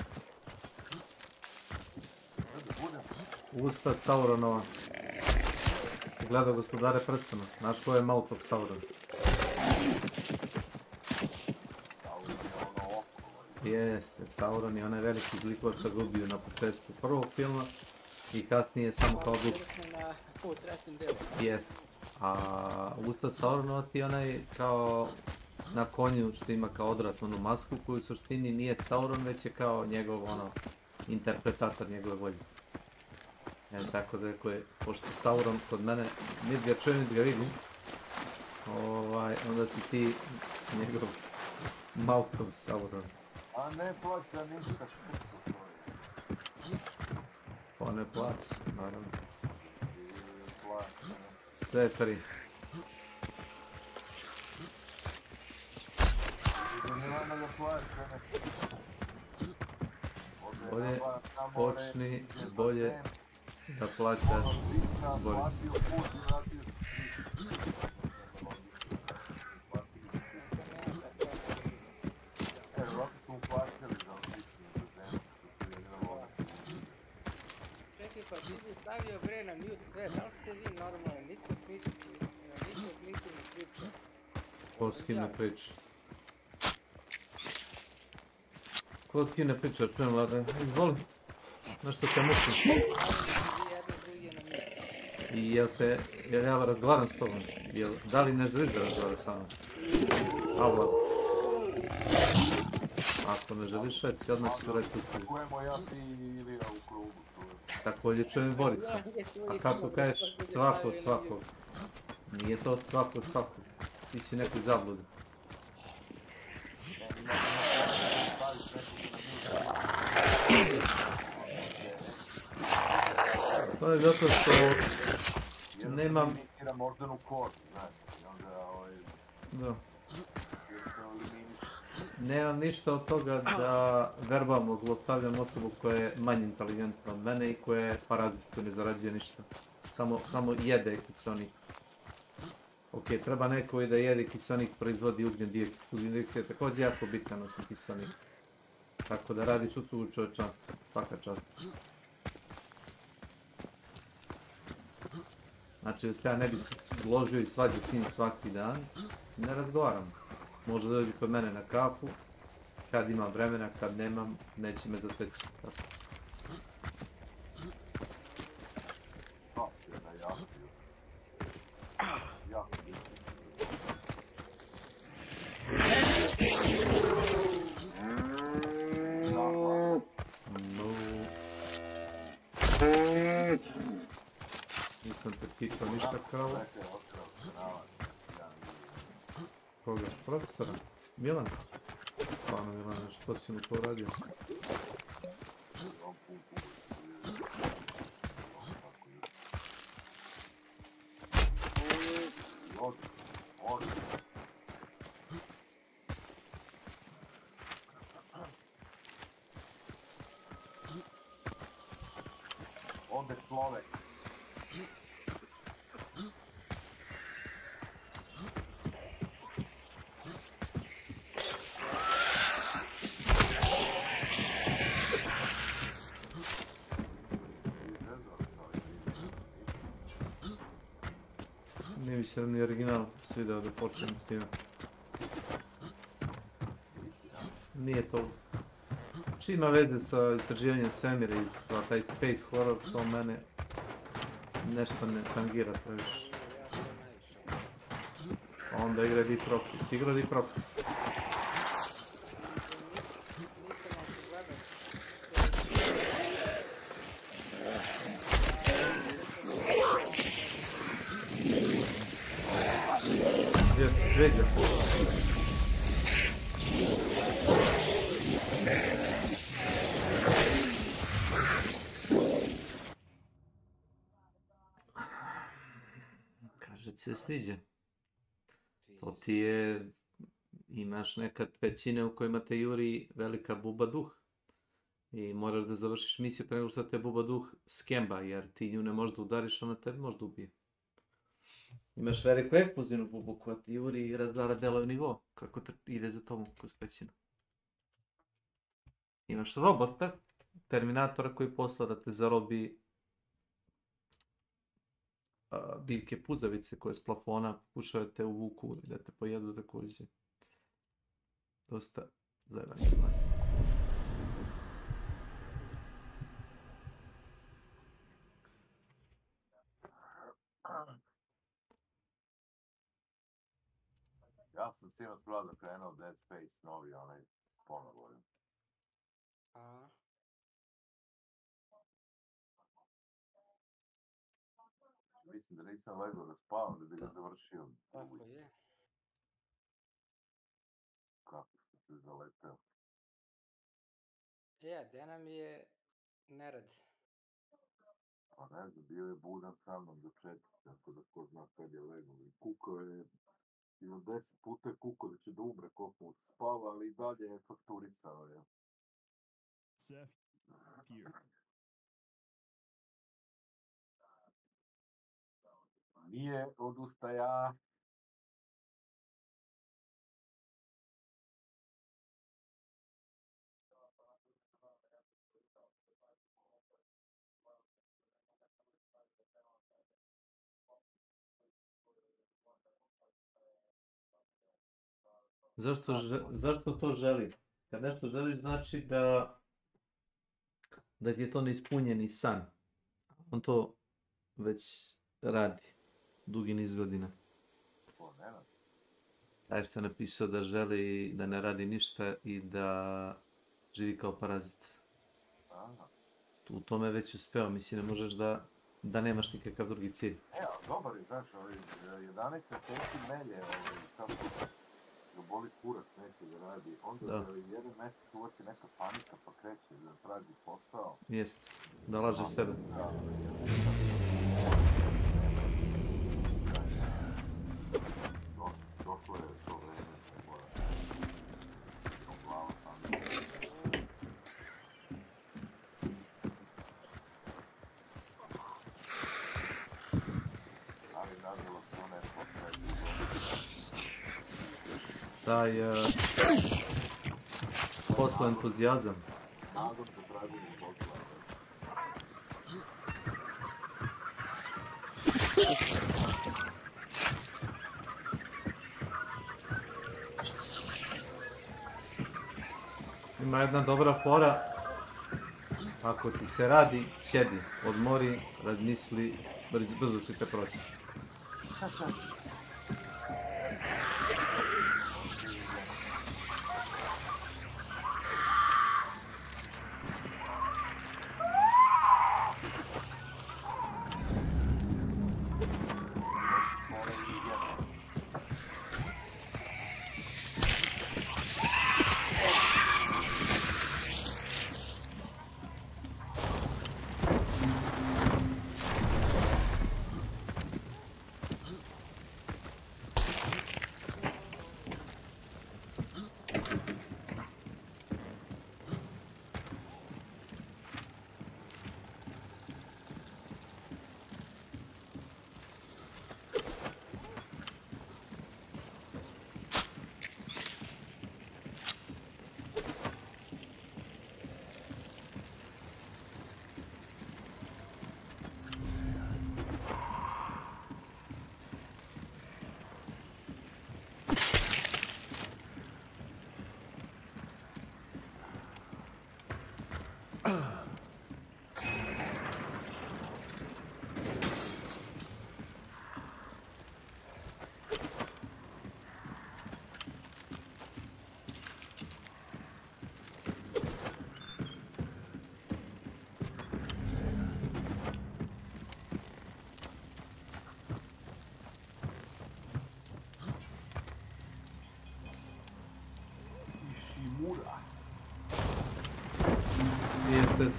Usta Sauronova. Gledao Gospodare prstena. Znaš ko je Mouth of Sauron? Jeste, Sauron je onaj veliki zlikovac što ga ubiju na početku prvog filma i kasnije samo kao duh. U trećem delu. Jeste. A usta Sauronova ti onaj kao na konju što ima kao odvratnu onu masku koju u suštini nije Sauron već je kao njegov interpretator njegove volje. Tako da je, pošto Sauron kod mene niti ga čujem niti ga vidim, onda si ti njegov Mouth of Sauron. A ne plaća ništa. Pa ne plaća, naravno. Sve je free. Bolje počni, bolje da plaćaš, bolje si. Čekaj, pa ti si stavio bre na mute sve, da li ste vi normalni, niko smisli ni priča. Ko s kim ne priča? Ko ti ne priča, čujem Vlada, izvoli. Nešto te muči. I jel ja razgovaram s tobom? Da li ne želiš da razgovaram sa mnom? A Vlada. Ako ne želiš reci, odmah ću reći u službu. Čujemo ja ti ili u krugu. Također čujem Borisa. A kako kažeš svakog? Nije to od svakog. Ti si neku zabludu. To je zato što nemam... moždanu kost, znači, onda Da. Nemam ništa od toga da verbalno zlostavljam osobu koja je manje inteligentna od mene i koja je parazit koji ne zarađuje ništa. Samo jede kiselnik. Ok, treba neko i da jede kiselnik, proizvodi ugljen dioksid. Ugljen dioksid je također jako bitan osim kiselnik. Tako da radiš uslugu čovječanstva. Svaka čast. Znači da se ja ne bi složio i svađao s njim svaki dan, ne razgovaram. Može dođi kod mene na kafu, kad imam vremena, kad nemam, neće me zateći. Nisam te pitao ništa kralo. Koga? Profesora? Milan? Stvarno Milane, što si mu to radio? Ovdje človek. Nije mi se ni original svidao da počnem s time. Nije to... Či ima veze sa istraživanjem svemira i taj space horror, to mene nešto ne tangira previše. Onda igra Deep Rock. Si igra Deep Rock? Gdje se sređa? Kaže ti se sviđa. To ti je... Imaš nekad pećine u kojima te juri velika buba duh. I moraš da završiš misiju pre nego što te buba duh skemba, jer ti nju ne možda udariš, ona tebe možda ubije. Imaš veliku eksplozivnu bubu koja ti juri i razgleda delove nivo, kako ide za tomu kroz pećinu. Imaš robota, Terminatora koji posla da te zarobi biljke puzavice koje s plafona pokušaju te uvuku i da te pojedu također. Dosta zajebanje. Ja sam sinoć Vlada krenuo Dead Space novi, onaj ponovo. A? Mislim da nisam legao da spavam, da bi ga završio. Tako je. Kako sam se zaleteo. Gde nam je nerad? Pa ne znam, bio je budan sa mnom do 4, tako da ko zna kad je legao. Kukao je, ili 10 puta je kukao da će da umre koliko mu spava, ali i dalje je fakturisao, ja. Seth, here. Nije odustaja. Zašto to želi? Kad nešto želiš znači da ti je to neispunjeni san. On to već radi dugi niz godina. Taj što je napisao da želi da ne radi ništa i da živi kao parazit. U tome već uspeo, mislim ne možeš da nemaš nikakav drugi cilj. Dobar je, znaš, 11 mjeseci melje, kako ga boli kurac, neće da radi, onda jedan mjesec uvati neka panika pa kreće da traži posao. Jest, da laže sebe. Došlo je to vreme, ne mora. Glava panika. Ali nažalost ona je Taj posao entuzijazam. Nagod se traži u posla. Ima jedna dobra fora. Ako ti se radi, sjedi, odmori, razmisli, brzo ćete proći.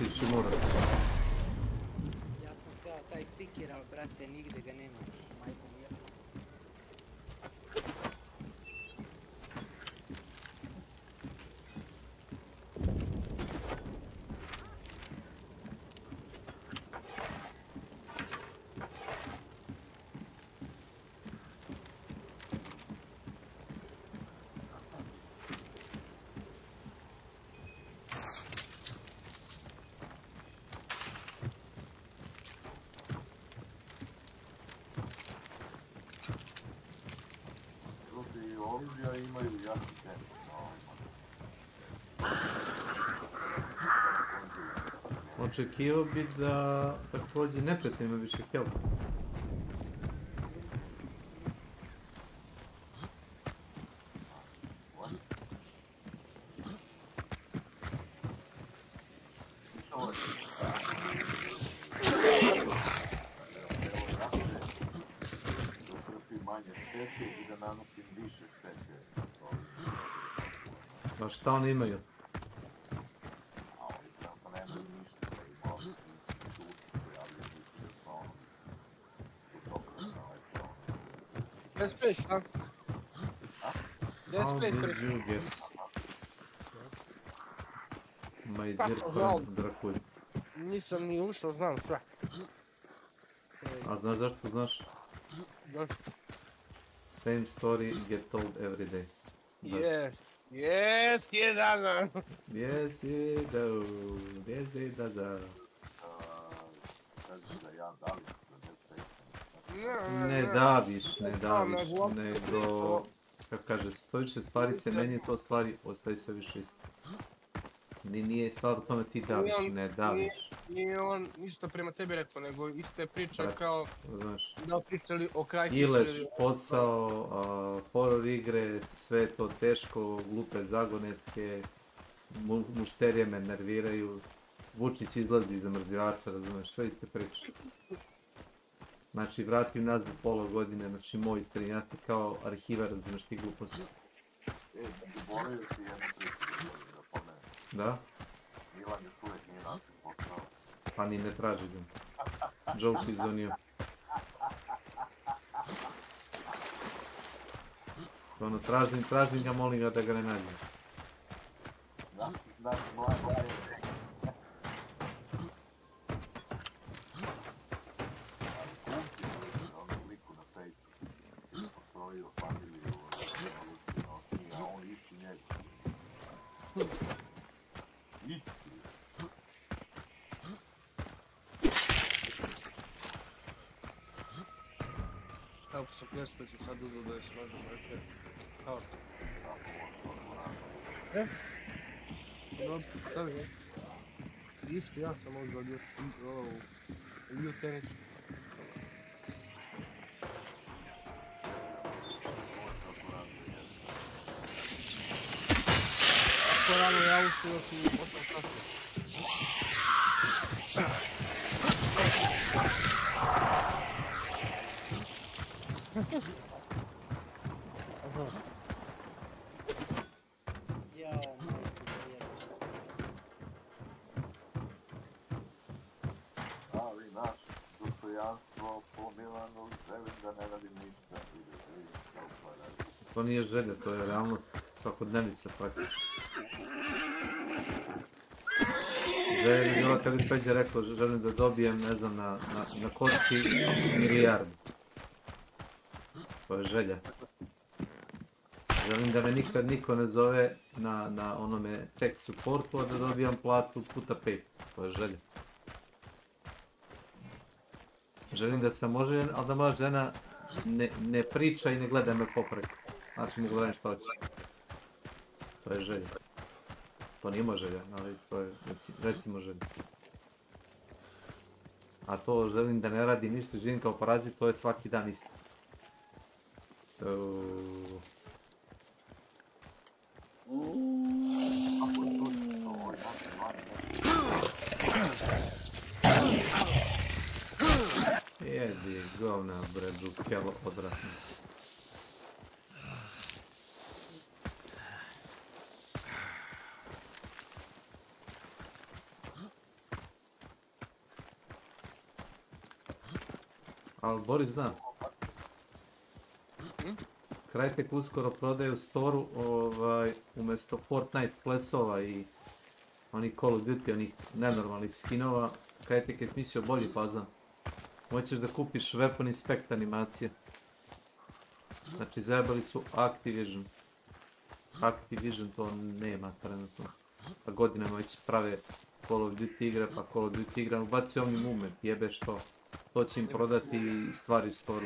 Ishimura. Ja sam kao taj stiker, ali brate, nigde ga nema. Majko mi je. Oružja imaju jači tempo na ovima. Očekivao bi da također neprijatelj ima više health. A šta oni imaju? Let's play, huh? Let's play, How did you guess? My dear Drakulj. Nisam ni ušao, znam sve. A znaš zašto znaš? Same story get told every day. Yes, yes, he doesn't. Yes, he does. Yes, he does. Ne daviš, nego Kako kaže, stojiće stvari se menje, to stvari ostaju sve više isto. Nije stvar u tome ti daviš, ne daviš. Nije on ništa prema tebi rekao, nego iste priča Brat, kao znaš. da pričali o Krajčiću Ileš, ili... posao, horror igre, sve je to teško, glupe zagonetke, mušterije me nerviraju, Vučić izlazi iza mrzivača, razumeš, sve iste priče. Znači, vratim nazad pola godine, znači moj strinjasti kao arhivar, razumeš ti gluposti. Moraju ti jednu priču da pomenu. Da? Milan još uvijek nije našli posao. Pa ni ne traži ga. Joke is on you. Ono, tražim ga, molim ga da ga ne nađem. Da, mlada je. Kako sam pljesko ću sad uzeo da je složen, rekao. Kao to. Dobro, stavi ne. Isto ja sam uzeo u tenisu. Ako rano ja ušao još u 8 sati. Ali naš dostojanstvo po Milanu želim da ne radim ništa. To nije želja, to je realno svakodnevnica praktično. Želja bi bila kad bi Peđa rekao želim da dobijem, ne znam, na kocki milijardu. To je želja. Želim da me nikad niko ne zove na onome tech supportu, a da dobijam platu puta 5. To je želja. Želim da sam oženjen, ali da moja žena ne priča i ne gleda me popreko. Znači mogu da što hoće. To je želja. To nije moja želja, ali to je recimo želja. A to želim da ne radim ništa, živim kao parazit, to je svaki dan isto. So... Jedi govna bre, dukelo odvratno. Ali Boris zna. Crytek uskoro prodaje u storu umjesto Fortnite plesova i onih Call of Duty, onih nenormalnih skinova. Crytek je smislio bolji fazan. Hoćeš da kupiš Weapon Inspect animacije. Znači zajebali su Activision. Activision to nema trenutno. Pa godinama već prave Call of Duty igre, pa Call of Duty igra. Ubacio Omni Movement, jebeš to. To će im prodati stvari u storu.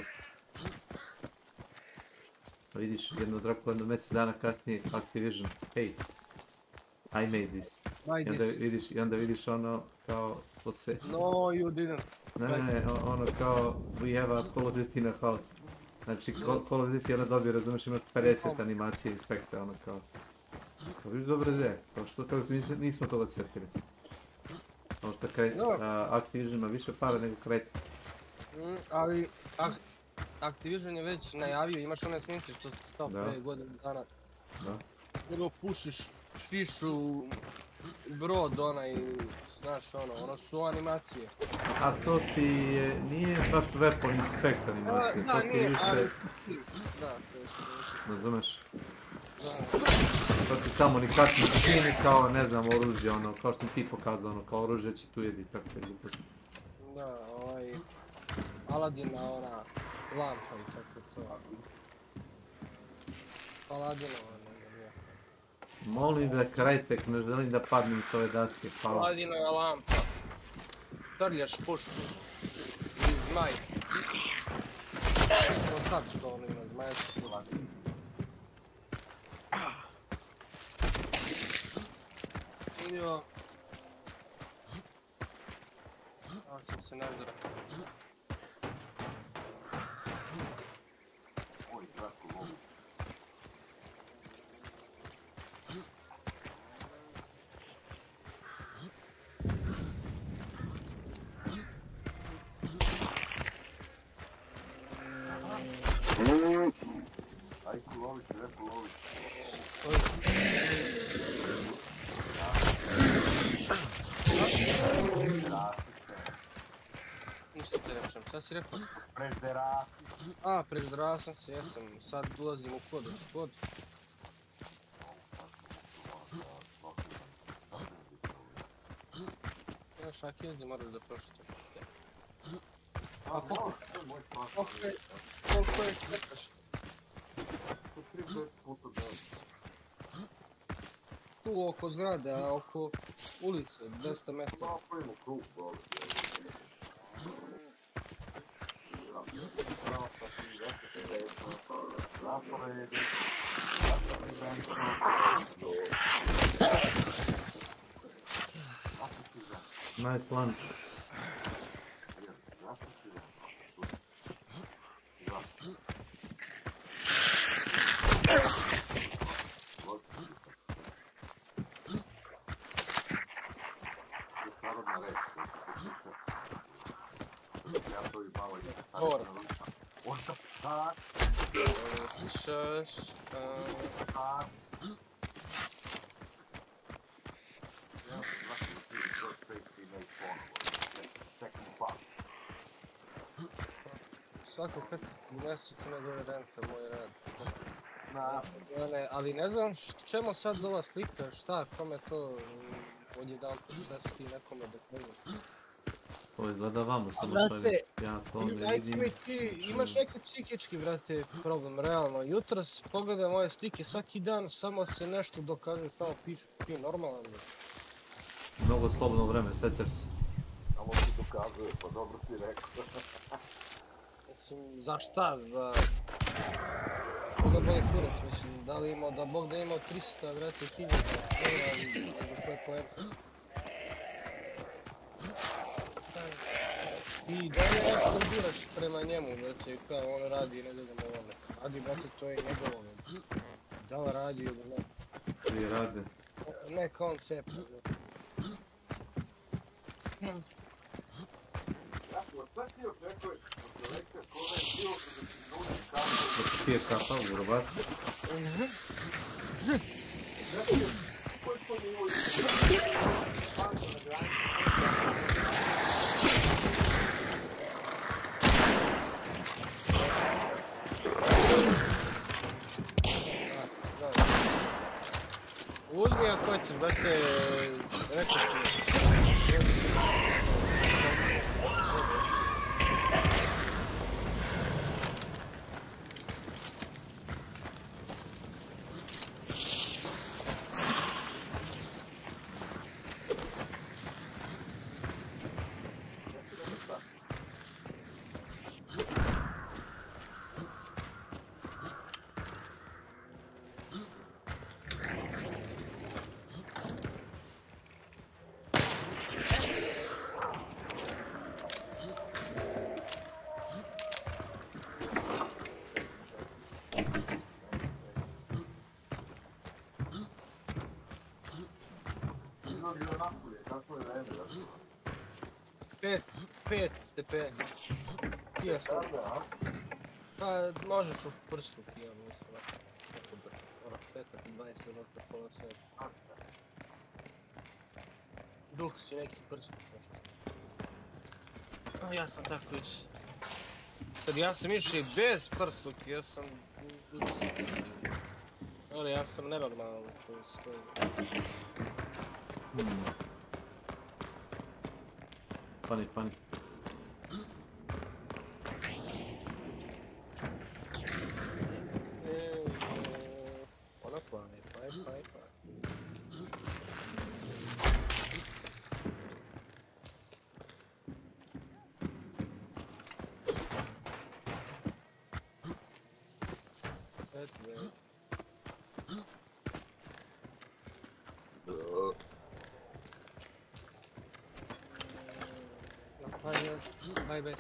Vidiš jedno mjesec dana kasnije Activision, hey, I made this. I onda vidiš ono kao to se... No, you didn't. Ne, ono kao we have a Call of Duty in a house. Znači Call of Duty ono dobio, razumiješ, ima 50 animacije inspekta, ono kao... Kao viš dobre ideje, kao što kako se nismo toga sjetili. Ono što Activision ima više para nego Crytek. Ali Activision je već najavio, imaš one snimke što se stao pre godinu dana. Da. Nego pušiš šišu, brod onaj, znaš ono su animacije. A to ti je, nije baš Weapon Inspect animacije, to ti je više... Da, to je više... Razumeš? To ti samo unikatni skini kao, ne znam, oružje, ono, kao što ti pokazao, ono, kao oružje će tu jedi, tako te gluposti. Da, Aladina, ona, lampa i tako to. Aladinova, ne. Molim da Crytek, ne želim da padnem s ove daske, hvala. Aladinova lampa. Trljaš pušku. I zmaj. Sad što ono ima, zmaj su Aladina. Jo. A sad se nadzira. Oj, Zlatko Lović. Ajko Lović, Zlatko Lović. Ništa te ne počnem, šta si rekao? Preždera. A, preždera sam se, jesam. Sad ulazim u kod, još kod. Ja šak jezdi, moraš da prošite. A koliko je čekaš? Tu oko zgrade, a oko ulice, 200 metara. Nice lunch. Svako 5 mjeseca ne doje renta, moj rad. Ali ne znam čemu sad ova slika, šta, kome to odjedan šta si ti nekome da kažeš. Ovo izgleda vama samo šalje, ja to ne vidim. Imaš neki psihički, brate, problem, realno. Jutros pogledaj moje slike, svaki dan samo se nešto dokaže, samo pišu, ti normalan. Mnogo slobodno vreme, sećaš se. Samo ti dokazuje, pa dobro si rekao. Mislim, za šta? Za... Koga boli kurac, mislim, da li imao, da Bog da imao 300, brate, 1000, nego što je poeta. I da li nešto biraš prema njemu, brate, kao on radi i ne da mu ovome. Radi, brate, to je njegovo, da li radi ili ne. Prije rade. Ne, kao on cepa, brate. Šta ti očekuješ od čoveka kome je bilo da ti nudi kapu? Da ti pije kapa, urbat. Šta ti je, koji to nivo je? Panko na granici. Uzmi ako hoćeš, brate, rekao si. Pet stepeni. Kija sam. Pa možeš u prstu kija, mislim. Tako brzo. Moraš petati 20 minuta, pola seta. Duh si neki prstu. Ja sam tako išao. Sad ja sam išao i bez prstu kija, ja sam... Ali ja sam nenormalan koji stoji. Funny, funny. Ona fly. That's right. My bad.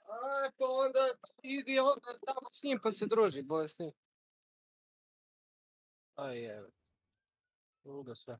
A pa onda idi onda tamo s njim pa se druži bolje s njim. Aj je. Luda sve.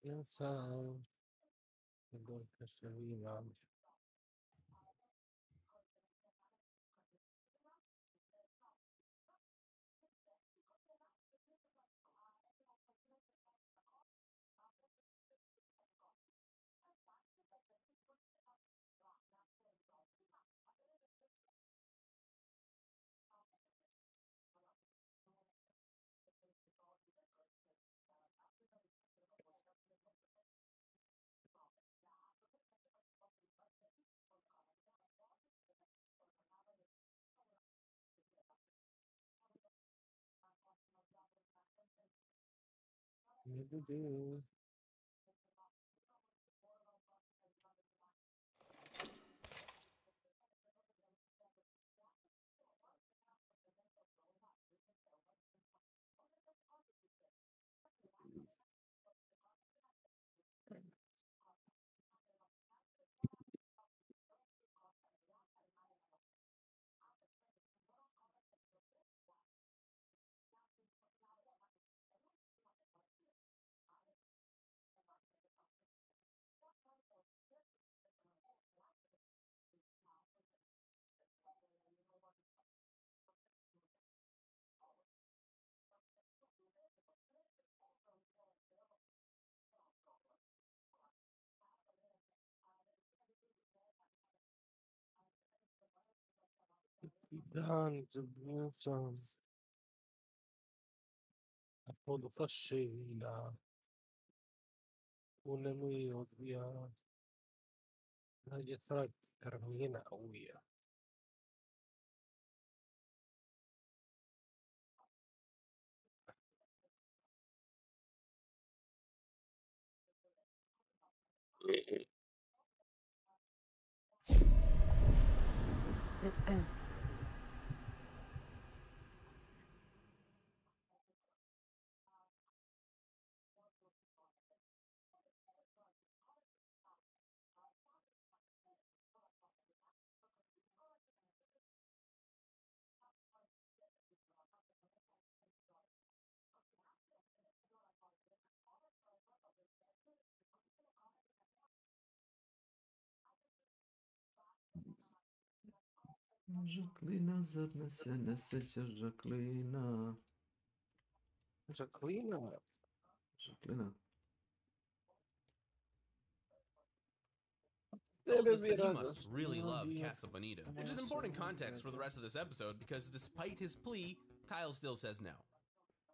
Insan. Nego kaševina. Ne dedi. Dan zabijam. A podu fašina. Unemu je odbija. Nađe trag karmina uja. Жаклина занесе, несеться Жаклина. Жаклина? Жаклина. Tells us that he must really love Casa Bonita, which is important context for the rest of this episode because despite his plea, Kyle still says no.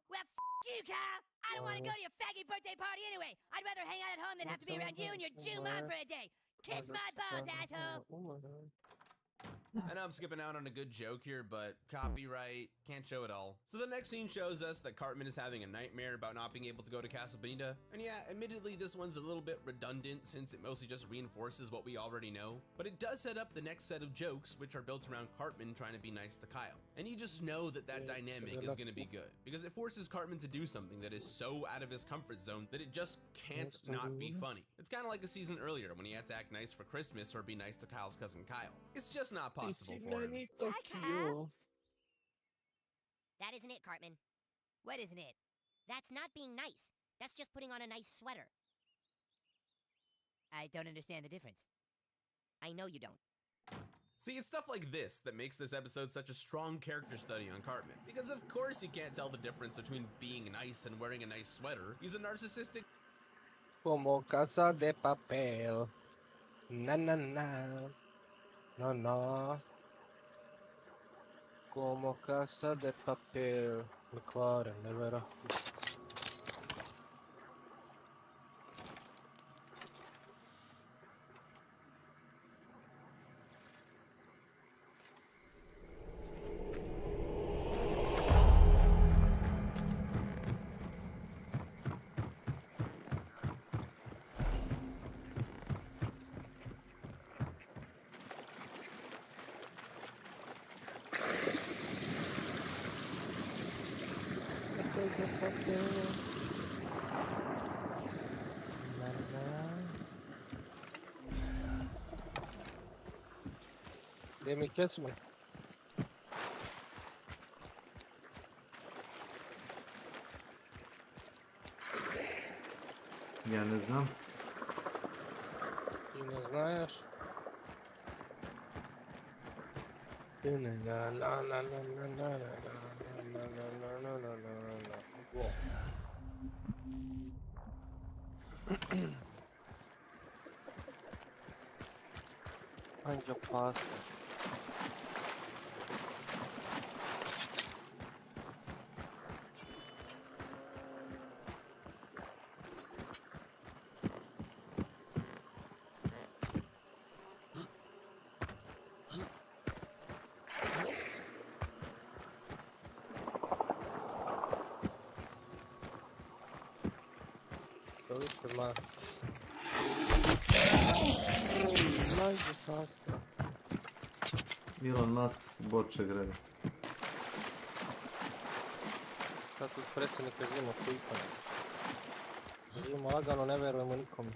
Well, you, Kyle! I don't want to go to your faggy birthday party anyway! I'd rather hang out at home than have to be around you and your Jew mom for a day! Kiss my balls, asshole! And I'm skipping out on a good joke here, but copyright, can't show it all. So the next scene shows us that Cartman is having a nightmare about not being able to go to Casa Bonita. And yeah, admittedly this one's a little bit redundant since it mostly just reinforces what we already know. But it does set up the next set of jokes which are built around Cartman trying to be nice to Kyle. And you just know that that dynamic is going to be good. Because it forces Cartman to do something that is so out of his comfort zone that it just can't not be funny. It's kind of like a season earlier when he had to act nice for Christmas or be nice to Kyle's cousin Kyle. It's just not possible for him. That isn't it, Cartman. What isn't it? That's not being nice. That's just putting on a nice sweater. I don't understand the difference. I know you don't. See, it's stuff like this that makes this episode such a strong character study on Cartman. Because of course you can't tell the difference between being nice and wearing a nice sweater. He's a narcissistic... Como Casa de Papel. Na na na. No, no. Como Casa de Papel. McLaren, nevera. Let me kiss me. Ja ne znam. Ti ne znaš? Na na na na na na na na na na na. Anđeo pasta. Elon Musk boče greje. Sad tu predsjednika živimo kuipanje. Živimo lagano, ne verujemo nikome.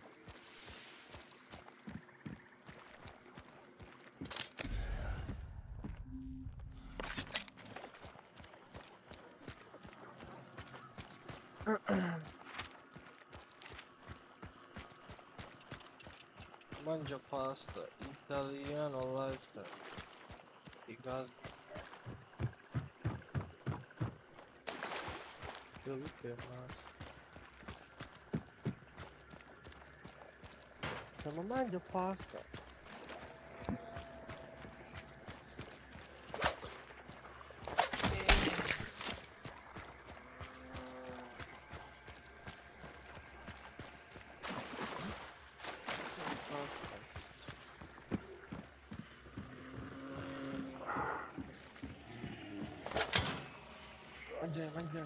Mangia pasta, italiano lifestyle. Because yo vi que más. Stiamo mangia pasta. Mangia.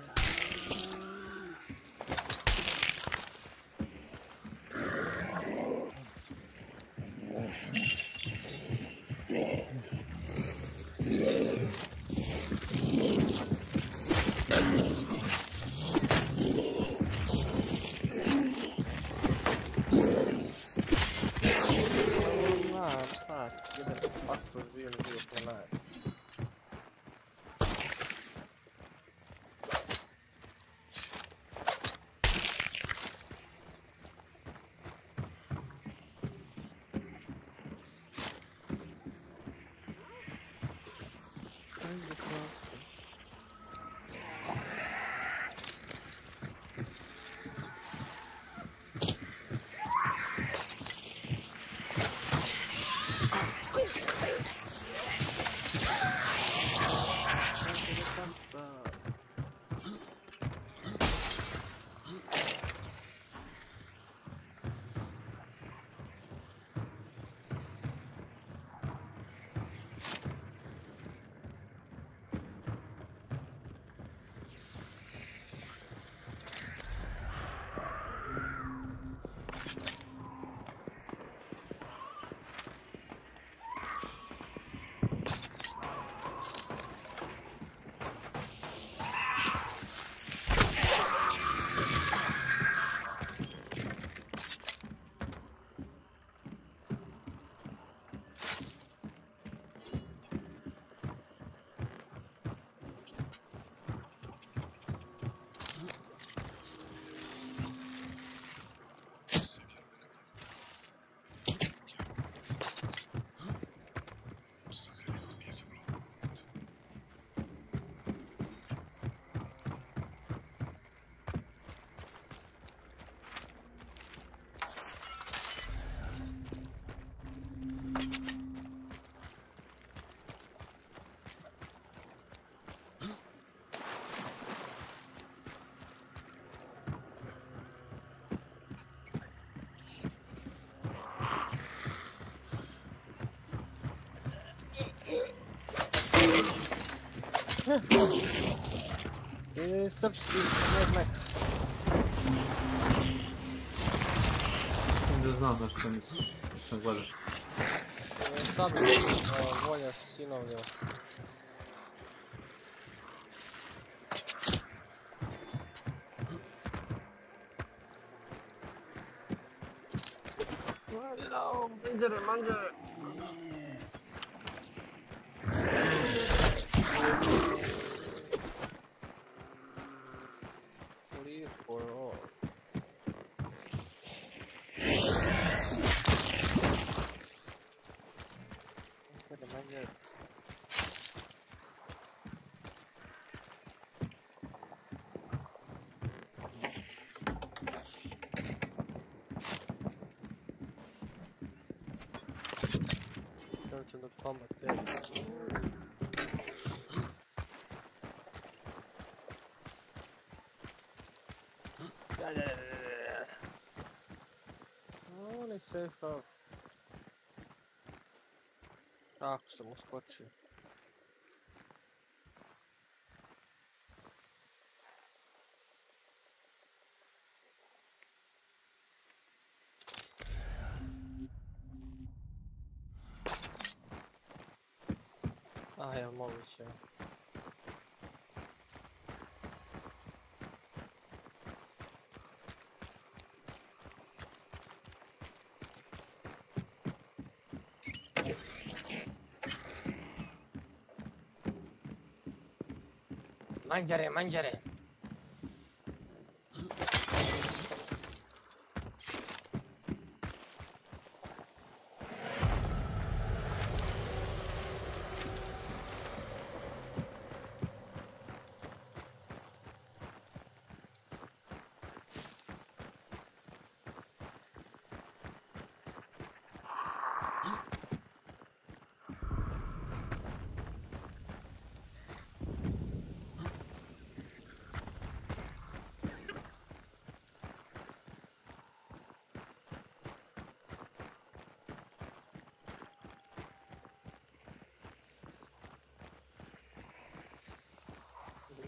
Srpski, ne mek. Ne znam na što misliš, nisam gledao. Sad volja sinovlja. Manđare. Clear for all. Manđare. To the combat there. On je safe out. Kako sam uskočio. Ja moguće. Manđare, manđare.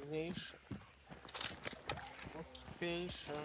Nation. Occupation.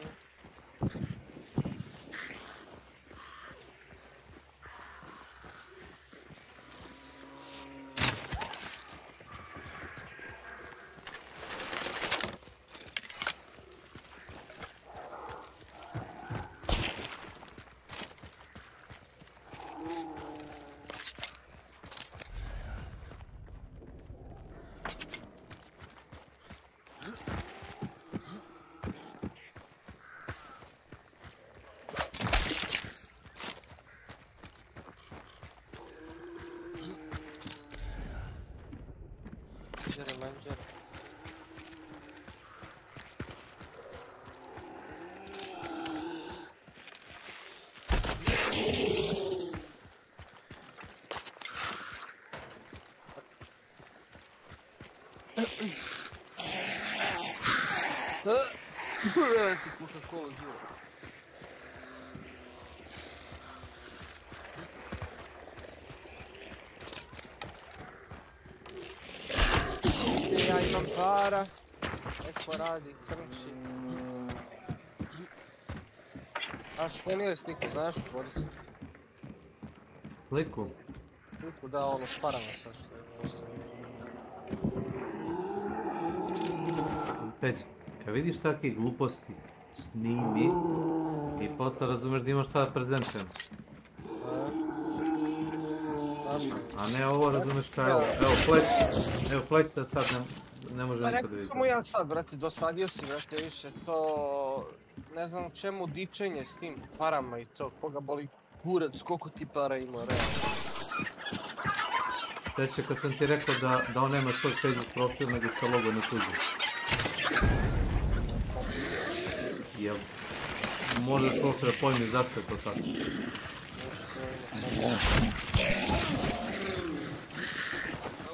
Ti Coca-Cola zero. Ja imam para. Neko radi, crnči. A što nije sliku, znaš, Boris? Sliku? Sliku, da, ono, s parama sad što je. Peđe, kad vidiš takve gluposti, snimi i posle razumeš da imaš šta da prezentiram. A ne ovo razumeš kao, evo pleća sad ne može nikad vidjeti. Samo ja sad, brate, dosadio si, brate, više to, ne znam čemu dičenje s tim parama i to, koga boli kurac, koliko ti para ima, realno. Teče kad sam ti rekao da on nema svoj Facebook profil, nego se logo na tuđe. Jel, možeš uopće da pojmi zašto je to tako.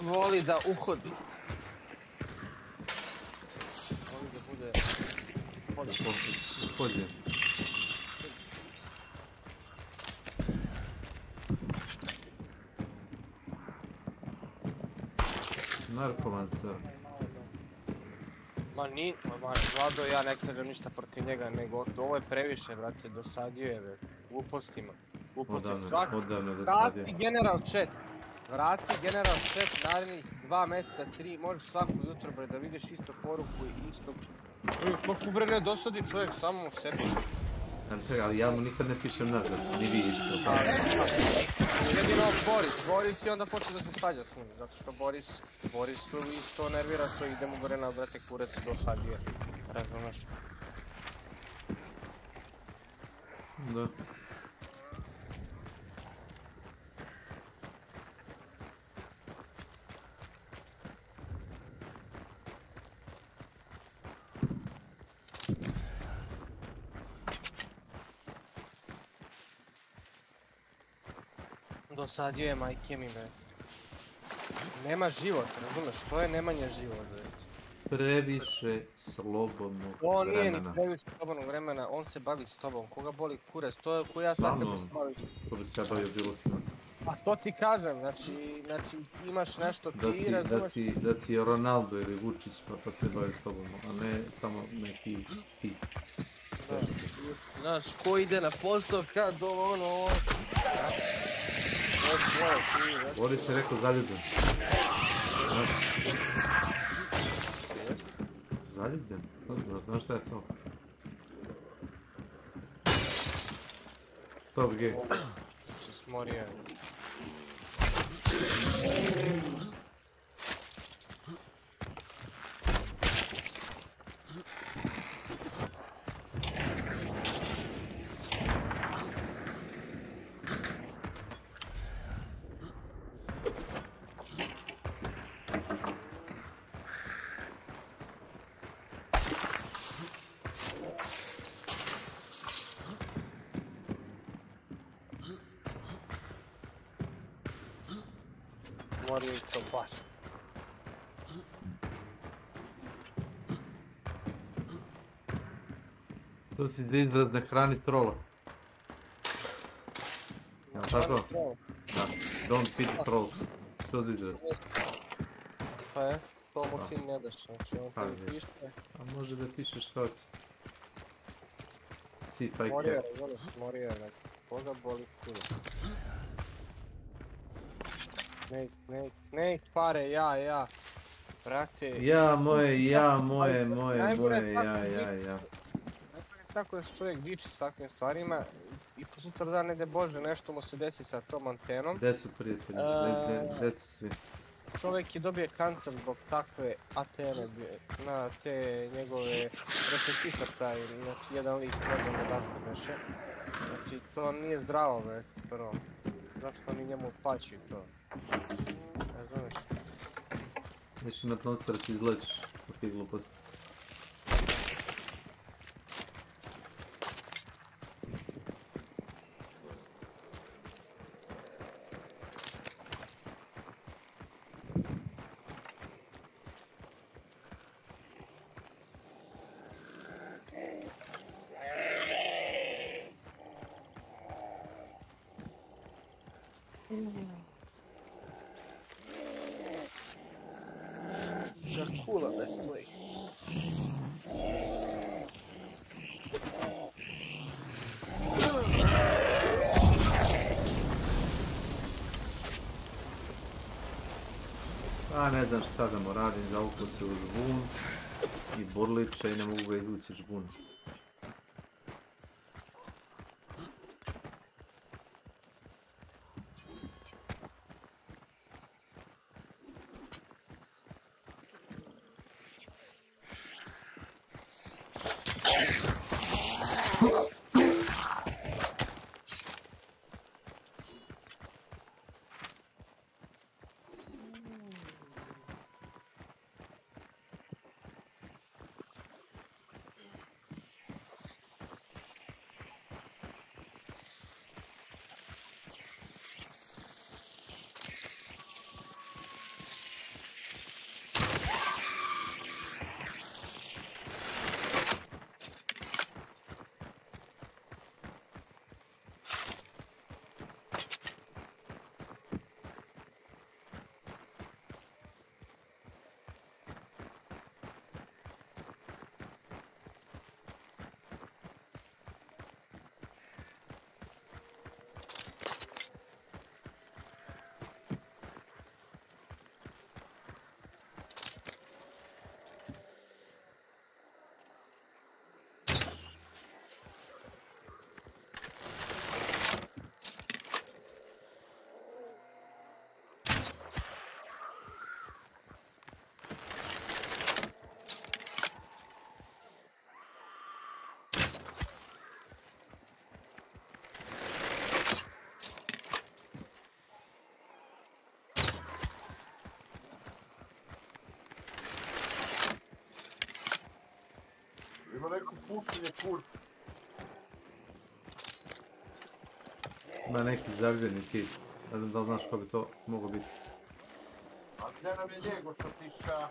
Voli da uhodi. Voli da bude... Pođe. Narkoman se. Ma ni, Vlado, ja ne kažem ništa protiv njega, nego ovo je previše, brate, dosadio je, glupostima. Odavno dosadio. Vrati general chat narednih 2 mjeseca, 3, možeš svako jutro, bre, da vidiš isto poruku i isto... Kako bre ne dosadi čovjek samo u sebi. Ali ja mu nikad ne pišem nazad, ni vi isto. Jedino Boris i onda počne da se svađa s njim, zato što Borisu isto nervira što ide mu gore na brate kurac dosadije, razumeš? Da. Dosadio je majke mi, bre. Nema život, razumeš, to je nemanje život, bre. Previše slobodnog vremena. On nije ni previše slobodnog vremena, on se bavi s tobom, koga boli kurac, to je ko ja sad kad se bavim. Ko bi se ja bavio bilo što. A to ti kažem, znači imaš nešto ti razumeš. Da si Ronaldo ili Vučić pa se bavi s tobom, a ne tamo neki ti. Znaš, ko ide na posao kad ono... Boris je rekao zaljubljen. Zaljubljen? Znaš šta je to? Stop gay. Znači smorio. Morio i to baš. To si izraz da hrani trola. Jel' tako? Da. Don't feed the trolls. Što za izraz? Pa je, to mu ti ne daš, znači on tebi piše. A može da piše što hoće. Si pa i Morio, Morio, koga boli kuda. Nek pare, ja. Brate. Ja, moje. Tako je čovjek diči s takvim stvarima i po sutra dan ne de Bože nešto mu se desi sa tom antenom. Gde su prijatelji? Gde su svi? Čovjek je dobije kancer zbog takve antene na te njegove repetitor taj, znači jedan lik ne znam odakle beše. Znači to nije zdravo već prvo. Zašto oni njemu plaćaju to? Razumeš? Neš imat novca da se izlečiš od tih gluposti. Dracula, let's play. A ne znam šta da mu radim, zavukao se u žbun i burliče i ne mogu ga izvući žbun. Ima neko pušenje kurc. Ima neki zavljeni tip. Ne znam da li znaš ko bi to moglo biti. A gdje nam je njego što tiša?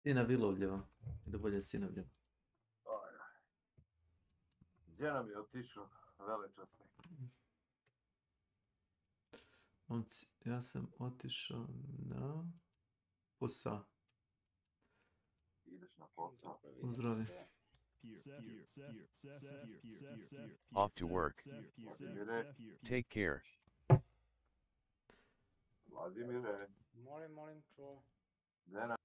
Sina Vilovljeva. Ili bolje Sinovljeva. Gdje nam je otišao velečasnik? Ja sam otišao na posao. Ideš na posao. Pozdravi. Off to work. Take care. Vladimire. Molim, čuo. Gdje nam